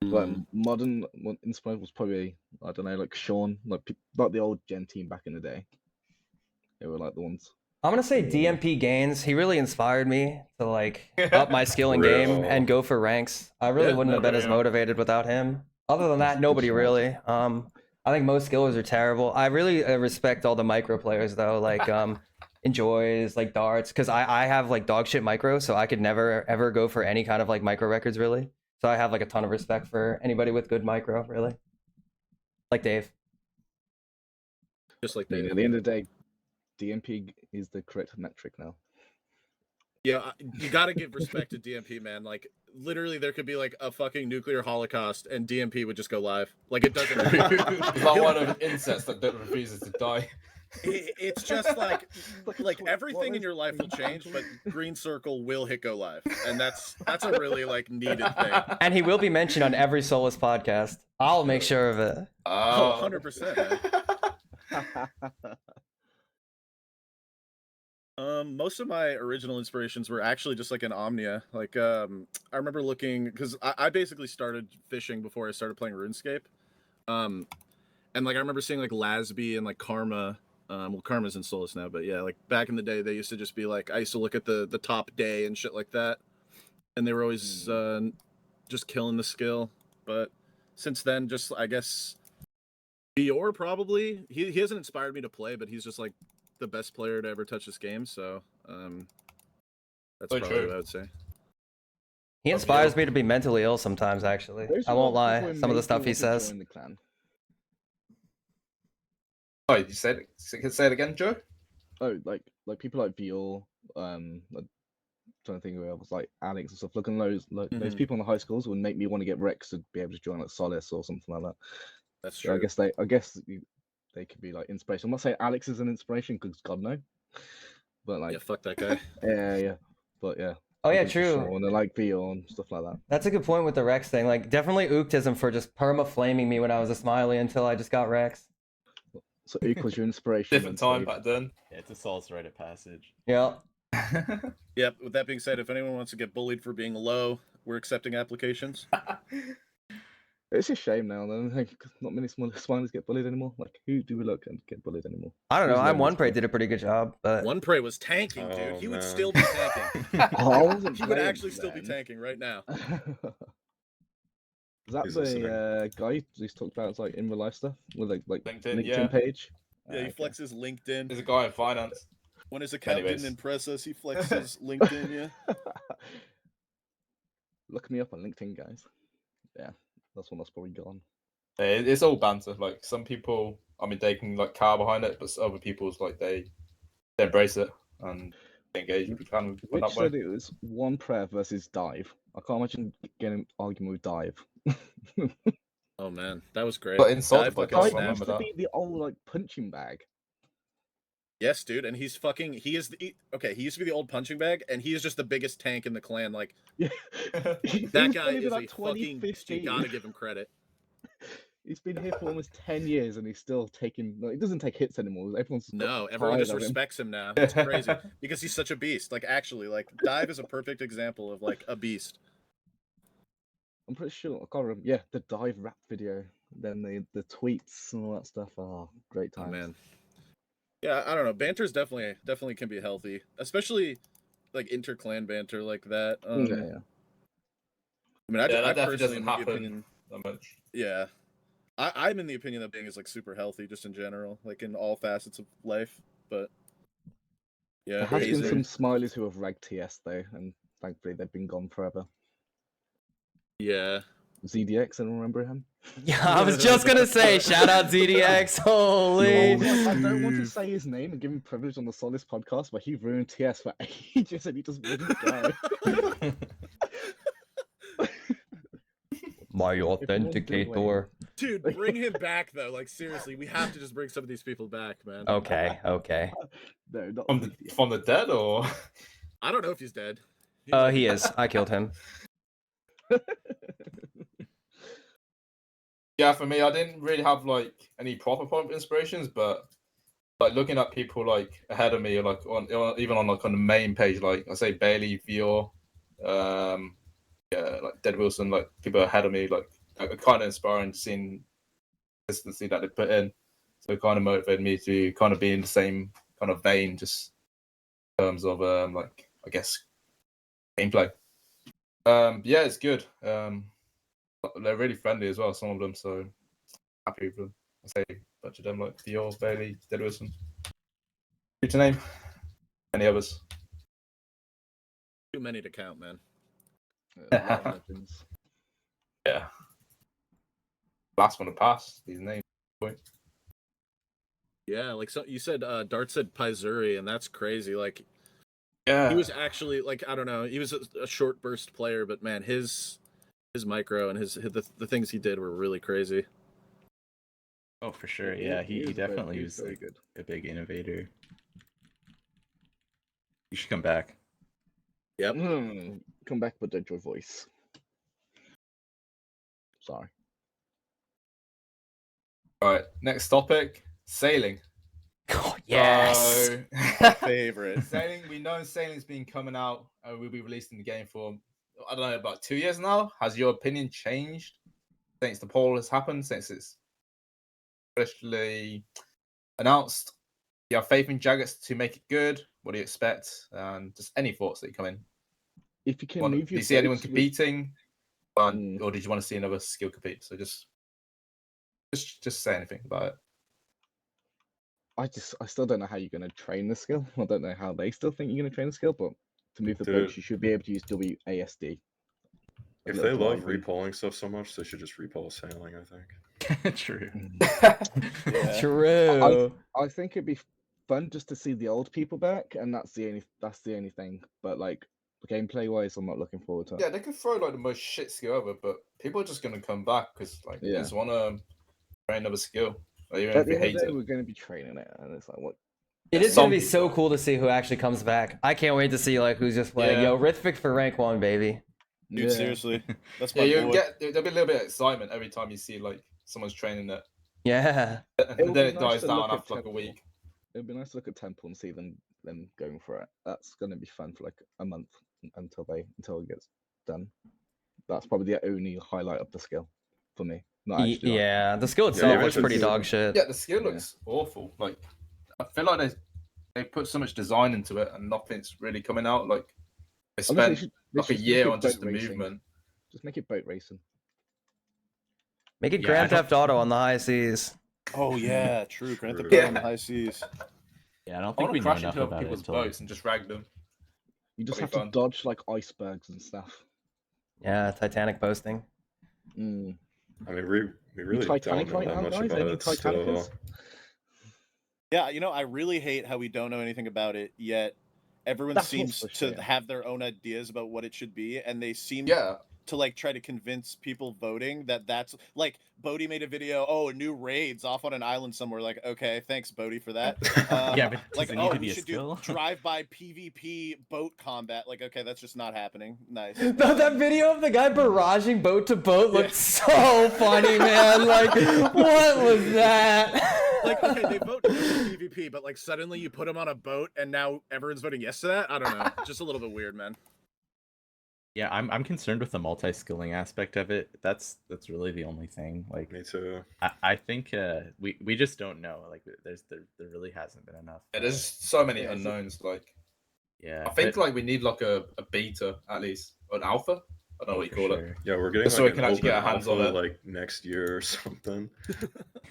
But modern inspired was probably, I don't know, like Sean, like like the old Gen team back in the day. They were like the ones. I'm gonna say DMP Gaines. He really inspired me to like up my skill in game Real. and go for ranks. I really Yeah, wouldn't have been as yeah. motivated without him. Other than that, nobody shout. really. I think most skillers are terrible. I really respect all the micro players though, like Enjoys, like Darts, because I have like dog shit micro, so I could never ever go for any kind of like micro records really. So I have like a ton of respect for anybody with good micro, really. Like Dave. Just like I mean, they at the end of the day, DMP is the correct metric now. Yeah, you got to give respect to DMP, man. Like, literally, there could be like a fucking nuclear holocaust, and DMP would just go live. Like, it doesn't. He's like one of the insects that refuses to die. It's just like everything in your life will change, but Green Circle will hit go live, and that's a really like needed thing. And he will be mentioned on every Solace podcast. I'll make sure of it. Oh, 100%, man. Most of my original inspirations were actually just like in Omnia. Like, I remember looking because I basically started fishing before I started playing RuneScape. And like I remember seeing like Lasby and like Karma. Well, Karma's in Solace now, but yeah, like back in the day, they used to just be like, I used to look at the top day and shit like that, and they were always just killing the skill. But since then, just I guess Dior probably he hasn't inspired me to play, but he's just like the best player to ever touch this game. So that's So probably true. what I would say. He inspires me to be mentally ill sometimes, actually. Those I are won't the people lie. who Some of the made stuff me he want to says. join the clan. Oh, you said it. Say it again, Joe. Oh, like people like Vior, like, trying to think who else, like Alex and stuff. Looking those those people in the high schools would make me want to get Rex to be able to join like Solace or something like that. That's So true. I guess they could be like inspiration. I'm not saying Alex is an inspiration because God no, but like Yeah, fuck that guy. yeah, but yeah. Oh yeah, Others for true. sure, and they like Vior and stuff like that. That's a good point with the Rex thing. Like, definitely Ooktism for just perma-flaming me when I was a Smiley until I just got Rex. So equals your inspiration. Different time back then. Yeah, it's a Solace rite of passage. Yeah. Yep. With that being said, if anyone wants to get bullied for being low, we're accepting applications. It's a shame now, though. Like, not many Smileys get bullied anymore. Like, who do we look and get bullied anymore? I don't know. Who's I'm learning One this Prey stuff? did a pretty good job, but One Prey was tanking, dude. Oh, He would man. still be tanking. Oh, I wasn't He would playing actually still be then. tanking right now. Is that He's the listening. guy who's talked about like in real life stuff with like LinkedIn, LinkedIn yeah. page? Yeah, he Okay. flexes LinkedIn. There's a guy in finance. When his account Anyways. didn't impress us, he flexes LinkedIn, yeah. Look me up on LinkedIn, guys. Yeah, that's one that's probably gone. It's all banter. Like some people, I mean, they can like cower behind it, but other people's like they embrace it and engage with the clan in Which that way. said it was One Prayer versus Dive. I can't imagine getting an argument with Dive. Oh man, that was great. But inside Dive the fucking podcast, I Dive snapped. remember used to that. be the old like punching bag. Yes, dude, and he is okay, he used to be the old punching bag, and he is just the biggest tank in the clan. Like, Yeah, that guy is like a fucking beast. You gotta give him credit. He's been here for almost 10 years and he's still taking. No, he doesn't take hits anymore. Everyone's got No, everyone just tired of him. respects him now. It's crazy because he's such a beast. Like, actually, like Dive is a perfect example of like a beast. I'm pretty sure. I can't remember. Yeah, the Dive rap video. Then the tweets and all that stuff. Oh, great Oh times. man. Yeah, I don't know. Banter's definitely can be healthy, especially like inter-clan banter like that. Yeah, yeah. I mean, Yeah, I that definitely personally, doesn't in the happen opinion, that much. yeah, I'm in the opinion that being is like super healthy, just in general, like in all facets of life. But yeah, There has been hazing. some Smileys who have ragged TS though, and thankfully they've been gone forever. Yeah, ZDX, I remember him. yeah, I was just gonna say, shout out ZDX. Holy. I don't want to say his name and give him privilege on the Solace podcast, but he ruined TS for ages and he just wouldn't go. My authenticator. dude, bring him back though. Like seriously, we have to just bring some of these people back, man. Okay, okay. No, not From ZDX. from the dead, or I don't know if he's dead. He is. I killed him. yeah, for me, I didn't really have like any proper point of inspirations, but like looking at people like ahead of me, or like on even on like on the main page, like I say Bailey, Vior, yeah, like Dead Wilson, like people ahead of me, like kind of inspiring seeing consistency that they put in. So it kind of motivated me to kind of be in the same kind of vein, just in terms of like I guess gameplay. Yeah, it's good. They're really friendly as well, some of them, so happy with them. I say a bunch of them like Dior, Bailey, Dead Wilson. Who to name? Any others? Too many to count, man. A lot of legends. Yeah. Last one to pass, his name. Yeah, like so you said Dart said Paizuri, and that's crazy. Like Yeah. He was actually like, I don't know, he was a short burst player, but man, his micro and the things he did were really crazy. Oh, for sure. Yeah, he definitely was very like good. a big innovator. You should come back. Yep. Come back, but don't your voice. Sorry. All right. Next topic: sailing. Oh, yes. So, Favorite. sailing. We know sailing's been coming out and will be released in the game for I don't know about 2 years now. Has your opinion changed since the poll has happened? Since it's officially announced? You have faith in Jaggers to make it good. What do you expect? And just any thoughts that come in. If you can Do move your you see anyone boats with- competing, Mm. or did you want to see another skill compete? So just say anything about it. I still don't know how you're going to train the skill. I don't know how they still think you're going to train the skill, but to move the boats, Dude. you should be able to use WASD. A If little they love driving. repolling stuff so much, they should just repoll sailing, I think. True. Yeah. True. I think it'd be fun just to see the old people back, and that's the only thing. But like gameplay wise, I'm not looking forward to it. Yeah, they could throw like the most shit skill ever, but people are just gonna come back because like they Yeah. just want to train another skill, like, even At if the they end of hate the day, it. we're going to be training it, and it's like what? It is Some gonna be so people. cool to see who actually comes back. I can't wait to see like who's just playing. Yeah. Yo, Rithvik for rank 1, baby. Dude, seriously. That's my Yeah, boy. there'll be a little bit of excitement every time you see like someone's training it, Yeah. and It'll then be it nice dies to down look at after like a Temple. week. It'd be nice to look at Temple and see them going for it. That's going to be fun for like a month until it gets done. That's probably the only highlight of the skill for me. Not actually. like- Yeah, the skill itself even looks if pretty it's- dog shit. Yeah, the skill Yeah. looks awful. Like I feel like they put so much design into it and nothing's really coming out. Like they Honestly, spent they like a should make year it on just boat the racing. movement. Just make it boat racing. Make it Yeah, Grand I don't- Theft Auto on the high seas. Oh yeah, true. Grand Theft True. Auto on the high seas. Yeah, I don't I think want we to know crash enough into other about it people's until. boats and just rag them. You just That'd have be to fun. dodge like icebergs and stuff. Yeah, Titanic boasting. Mm. I mean, we really Titanic don't know right that now, much guys? about Any it still. Titanicers? Yeah, I really hate how we don't know anything about it yet. Everyone That's seems what's to frustrating. have their own ideas about what it should be, and they seem Yeah, to like try to convince people voting that's like Bodhi made a video. Oh, new raids off on an island somewhere. Like, okay, thanks Bodhi for that. Yeah, but does like, it need to we be a should skill? do drive-by PvP boat combat. Like, okay, that's just not happening. Nice. That video of the guy barraging boat to boat looked so funny, man. Like, what was that? Like, okay, they vote no for PvP, but like suddenly you put them on a boat and now everyone's voting yes to that. I don't know. Just a little bit weird, man. Yeah, I'm concerned with the multi-skilling aspect of it. That's really the only thing. Like, Me too. I think we just don't know. Like, there really hasn't been enough. yeah, there's so many Yeah, is it- unknowns. Like Yeah, I think but- like we need like a beta at least, or an alpha. I don't know what you for call it. sure. Yeah, we're getting Just so like we can an actually get open our hands on alpha it. like next year or something.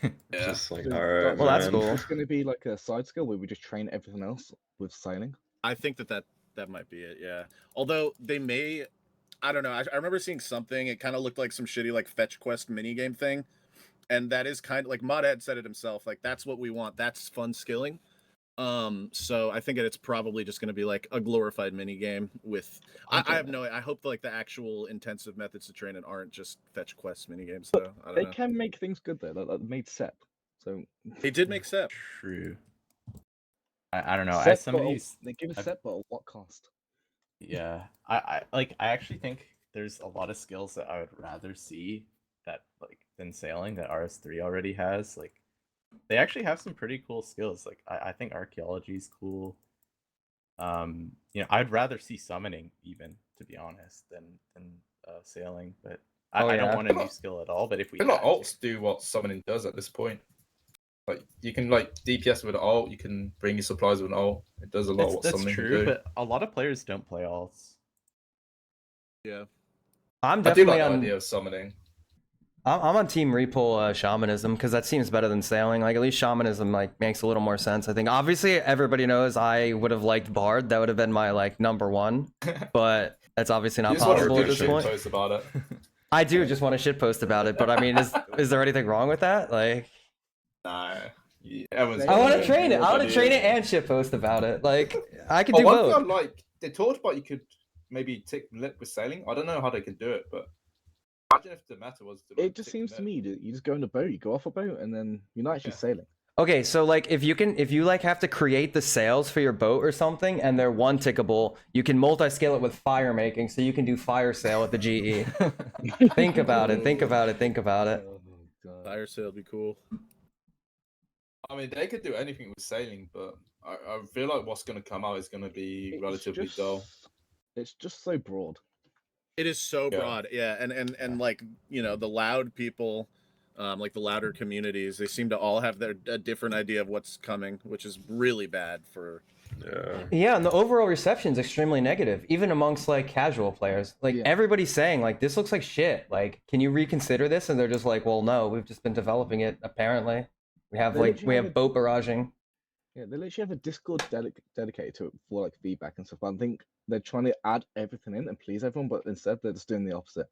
Yeah. Just like, Dude, all right, Well, that's man. cool. It's going to be like a side skill where we just train everything else with sailing. I think that might be it. Yeah. Although they may, I don't know. I remember seeing something. It kind of looked like some shitty like fetch quest minigame thing, and that is kind of like Modhead said it himself. Like that's what we want. That's fun skilling. So I think it's probably just going to be like a glorified minigame with. I have no. I hope like the actual intensive methods to train it aren't just fetch quest minigames though. I don't They know. can make things good though. Like they made Sep. So They did make Sep. True. I don't know. Sep As some of bottle- these, they give a I've- Sep bottle. What cost? yeah, I actually think there's a lot of skills that I would rather see that like than sailing that RS3 already has. Like, they actually have some pretty cool skills. Like, I think archaeology is cool. I'd rather see summoning even, to be honest, than sailing. But Oh, I don't yeah. want a new skill at all. But if we I feel like had to- alts do what summoning does at this point. Like you can like DPS with an alt, you can bring your supplies with an alt. It does a lot of what that's summoning true, can do. but a lot of players don't play alts. Yeah. I'm I do definitely like the on. idea of summoning. I'm on team repull shamanism because that seems better than sailing. Like at least shamanism like makes a little more sense. I think obviously everybody knows I would have liked bard. That would have been my like number one, but that's obviously You not just want to possible do at a this shit point. post about it. I do just want to shit post about it, but I mean, is there anything wrong with that? Like, Nah. Everyone's I want to Yeah, train it. I want to ideas. train it and shitpost about it. Like I could Oh, do one both. thing I like, they talked about you could maybe tick lip with sailing. I don't know how they can do it, but imagine if the meta was to like, It just tick seems to lip. me that you just go on a boat, you go off a boat, and then you're not actually Yeah. sailing. Okay, so like if you like have to create the sails for your boat or something and they're one tickable, you can multi-scale it with fire making, so you can do fire sail with the GE. Think about it. Think about it. Think about it. Oh, God. Fire sale would be cool. I mean, they could do anything with sailing, but I feel like what's going to come out is going to be It's relatively just- dull. It's just so broad. It is so Yeah. broad, yeah, and like the loud people, like the louder communities, they seem to all have a different idea of what's coming, which is really bad for. Yeah. Yeah, and the overall reception is extremely negative, even amongst like casual players. Like Yeah. everybody's saying, like this looks like shit. Like, can you reconsider this? And they're just like, well, no, we've just been developing it. Apparently, we have They like literally we have have a- boat barraging. Yeah, they literally have a Discord dedicated to it for like feedback and stuff. But I think they're trying to add everything in and please everyone, but instead they're just doing the opposite.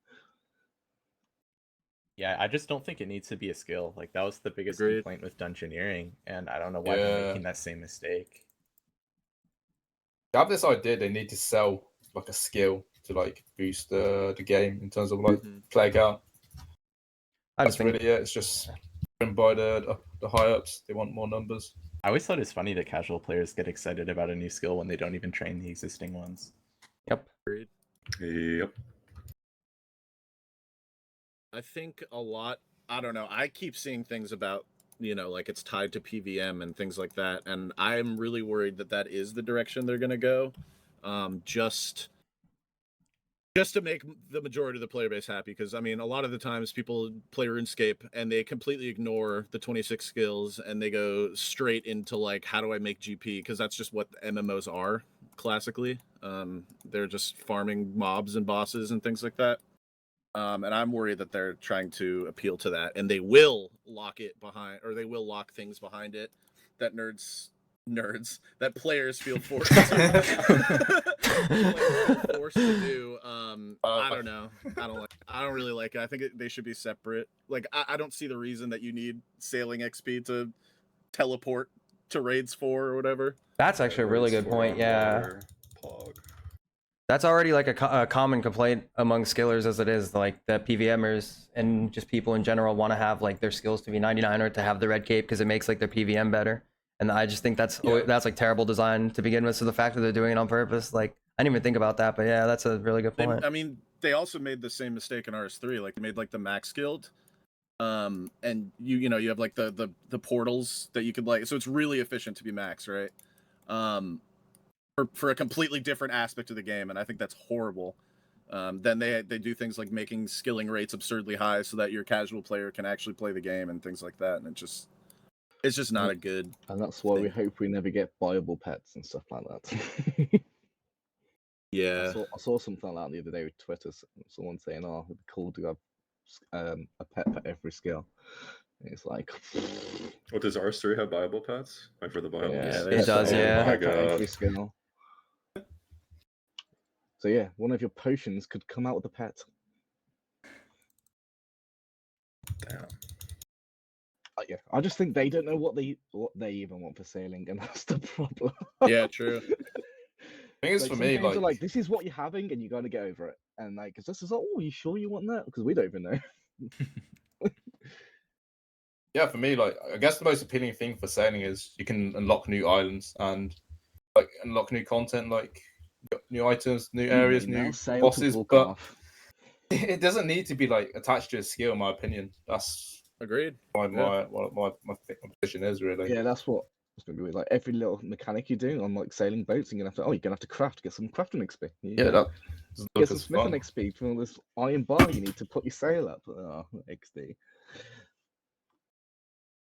Yeah, I just don't think it needs to be a skill. Like that was the biggest Agreed. complaint with dungeoneering, and I don't know why Yeah. they're making that same mistake. They have this idea they need to sell like a skill to like boost the game in terms of like Mhm. plague out. I That's just think really it. It's just driven by the high ups. They want more numbers. I always thought it's funny that casual players get excited about a new skill when they don't even train the existing ones. yep. Yep. I think a lot. I don't know. I keep seeing things about like it's tied to PVM and things like that, and I'm really worried that is the direction they're gonna go. Just to make the majority of the player base happy, because I mean, a lot of the times people play RuneScape and they completely ignore the 26 skills and they go straight into like, how do I make GP? Because that's just what MMOs are classically. They're just farming mobs and bosses and things like that. And I'm worried that they're trying to appeal to that, and they will lock it behind, or they will lock things behind it that that players feel forced to do. I don't know. I don't really like it. I think they should be separate. Like I don't see the reason that you need sailing XP to teleport to raids 4 or whatever. That's actually a really good point. Yeah, Pog. that's already like a common complaint among skillers as it is. Like the PVMers and just people in general want to have like their skills to be 99 or to have the red cape because it makes like their PVM better. And I just think that's like terrible design to begin with. So the fact that they're doing it on purpose, like I didn't even think about that, but yeah, that's a really good point. I mean, they also made the same mistake in RS3. Like they made like the max guild, and you have like the portals that you could like. So it's really efficient to be max, right? For a completely different aspect of the game, and I think that's horrible. Then they do things like making skilling rates absurdly high so that your casual player can actually play the game and things like that, and it's just not a good. And that's why we thing. hope we never get viable pets and stuff like that. Yeah. I saw something like that the other day with Twitter. Someone saying, "Oh, it'd be cool to have a pet for every skill." And it's like, What does R3 have viable pets? Like for the Bible? yeah, It does, Oh yeah. my pet for every god. skill. So yeah, one of your potions could come out with a pet. Damn. Yeah, I just think they don't know what they even want for sailing, and that's the problem. Yeah, true. I think it's Like, for some me, games are like this is what you're having, and you got to get over it. And like, it's just like, oh, you sure you want that? Because we don't even know. yeah, for me, like I guess the most appealing thing for sailing is you can unlock new islands and like unlock new content, like new items, new areas, Now new sail to bosses. walk But off. it doesn't need to be like attached to a skill, in my opinion. That's Agreed. my Yeah. position is really. Yeah, that's what it's gonna be with. Like every little mechanic you're doing on like sailing boats, you're gonna have to craft, get some crafting XP. Yeah, that doesn't Get look some as smithing fun. XP from all this iron bar you need to put your sail up. Oh, XD.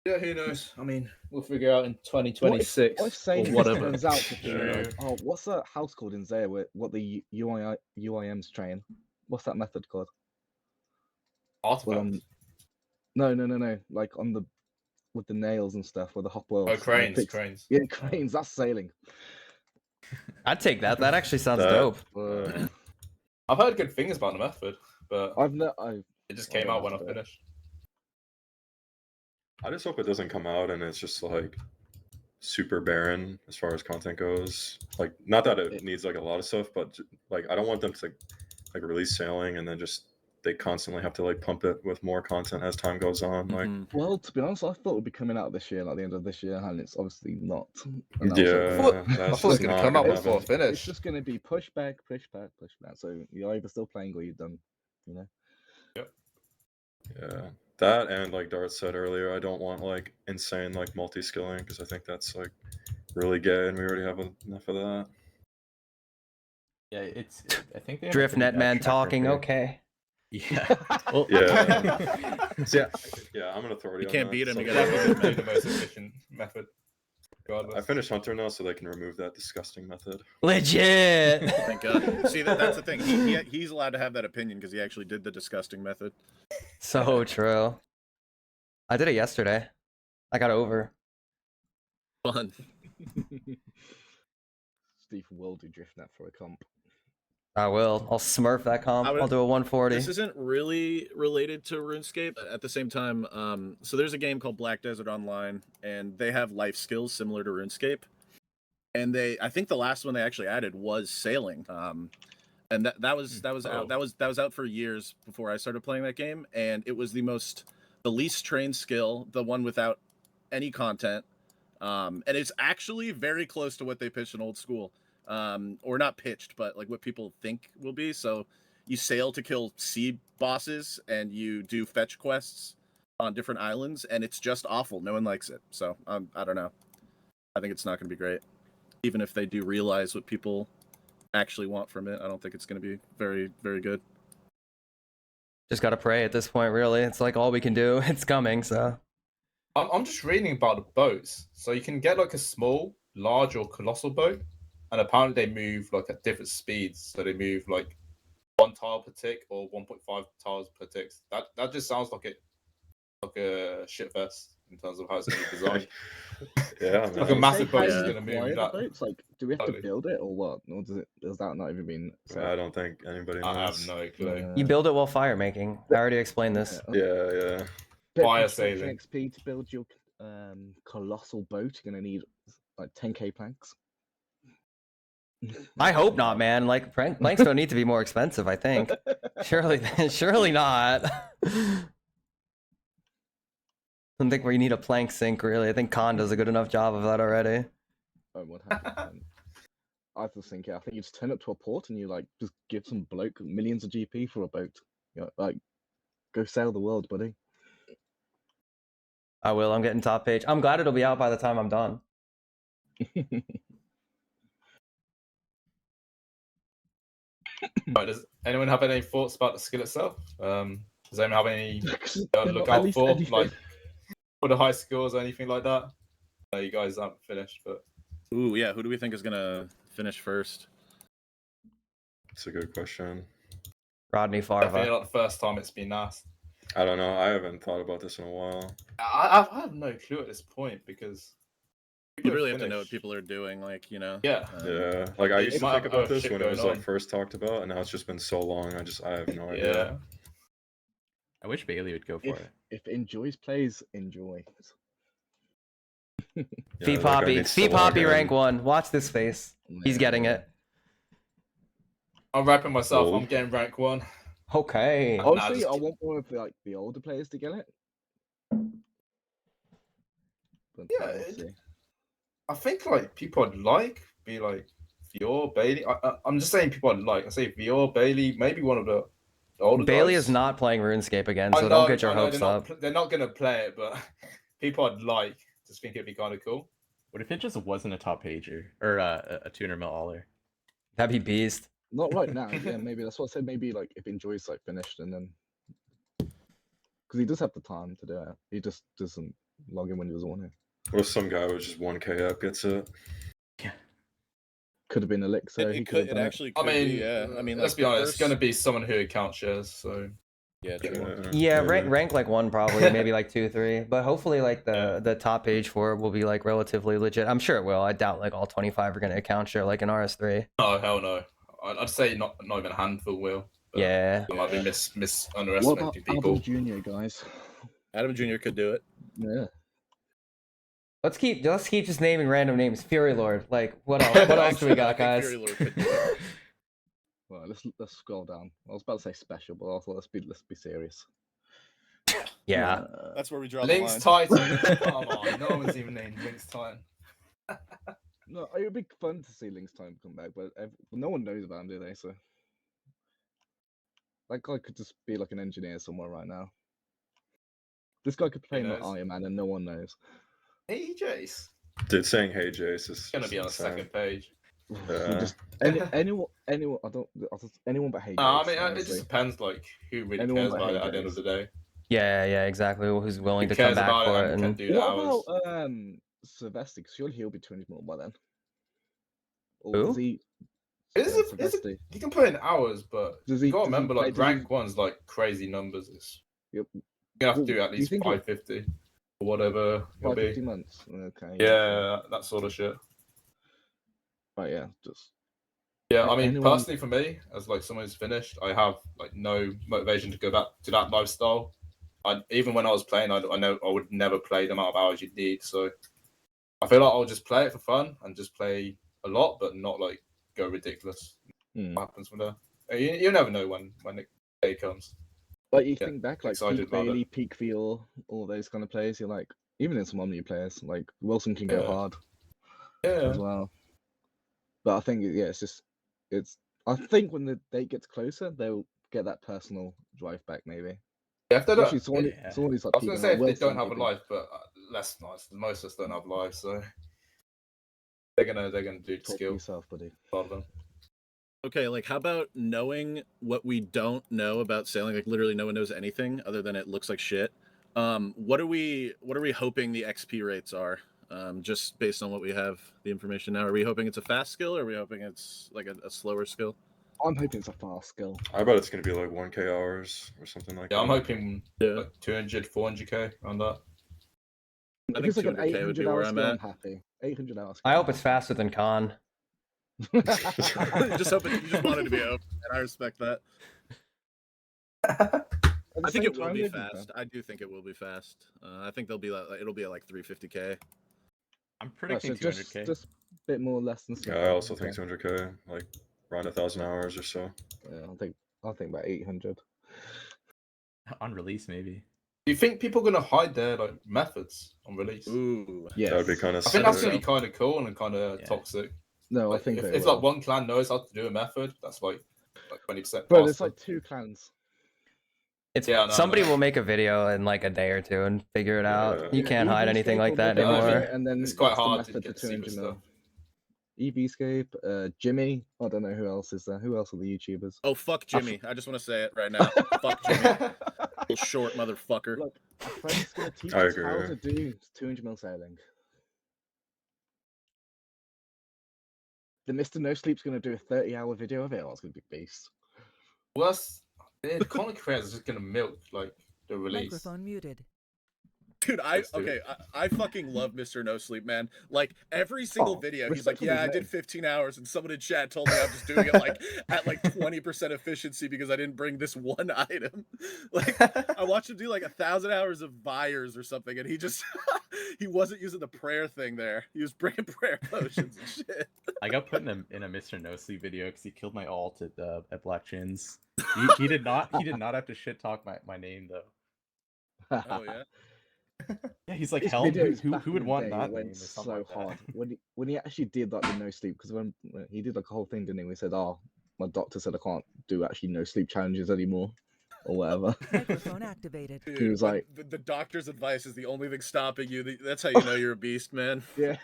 Yeah, who knows? I mean, we'll figure out in 2026 What if sailing or whatever. turns out to be Yeah. like, oh, what's that house called in Zaya where what the UIMs train? What's that method called? Artifacts. No. Like on the with the nails and stuff, where the hop wells. Oh, and the cranes, picks- cranes. Yeah, cranes. That's sailing. I'd take that. That actually sounds That- dope. I've heard good things about the method, but I've it just came out when I finished. I just hope it doesn't come out and it's just like super barren as far as content goes. Like, not that it needs like a lot of stuff, but like I don't want them to like release Sailing and then just they constantly have to like pump it with more content as time goes on. Like, Well, to be honest, I thought it would be coming out this year, like the end of this year, and it's obviously not. And yeah, I that's thought it was just going to not come out gonna before I happen. It's finished. just going to be push back. So you're either still playing or you're done. You know. Yeah, that and like Dart said earlier, I don't want like insane like multi-skilling because I think that's like really gay and we already have enough of that. Yeah, I think they have a Drift pretty net bad man track talking. record. Okay. Yeah. Well, Yeah. Yeah, I'm an authority. You on can't that, beat him. so- You gotta That would be the most efficient method. Regardless. I finished Hunter now, so they can remove that disgusting method. Legit. Thank God. See, that's the thing. He's allowed to have that opinion because he actually did the disgusting method. So true. I did it yesterday. I got over. Fun. Steve will do DriftNet for a comp. I will. I'll smurf that comp. I would- I'll do a 140. This isn't really related to RuneScape. But at the same time, so there's a game called Black Desert Online, and they have life skills similar to RuneScape. And I think the last one they actually added was sailing. And that was out for years before I started playing that game, and it was the least trained skill, the one without any content. And it's actually very close to what they pitched in old school. Or not pitched, but like what people think will be. So you sail to kill sea bosses and you do fetch quests on different islands, and it's just awful. No one likes it. So I don't know. I think it's not going to be great. Even if they do realize what people actually want from it, I don't think it's going to be very, very good. Just gotta pray at this point, really. It's like all we can do. It's coming, so. I'm just reading about the boats. So you can get like a small, large, or colossal boat, and apparently they move like at different speeds. So they move like 1 tile per tick or 1.5 tiles per tick. That just sounds like a shit fest in terms of how it's going to be designed. Yeah, Like a man. massive boat is Yeah. going to move Acquire the that. boats? Like, do we have to Totally. build it or what? Or does that not even been? I don't think anybody knows. I have no clue. You build it while fire making. I already explained this. Yeah. Fire Construction sailing. XP to build your colossal boat. You're gonna need like 10k planks. I hope not, man. Like planks don't need to be more expensive, I think. Surely not. I don't think we need a plank sink, really. I think Khan does a good enough job of that already. Oh, what happened? I just think I think you just turn up to a port and you like just give some bloke millions of GP for a boat. You know, like go sail the world, buddy. I will. I'm getting top page. I'm glad it'll be out by the time I'm done. Right, does anyone have any thoughts about the skill itself? Does anyone have any They're look not at out least for, anything. like for the high scores or anything like that? No, you guys haven't finished, but Ooh, yeah. Who do we think is gonna finish first? It's a good question. Rodney I Farva. feel like the first time it's been nice. I don't know. I haven't thought about this in a while. I have no clue at this point because You people really have to know what finished. people are doing, like, you know. Yeah. Yeah, like I It used to might think have about other this shit when it going was like on. first talked about, and now it's just been so long. I have no Yeah. idea. I wish Bailey would go for it. If enjoys plays, enjoy. Yeah, Fee that guy Poppy. needs to Fee log Poppy in. rank 1. Watch this face. He's getting it. I'm rapping myself. Lol. I'm getting rank 1. Okay. Oh, Honestly, just- I want more of the older players to get it. But Yeah, we'll it- see. I think like people I'd like be like Vior, Bailey. I'm just saying people I'd like. I say Vior, Bailey, maybe one of the older Bailey guys. is not playing RuneScape again, I so know- don't get your I know hopes they're up. Not, they're not gonna play it, but people I'd like just think it'd be kind of cool. What if it just wasn't a top pager or a 200 mil aller? That'd be beast. Not right now. Yeah, maybe that's what I said. Maybe like if enjoys like finished and then because he does have the time to do it. He just doesn't log in when he doesn't want to. What if some guy with just 1K up gets it? Could have been Elixir. It he could. have It done actually I could mean, be, yeah. I mean, let's like, be the honest. It's first- gonna be someone who account shares. So Yeah, true. Yeah, maybe. rank like 1 probably, maybe like 2, 3. But hopefully like the top page for it will be like relatively legit. I'm sure it will. I doubt like all 25 are gonna account share like an RS3. no, hell no. I'd say not even a handful will. But Yeah. I might be What about underestimating people. Adam Jr. guys? Adam Jr. could do it. Yeah. Let's keep just naming random names. Fury Lord. Like what else? What else do we Actually, I got, think guys? Fury Lord could do it. Well, let's scroll down. I was about to say special, but I thought let's be serious. Yeah. That's where we draw Link's the line. Titan. Come on, no one's even named Link's Titan. No, it would be fun to see Link's Time come back, but no one knows about him, do they? So that guy could just be like an engineer somewhere right now. This guy could play like knows? Iron Man, and no one knows. Hey, Jace. Dude, saying "Hey, Jace" is Gonna be on the insane. second page. You Yeah. just anyone. I don't. Anyone but Hey. I Jace, mean, it honestly. just depends, like, who really Anyone cares but about Hey it at the end of Jace. the day. Yeah, exactly. Who's willing Who to come cares back about for it it? and can And do the What hours? about Sylvester? Because surely he'll be 20 more by then. Or Who? does he? Sylvester. You can put in hours, but Does you he? gotta Does he remember, play- like, does he- rank one's like crazy numbers. Yep. You're gonna have to Well, do at do you least think 550 or whatever it'll 550 be. months. Okay. Yeah, that sort of shit. But yeah, just Yeah, I mean, anyone- personally for me, as like someone who's finished, I have like no motivation to go back to that lifestyle. Even when I was playing, I know I would never play the amount of hours you'd need. So I feel like I'll just play it for fun and just play a lot, but not like go ridiculous. Hmm. What happens from there? You never know when the day comes. Like you Yeah, think back, like excited Peak about it. Bailey, Peak Veal, all those kind of players. You're like, even in some Omni players, like Wilson can go Yeah. hard Yeah, as well. But I think I think when the date gets closer, they'll get that personal drive back. Maybe yeah. If they don't, especially someone, Yeah. someone who's like I was gonna keeping say up if they Wilson, don't have a keeping- life, but less nice. Most of us don't have lives, so they're gonna do Talk to skill. yourself, buddy. A lot of them. Okay, like how about knowing what we don't know about sailing? Like literally no one knows anything other than it looks like shit. What are we hoping the XP rates are? Just based on what we have the information now. Are we hoping it's a fast skill or are we hoping it's like a slower skill? I'm hoping it's a fast skill. I bet it's gonna be like 1K hours or something like Yeah, that. I'm hoping Yeah. like 200, 400k on that. I If think it's like an 200K would be 800 hour where I'm skill, I'm at. happy. 800 hours. I hope it's faster than Khan. You just want it to be open, and I respect that. I think it will be fast. I do think it will be fast. I think they'll be like it'll be at like 350K. I'm predicting So 200K. just a bit more less than. Yeah, I also think 200K, like around 1,000 hours or so. Yeah, I think about 800. On release, maybe. Do you think people are gonna hide their like methods on release? Ooh. Yeah, That would be kind of I think that's so. gonna be kind of cool and kind of Yeah. toxic. No, Like, I think if they like will. one clan knows how to do a method, that's like 20%. Bro, there's faster. like 2 clans. It's Yeah, no, somebody no. will make a video in like a day or two and figure it out. Yeah. You can't hide anything like that make a video, anymore. And then It's quite that's the hard to method get for the secret 200 mil. stuff. EVscape, Jimmy. I don't know who else is there. Who else are the YouTubers? Oh fuck Jimmy! I just want to say it right now. Fuck Jimmy, you short motherfucker. Look, a friend's gonna teach I us how agree. to do 200 mil sailing. The Mr. No Sleep's gonna do a 30-hour video of it. Oh, it's gonna be beast. Worse, the content creators are just gonna milk like the release. Microphone muted. Dude, Let's do it. I fucking love Mr. No Sleep, man. Like every single Oh, video, he's like, respect for "Yeah, his I did name." 15 hours," and someone in chat told me I'm just doing it like at like 20% efficiency because I didn't bring this one item. Like I watched him do like 1,000 hours of buyers or something, and he just he wasn't using the prayer thing there. He was bringing prayer potions and shit. I got put in a Mr. No Sleep video because he killed my alt at Black Chins. He did not have to shit talk my name though. Oh yeah. Yeah, he's like His Helm. videos Who back in would the want day that went name or so something like hard that? when he actually did like the no sleep, because when he did like a whole thing, didn't he? We said, "Oh, my doctor said I can't do actually no sleep challenges anymore," or whatever. Microphone activated. Dude, He was when like- the doctor's advice is the only thing stopping you. That's how you know you're a beast, man. Yeah,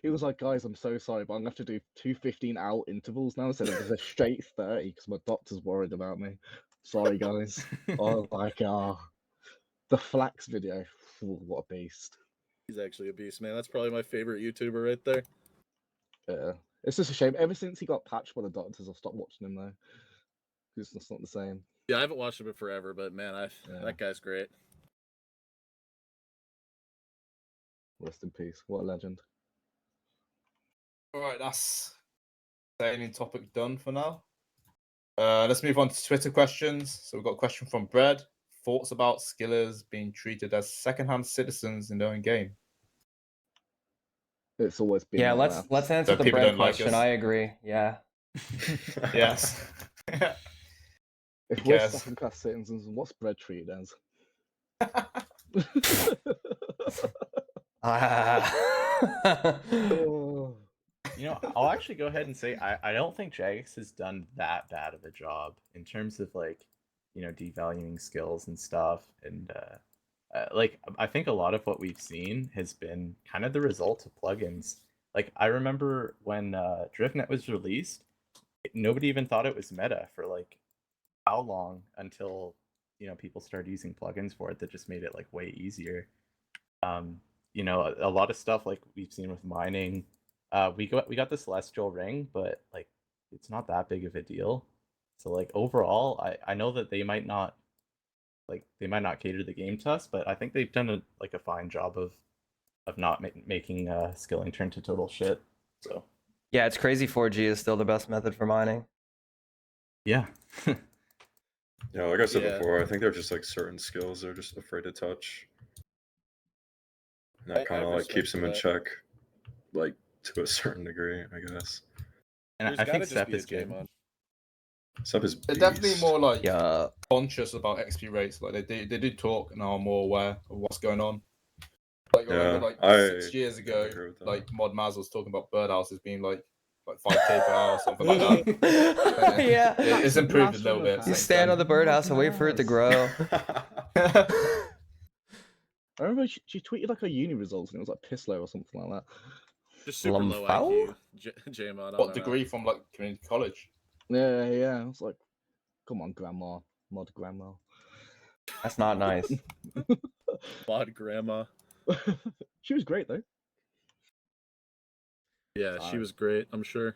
he was like, "Guys, I'm so sorry, but I'm gonna have to do 2 15-hour intervals now instead of just a straight 30 because my doctor's worried about me. Sorry, guys." Oh my god, the Flax video, what a beast. He's actually a beast, man. That's probably my favorite YouTuber right there. Yeah, it's just a shame. Ever since he got patched by the doctors, I've stopped watching him though. It's just not the same. Yeah, I haven't watched him in forever, but man, Yeah. that guy's great. Rest in peace. What a legend. All right, that's the sailing topic done for now. Let's move on to Twitter questions. So we've got a question from Bread. thoughts about skillers being treated as second-hand citizens in their own game? It's always been Yeah, like let's that. answer So the people bread don't like question. us? I agree. Yeah. Yes. If we're Yes. second-class citizens, what's bread treated as? Oh. You know, I'll actually go ahead and say I don't think Jagex has done that bad of a job in terms of like, you know, devaluing skills and stuff. And like I think a lot of what we've seen has been kind of the result of plugins. Like I remember when DriftNet was released, nobody even thought it was meta for like how long until, you know, people started using plugins for it that just made it like way easier. You know, a lot of stuff like we've seen with mining. We got the Celestial Ring, but like it's not that big of a deal. So like overall, I know that they might not cater the game to us, but I think they've done a fine job of not making skilling turn to total shit. So Yeah, it's crazy 4G is still the best method for mining. yeah. Yeah, like I said Yeah. before, I think they're just like certain skills they're just afraid to touch. And I that kind of have like keeps respect them for in that. check, like to a certain degree, I guess. And There's I gotta think just Step be a is good. J-mod. Sub is They're definitely beast. more like Yeah. conscious about XP rates. Like they do talk and are more aware of what's going on. Like I remember like I 6 years ago, agree with that. like Mod Maz was talking about birdhouses being like 5k per hour, something like that. Yeah. It's improved a little bit. You since stand then. on the birdhouse and wait for it to grow. I remember she tweeted like her uni results and it was like piss low or something like that. Just super low Lumfau? IQ. J-mod. I What don't know. degree from like community college? Yeah. I was like, come on, grandma, mod grandma. That's not nice. Mod grandma. She was great though. Yeah, she was great, I'm sure.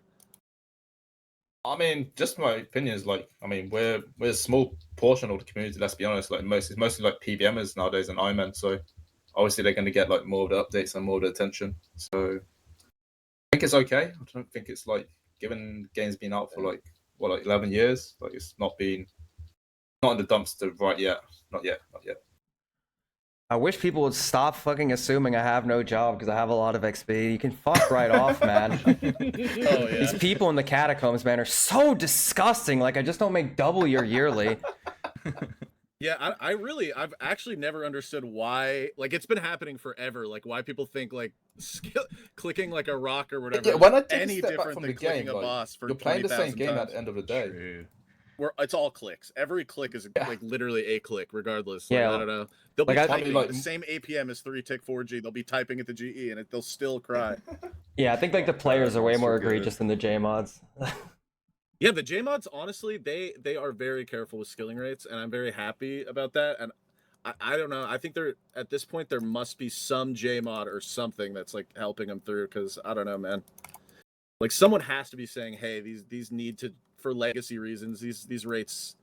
I mean, just my opinion is like, I mean, we're a small portion of the community. Let's be honest. Like it's mostly like PBMers nowadays and IMEN. So obviously they're going to get like more of the updates and more of the attention. So I think it's okay. I don't think it's like, given the game's been out for like 11 years. Like it's not in the dumpster right yet. Not yet. I wish people would stop fucking assuming I have no job because I have a lot of XP. You can fuck right off, man. Oh yeah. These people in the catacombs, man, are so disgusting. Like, I just don't make double your yearly. Yeah, I've actually never understood why. Like, it's been happening forever. Like, why people think like clicking like a rock or whatever. Yeah, when I take any a step back different from than the clicking game, a like, boss for you're playing the same 20,000 game at times. the end of the day. True. It's all clicks. Every click is Yeah. like literally a click, regardless. Yeah. Like, I don't know. They'll be Like, typing like- the same APM as 3-tick 4G. They'll be typing at the GE and they'll still cry. Yeah, I think like the players are way more so good. egregious than the J mods. Yeah, the J-mods, honestly, they are very careful with skilling rates, and I'm very happy about that. And I don't know. I think at this point there must be some J-mod or something that's like helping them through, because I don't know, man. Like someone has to be saying, hey, these need to, for legacy reasons, these rates,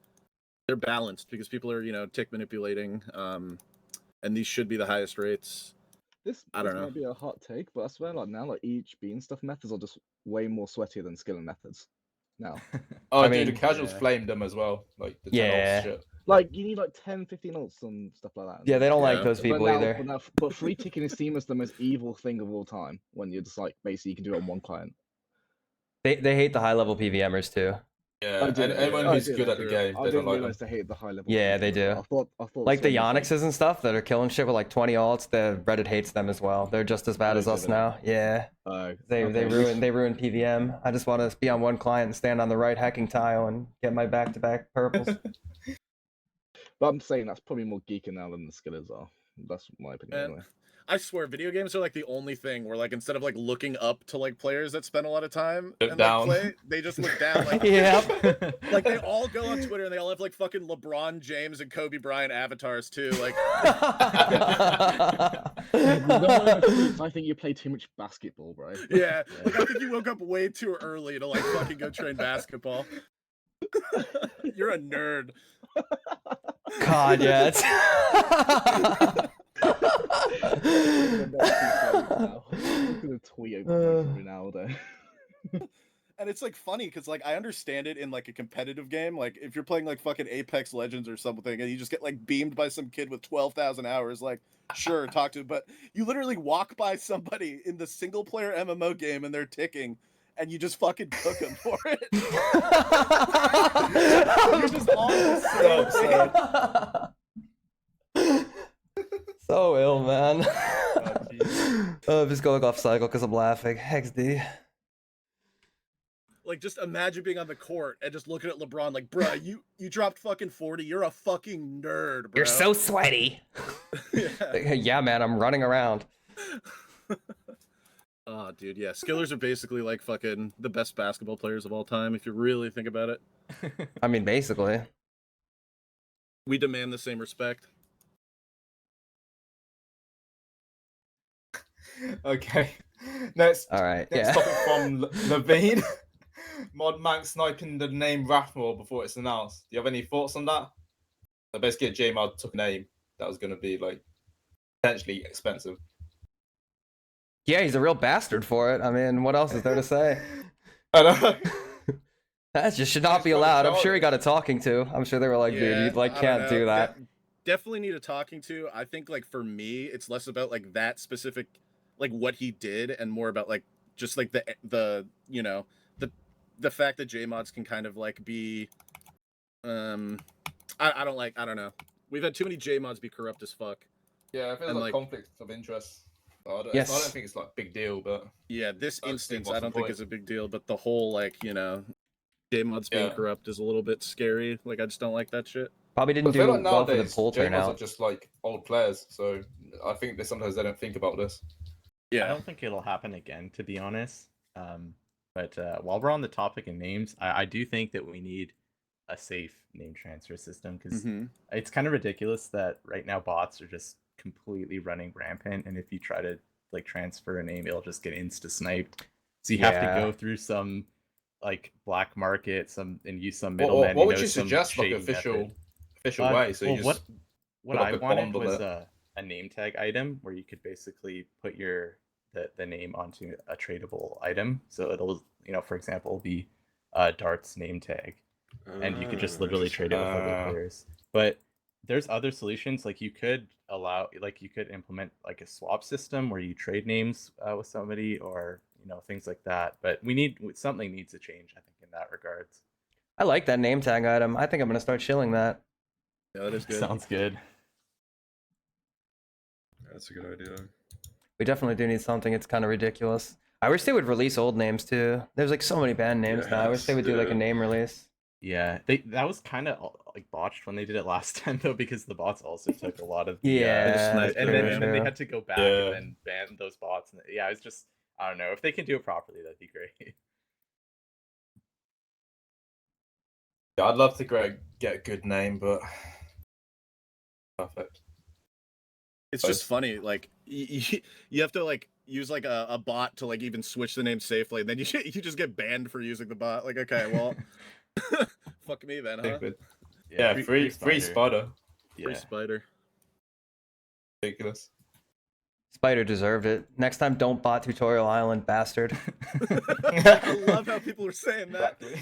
they're balanced because people are, you know, tick manipulating, and these should be the highest rates. This I don't know. might be a hot take, but I swear like now like each bean stuff methods are just way more sweatier than skilling methods. Now. Oh, I dude, mean, the casuals yeah. flamed them as well. Like the 10 Yeah. shit. Like you need like 10, 15 ults and stuff like that. Yeah, they don't Yeah. like those people but now, either. But free ticking is seen as the most evil thing of all time when you're just like basically you can do it on one client. They hate the high level PVMers too. Yeah, I and did- anyone I who's did, good I at the did. game, I they don't didn't like them. realize they hate the high level. Yeah, they do. I thought Like the so many Onyxes and stuff that are killing shit with like 20 ults, the Reddit hates them as well. They're just as bad Oh, as do us they? now. Yeah. They ruin PVM. I just want to be on one client and stand on the right hacking tile and get my back-to-back purples. But I'm saying that's probably more geeking now than the skillers are. That's my opinion Man, anyway. I swear, video games are like the only thing where, like, instead of like looking up to like players that spend a lot of time Look and down. like play, they just look down. Like, Yep. like they all go on Twitter and they all have like fucking LeBron James and Kobe Bryant avatars too. Like, I think you play too much basketball, bro. yeah, like I think you woke up way too early to like fucking go train basketball. You're a nerd. God, yeah. It's... I'm gonna tweet over Ronaldo. And it's like funny because like I understand it in like a competitive game. Like if you're playing like fucking Apex Legends or something and you just get like beamed by some kid with 12,000 hours, like sure, talk to him. But you literally walk by somebody in the single player MMO game and they're ticking and you just fucking cook them for it. You're just all the same. So ill, man. jeez. I'm just going off cycle because I'm laughing. XD. Like, just imagine being on the court and just looking at LeBron like, bruh, you dropped fucking 40. You're a fucking nerd, bro. You're so sweaty. Yeah, man, I'm running around. Oh, dude, yeah. Skillers are basically like fucking the best basketball players of all time, if you really think about it. I mean, basically. We demand the same respect. Okay. Next All right. next Yeah. topic from Levine. Mod Mank sniping the name Rathmore before it's announced. Do you have any thoughts on that? So basically, J-Mod took a name that was going to be like potentially expensive. Yeah, he's a real bastard for it. I mean, what else is there to say? I know. That just should not be allowed. I'm sure he got a talking to. I'm sure they were like, dude, you like I don't can't know. do that. Definitely need a talking to. I think like for me, it's less about like that specific, like what he did, and more about like just like the you know the fact that J-Mods can kind of like be, I don't know. We've had too many J-Mods be corrupt as fuck. Yeah, I feel And, like like- conflict of interest. I don't Yes. think it's like a big deal, but Yeah, this I just think instance what's I the don't think point? is a big deal, but the whole like J-Mods being Yeah. corrupt is a little bit scary. Like I just don't like that shit. Probably I didn't feel do like well for the nowadays poll J-Mods are turnout. just like old players, so I think that sometimes they don't think about this. I don't think it'll happen again, to be honest. But while we're on the topic of names, I do think that we need a safe name transfer system because it's kind of ridiculous that right now bots are just completely running rampant, and if you try to like transfer a name, it'll just get insta sniped. So you have to Yeah. go through some like black market, and use some What, middlemen. what would you some suggest, like shady method. official way? So well, you just what put, like, I a wanted bond on was it. a name tag item where you could basically put the name onto a tradable item. So it'll, for example, be Dart's name tag, and you could just literally trade it with other players. But there's other solutions, like you could implement like a swap system where you trade names with somebody, or things like that. But something needs to change, I think, in that regards. I like that name tag item. I think I'm gonna start shilling that. Yeah, that is good. Sounds good. That's a good idea. We definitely do need something. It's kind of ridiculous. I wish they would release old names too. There's like so many band names now. I wish they would do like a Yes, name release. Yeah, that was kind of like botched when they did it last time though, because the bots also took a lot of Yeah, that's and true, then they true. had to go back Yeah. and then ban those bots. And yeah, it's just, I don't know, if they can do it properly, that'd be great. Yeah, I'd love to get a good name, but perfect. It's just funny, like you have to like use like a bot to like even switch the name safely, and then you just get banned for using the bot. Like, okay, well, fuck me then, huh? Stupid. Yeah, free spider. Free spider. Ridiculous. Spider deserved it. Next time, don't bot Tutorial Island, bastard. I love how people were saying that. Exactly.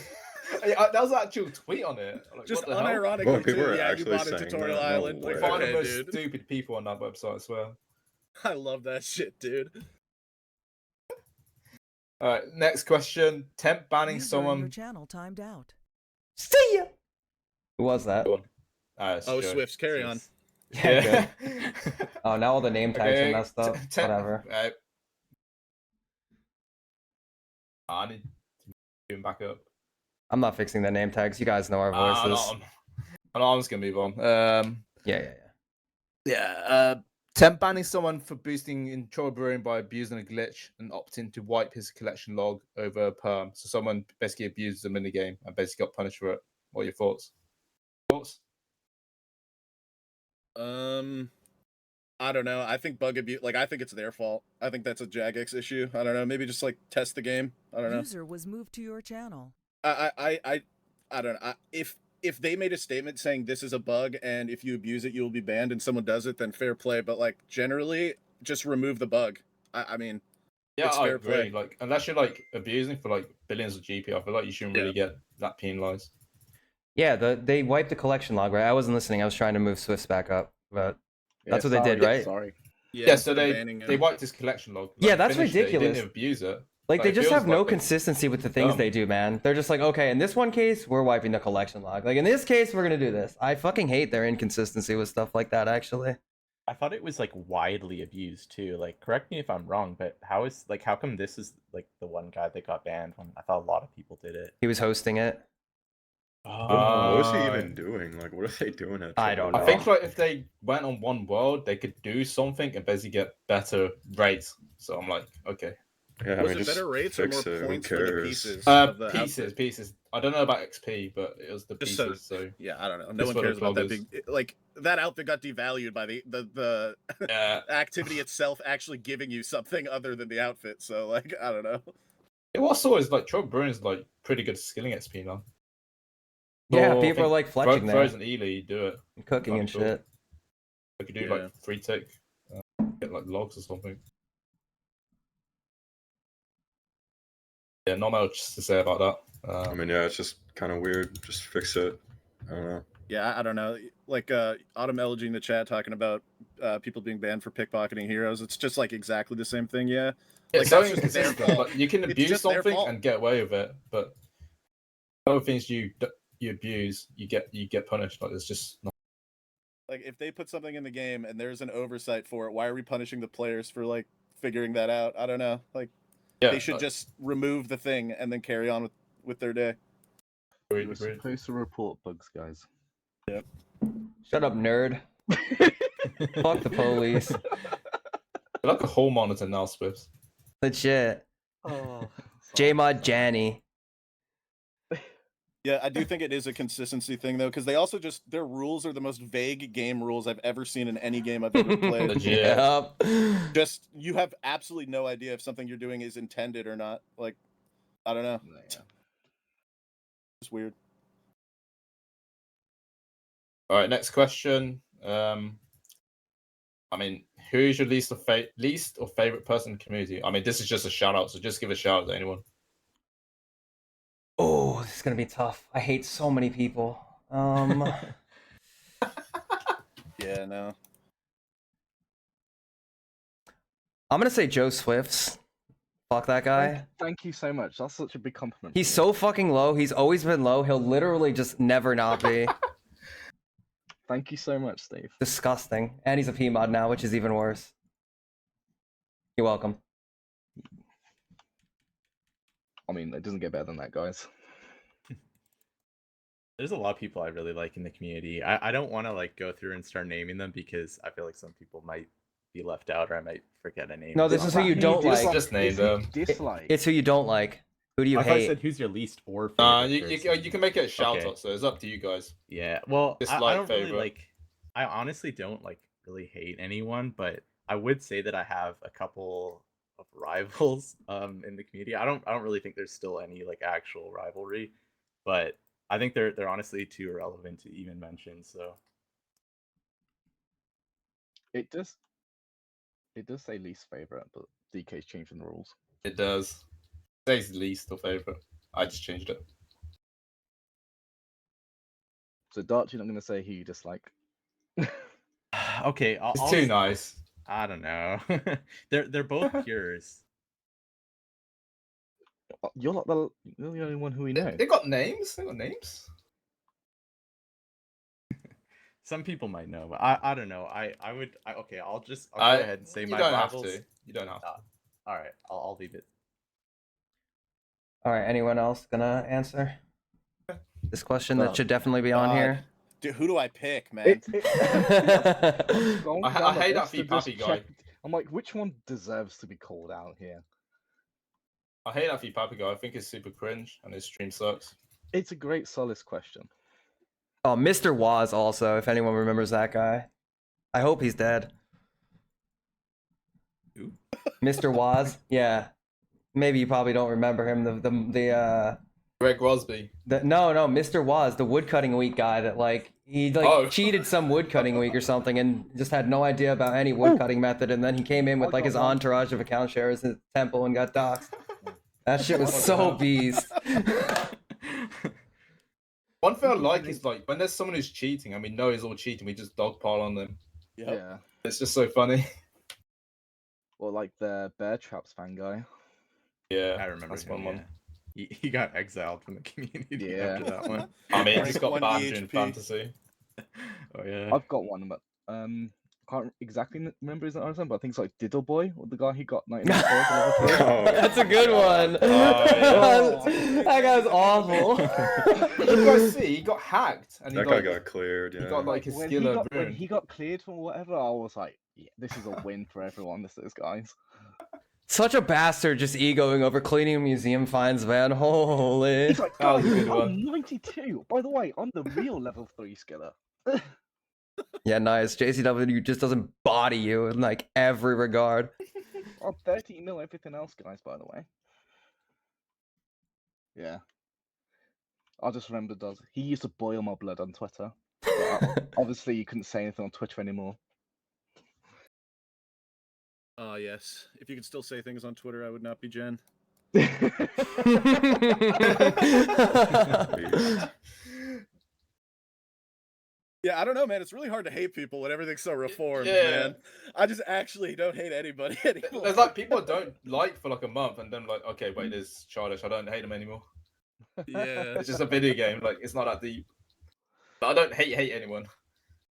Yeah, that was an actual tweet on it. Like, Just what the hell? unironically, Well, people too. are Yeah, you actually bought a saying Tutorial that. No Island. way. Like, Find the okay, most dude. stupid people on that website, I swear. I love that shit, dude. All right, next question. Temp banning User in your someone. channel timed out. See ya. Who was that? It's Oh, Joe. Swifts, carry on. Yeah. Good. Oh, now all the name tags Okay, are messed up. Whatever. Right. I need to move him back up. I'm not fixing the name tags. You guys know our voices. I know I'm just gonna move on. Yeah. Temp banning someone for boosting in Troll Brewing by abusing a glitch and opting to wipe his collection log over a perm. So someone basically abused the minigame and basically got punished for it. What are your thoughts? I don't know. I think bug abuse. Like, I think it's their fault. I think that's a Jagex issue. I don't know. Maybe just like test the game. I don't know. User was moved to your channel. I don't know. If they made a statement saying this is a bug and if you abuse it you will be banned, and someone does it, then fair play. But like generally, just remove the bug. I mean, Yeah, It's I fair agree. play. Like, unless you're like abusing for like billions of GP, I feel like you shouldn't really get that penalized. Yeah, they wiped the collection log, right? I wasn't listening. I was trying to move Swifts back up, but that's what they did, right? Sorry. Yeah, so instead of they banning him. wiped his collection log. Yeah, like, that's finished it. He ridiculous. didn't abuse it. Like they it just feels have no like they- consistency with the things dumb. they do, man. They're just like, okay, in this one case, we're wiping the collection log. Like in this case, we're gonna do this. I fucking hate their inconsistency with stuff like that. Actually, I thought it was like widely abused too. Like, correct me if I'm wrong, but how come this is like the one guy that got banned when I thought a lot of people did it? he was hosting it. What was he even doing? Like, what are they doing at? I don't I know. think like if they went on one world, they could do something and basically get better rates. So I'm like, okay. Yeah, Was I mean, it just better rates or more fix it. Who points for the cares? pieces? Of the outfit? Pieces. I don't know about XP, but it was the Just pieces. So Yeah, I don't know. No Just one for the cares about that cloggers. big. Like that outfit got devalued by the yeah, activity itself actually giving you something other than the outfit. So like, I don't know. it was always like Trump Bruin's like pretty good skilling XP now. Yeah, Or I people are think like fletching there, Frozen Ely do it. cooking and Cool. shit. I could do Yeah. like free tick, get like logs or something. Yeah, not much to say about that. I mean, yeah, it's just kind of weird. Just fix it. I don't know. Yeah, I don't know. Like Autumn Elegy in the chat talking about people being banned for pickpocketing heroes. It's just like exactly the same thing. Yeah. It's Like, so that's just their inconsistent. fault. Like, you can It's abuse just their something fault. and get away with it, but other things you abuse, you get punished. Like it's just not. Like if they put something in the game and there's an oversight for it, why are we punishing the players for like figuring that out? I don't know. Like Yeah, they should just remove the thing and then carry on with their day. agreed, We're agreed. supposed to report bugs, guys. Shut up, nerd. Fuck the police. They're like a hall monitor now, Swifts. Legit. Oh, Jmod Janny. Yeah, I do think it is a consistency thing though, because they also just their rules are the most vague game rules I've ever seen in any game I've ever played. Legit. Yep. Just you have absolutely no idea if something you're doing is intended or not. Like, I don't know. It's weird. All right, next question. I mean, who's your least or favorite person in the community? I mean, this is just a shout out, so just give a shout out to anyone. Oh, this is gonna be tough. I hate so many people. Yeah, no. I'm gonna say Joe Swifts. Fuck that guy. Thank you so much. That's such a big compliment. He's for me. so fucking low. He's always been low. He'll literally just never not be. Thank you so much, Steve. Disgusting. And he's a PMod now, which is even worse. You're welcome. I mean, it doesn't get better than that, guys. There's a lot of people I really like in the community. I don't want to like go through and start naming them because I feel like some people might be left out or I might forget a name. No, this is who you don't like. Just name them. Dislike. It's who you don't like. Who do you I thought I hate? said who's your least or favorite You person. can make it a shout Okay. out, so it's up to you guys. Yeah, well, I Dislike, don't really favorite. like. I honestly don't like really hate anyone, but I would say that I have a couple of rivals in the community. I don't really think there's still any like actual rivalry, but I think they're honestly too irrelevant to even mention. So It does say least favorite, but DK's changing the rules. It does. Says least or favorite. I just changed it. So Dart, you're not going to say who you dislike. okay, It's too nice. I don't know. they're both pures. You're like you're the only one who we know. They got names. They got names. Some people might know, but I don't know. Okay, I'll go ahead and say You my don't rivals. have to. You don't have to. All right, I'll leave it. All right, anyone else gonna answer this question that should definitely be on God. here? Dude, who do I pick, man? Scrolling I down the hate that list for you, and just Pappy guy. check- I'm like, which one deserves to be called out here? I hate that for you, Pappy guy. I think it's super cringe and his stream sucks. It's a great Solace question. Oh, Mr. Waz also, if anyone remembers that guy. I hope he's dead. Who? Mr. Waz? Yeah. Maybe you probably don't remember him. The Greg Rosby. No, Mr. Waz, the woodcutting week guy that like he cheated some woodcutting week or something and just had no idea about any woodcutting method, and then he came in with like his entourage of account sharers in the temple and got doxxed. That shit was so beast. One thing I like is like when there's someone who's cheating and we know he's all cheating, we just dogpile on them. Yep. Yeah. It's just so funny. Or like the Bear Traps fan guy. Yeah, I remember that's him. one. Yeah. He got exiled from the community Yeah. after that one. I mean, he's got One banned in DHP. fantasy. Oh yeah. I've got one, but can't exactly remember his name, but I think it's like Diddle Boy, or the guy who got 99 kills level 3. Oh, That's a good one. yeah. That guy's awful. Did you guys see? He got hacked, and he that guy like, got cleared. Yeah. he got like his When skill when he got cleared from whatever, I was like, yeah, this is a win for everyone. This guys. Such a bastard, just egoing over cleaning museum finds, man. Holy. He's like, That was guys, a good I'm one. 92. By the way, I'm the real level 3 skiller. Yeah, nice. JCW just doesn't body you in like every regard. I'm 13 mil everything else, guys, by the way. Yeah. I just remembered he used to boil my blood on Twitter. But obviously, you couldn't say anything on Twitter anymore. Yes. If you could still say things on Twitter, I would not be Jen. Yeah, I don't know, man. It's really hard to hate people when everything's so reformed, Yeah. man. I just actually don't hate anybody anymore. There's like people I don't like for like a month, and then like, okay, wait, this childish. I don't hate him anymore. Yeah. It's just a video game. Like, it's not that deep. But I don't hate anyone.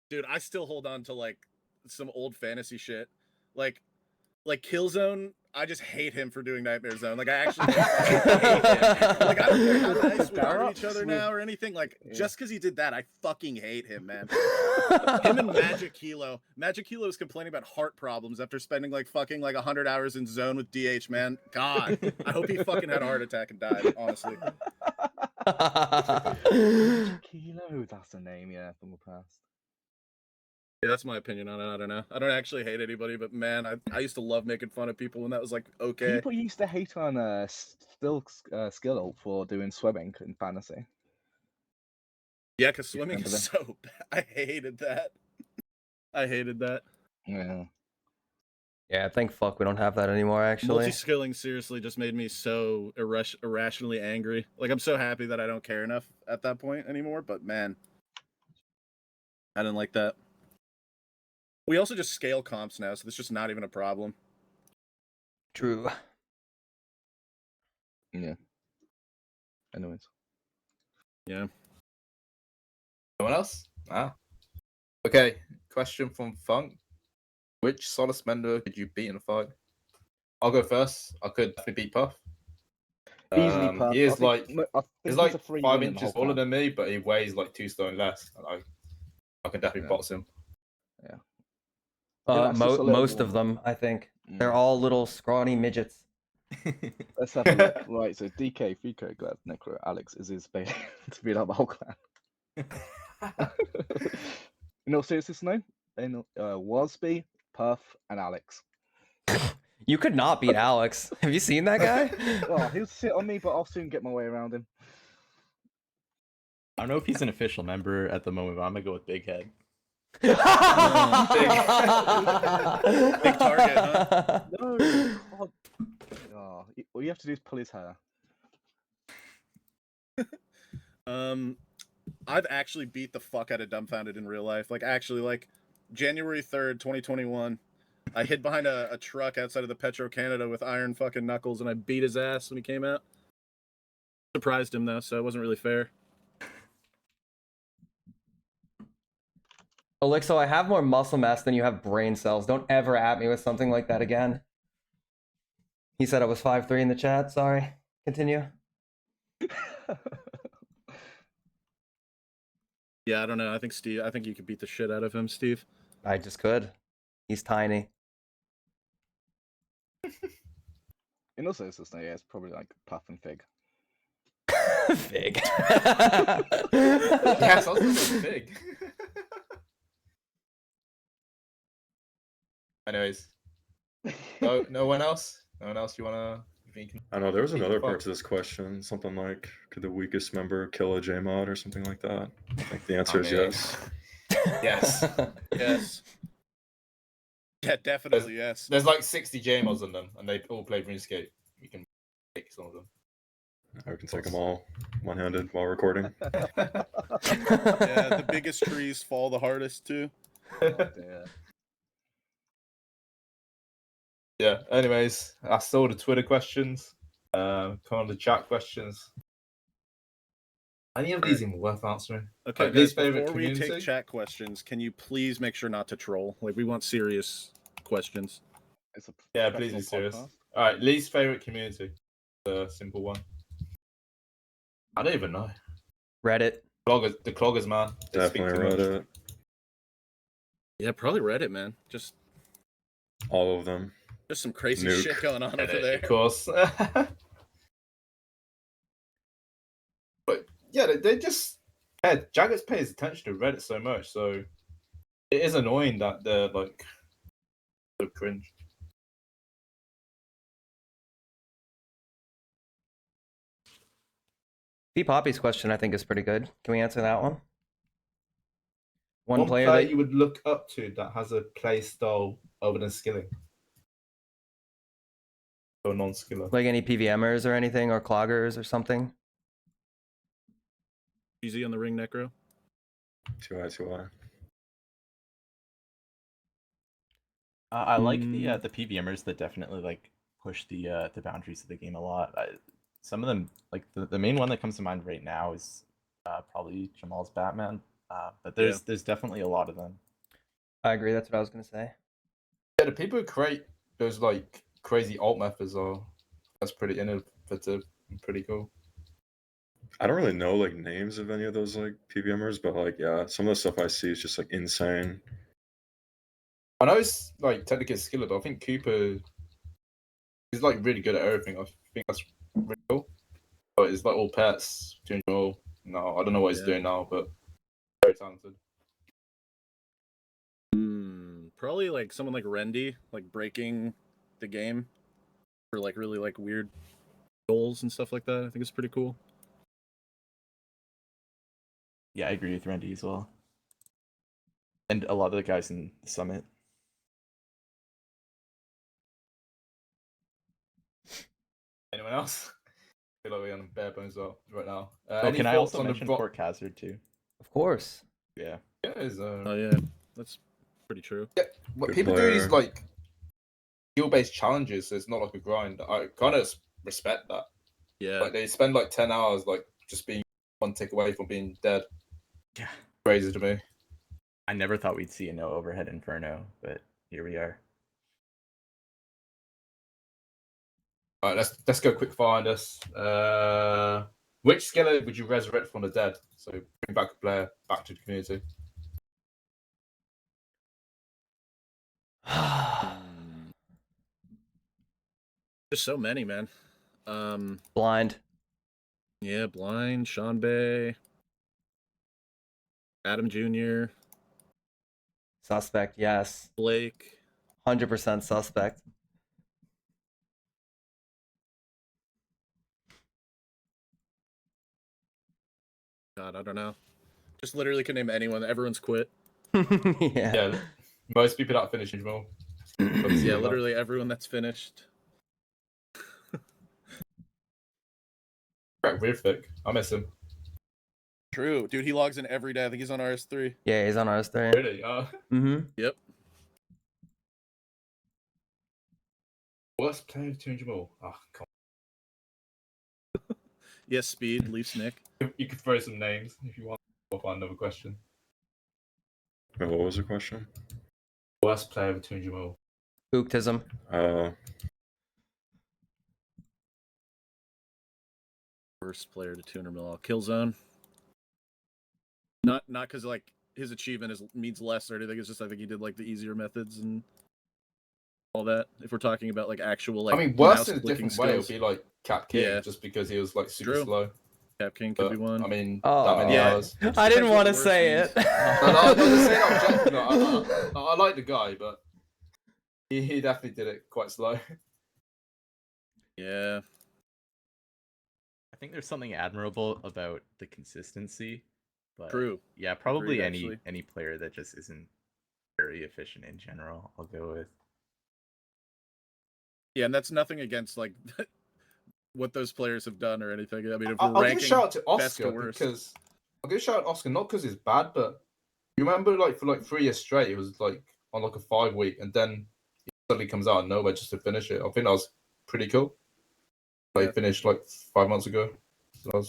Dude, I still hold on to like some old fantasy shit. Like Killzone, I just hate him for doing Nightmare Zone. Like I actually hate him. Like I don't care how nice we are to each other now or anything. Like just because he did that, I fucking hate him, man. Him and Magic Kilo. Magic Kilo is complaining about heart problems after spending like fucking like 100 hours in Zone with DH, man. God, I hope he fucking had a heart attack and died. Honestly. Kilo, that's the name, yeah, from the past. Yeah, that's my opinion on it. I don't know. I don't actually hate anybody, but man, I used to love making fun of people when that was like okay. People used to hate on Skill Ult for doing swimming in fantasy. Yeah, because swimming remember is so bad. I hated that. I hated that. Yeah. Yeah, thank fuck we don't have that anymore, actually. Multi-skilling seriously just made me so irrationally angry. Like, I'm so happy that I don't care enough at that point anymore, but man, I didn't like that. We also just scale comps now, so that's just not even a problem. True. Yeah. Anyways. Yeah. No one else? Ah. Okay. Question from Funk. Which Solace member could you beat in a fight? I'll go first. I could definitely beat Puff. Easily Puff. He is he's like a 3-1 5 in the inches whole taller clan. than me, but he weighs like 2 stone less. And I can definitely box him. Yeah. that's just a little Most more- of them, I think. They're all little scrawny midgets. Let's have a look. Right, so DK, Fico, Glad, Necro, Alex is his baby to beat up the whole clan. In all seriousness, no? Wasby, Puff, and Alex. You could not beat Alex. Have you seen that guy? Oh, he'll sit on me, but I'll soon get my way around him. I don't know if he's an official member at the moment, but I'm gonna go with Big Head. Big target, huh? No. Oh, all you have to do is pull his hair. I've actually beat the fuck out of Dumbfounded in real life. Like, actually, like, January 3rd, 2021, I hid behind a truck outside of the Petro Canada with iron fucking knuckles, and I beat his ass when he came out. Surprised him, though, so it wasn't really fair. Elixo, I have more muscle mass than you have brain cells. Don't ever at me with something like that again. He said I was 5'3" in the chat. Sorry. Continue. Yeah, I don't know. I think you could beat the shit out of him, Steve. I just could. He's tiny. In all seriousness, no, yeah, it's probably like Puff and Fig. Fig. Yes, I was gonna say big. Anyways, no one else? No one else you wanna You think you can I know there was Keep another it fun. part to this question, something like, could the weakest member kill a J-mod or something like that? I think the answer is mean, yes. Yes. Yes. Yeah, definitely yes. There's like 60 JMOds on them, and they all play RuneScape. You can pick some of them. I can take them all one-handed while recording. Yeah, the biggest trees fall the hardest too. Yeah. Yeah. Anyways, that's all the Twitter questions. Come on, the chat questions. Any of these even worth answering? Okay, Like, guys, least favorite before we community? take chat questions, can you please make sure not to troll? Like, we want serious questions. It's a Yeah, please be professional serious. podcast. All right, least favorite community. The simple one. I don't even know. Reddit. The cloggers, man. They speak Definitely too much. Reddit. Yeah, probably Reddit, man. Just All of them. some crazy Nuke. shit going on over Reddit, there. of course. But yeah, they just Jaggers pays attention to Reddit so much, so it is annoying that they're like so cringe. B Poppy's question, I think, is pretty good. Can we answer that one? One player player that you would look up to that has a play style other than skilling. Or non-skiller. like any PVMers or anything, or cloggers or something. Easy on the ring, Necro. 2i, 2i. I like the PVMers that definitely like push the boundaries of the game a lot. Some of them, like the main one that comes to mind right now is probably Jamal's Batman. But there's definitely a lot of them. I agree. That's what I was gonna say. Yeah, the people who create those like crazy alt methods that's pretty innovative and pretty cool. I don't really know like names of any of those like PVMers, but like yeah, some of the stuff I see is just like insane. I know it's like technically a skiller, but I think Cooper is like really good at everything. I think that's really cool. But it's like all pets, doing all. No, I don't know what he's doing now, but very talented. Probably like someone like Rendy, like breaking the game for like really like weird goals and stuff like that. I think it's pretty cool. Yeah, I agree with Randy as well. And a lot of the guys in the Summit. Anyone else? I feel like we're on bare bones right now. Can I also mention Port Hazard too? Of course. Yeah. Yeah, Oh yeah, that's pretty true. Yeah, but Good people do these player. like skill-based challenges, so it's not like a grind. I kind of respect that. Yeah. Like they spend like 10 hours like just being one tick away from being dead. Yeah. Crazy to me. I never thought we'd see a no overhead Inferno, but here we are. All right, let's go quick find us. Which skiller would you resurrect from the dead? So bring back a player back to the community. There's so many, man. Blind. Yeah, Blind, Sean Bay, Adam Jr., Suspect, yes. Blake. 100% suspect. God, I don't know. Just literally can name anyone. Everyone's quit. Yeah. Most people that finish in Jamal. Yeah, literally everyone that's finished. Rivik. I miss him. True, dude. He logs in every day. I think he's on RS3. Yeah, he's on RS3. Really? Mm-hmm. Yep. Worst player to Jamal. Oh, come Yes, Speed, Leafs Nick. on. You could throw some names if you want. I'll find another question. Wait, what was the question? Worst player between Jamal. Booktism. Worst player to 200 mil. Killzone. Not because like his achievement means less or anything. It's just I think he did like the easier methods and all that. If we're talking about like actual like I mean, worse mouse in a clicking different way. It would skills. be like Cap King, Yeah. just because he was like super True. slow. Cap King could But, be one. I mean, Oh. that many Yeah. hours. I didn't Depends want what to worse say means. it. No, I'm not just saying objective. No, I like the guy, but he definitely did it quite slow. Yeah. I think there's something admirable about the consistency, but True. yeah, probably Agreed, any actually. any player that just isn't very efficient in general, I'll go with. Yeah, and that's nothing against like what those players have done or anything. I mean, if we're I'll give a ranking shout out to best to Oscar worst, because I'll give a shout out to Oscar not because he's bad, but you remember like for like 3 years straight, it was like on like a 5 week, and then he suddenly comes out of nowhere just to finish it. I think that was pretty cool. Like Yeah. finished like 5 months ago. So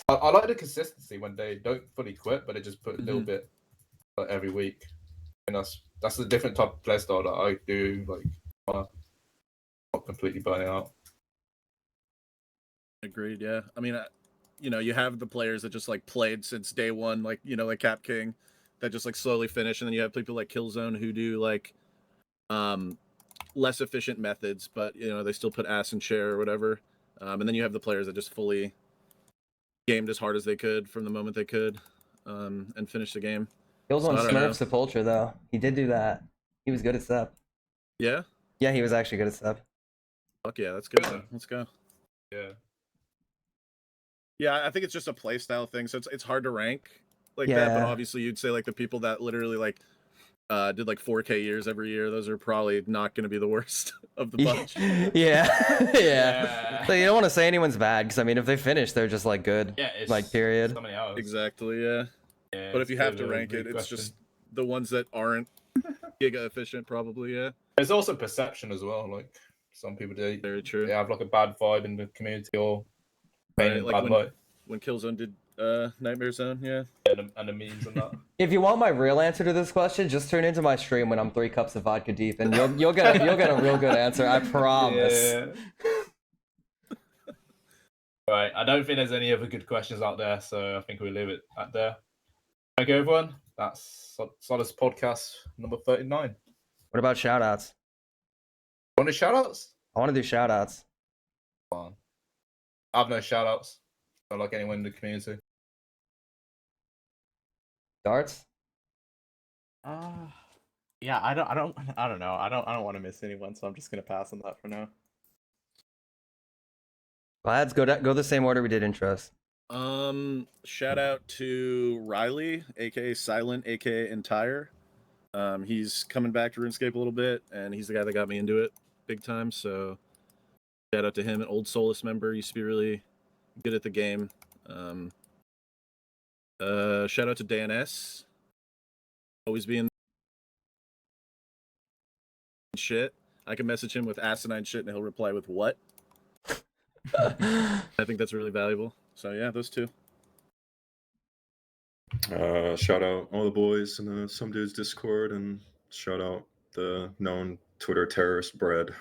I like the consistency when they don't fully quit, but they just put a little bit like, every week. And that's a different type of play style that I do. Like not completely burning out. agreed. Yeah, I mean, you have the players that just like played since day one, like like Cap King, that just like slowly finish, and then you have people like Killzone who do like less efficient methods, but they still put ass in chair or whatever. And then you have the players that just fully gamed as hard as they could from the moment they could, and finish the game. He was So on I don't know. Smurfs Sepulture though. He did do that. He was good at step. Yeah, Yeah, he was actually good at step. fuck yeah, that's good. Yeah. Then. Let's go. Yeah. Yeah, I think it's just a play style thing, so it's hard to rank like that. But Yeah. obviously, you'd say like the people that literally like did like 4K years every year, those are probably not going to be the worst of the bunch. Yeah. Yeah. So you don't want to say anyone's bad because I mean, if they finish, they're just like good. Yeah, it's Like, period. so many hours. Exactly, yeah. Yeah, But it's if you a have bit to of a rank it, big it's question. just the ones that aren't giga efficient, probably. Yeah, There's also perception as well. Like some people very true. they have like a bad vibe in the community or paint in Like bad light. when Killzone did Nightmare Zone, yeah. And the memes and that. If you want my real answer to this question, just tune into my stream when I'm 3 cups of vodka deep, and you'll get a real good answer. I promise. Yeah. Right, I don't think there's any other good questions out there, so I think we'll leave it at there. Thank you, everyone. That's Solace Podcast number 39. What about shout outs? Want any shout outs? I want to do shout outs. I have no shout outs. I don't like anyone in the community. Darts? Yeah, I don't know. I don't want to miss anyone, so I'm just gonna pass on that for now. Lads, go the same order we did intros. Shout out to Riley, aka Silent, aka Entire. He's coming back to RuneScape a little bit, and he's the guy that got me into it big time. So shout out to him, an old Solace member. Used to be really good at the game. Shout out to DNS. Always being shit. I can message him with asinine shit, and he'll reply with what. I think that's really valuable. So yeah, those two. Shout out all the boys in the Some Dudes Discord, and shout out the known Twitter terrorist Bread.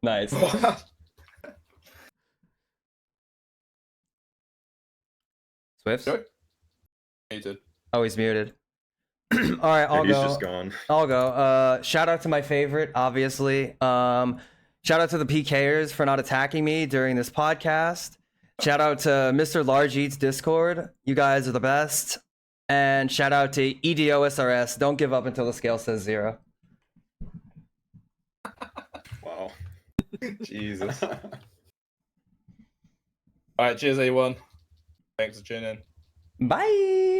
Nice. Swifts? Sure. Muted. Oh, he's muted. All right, I'll He's go. just gone. I'll go. Shout out to my favorite, obviously. Shout out to the PKers for not attacking me during this podcast. Shout out to Mr. Large Eats Discord. You guys are the best. And shout out to EDOSRS. Don't give up until the scale says 0. Wow. Jesus. All right, cheers, everyone. Thanks for tuning in. Bye.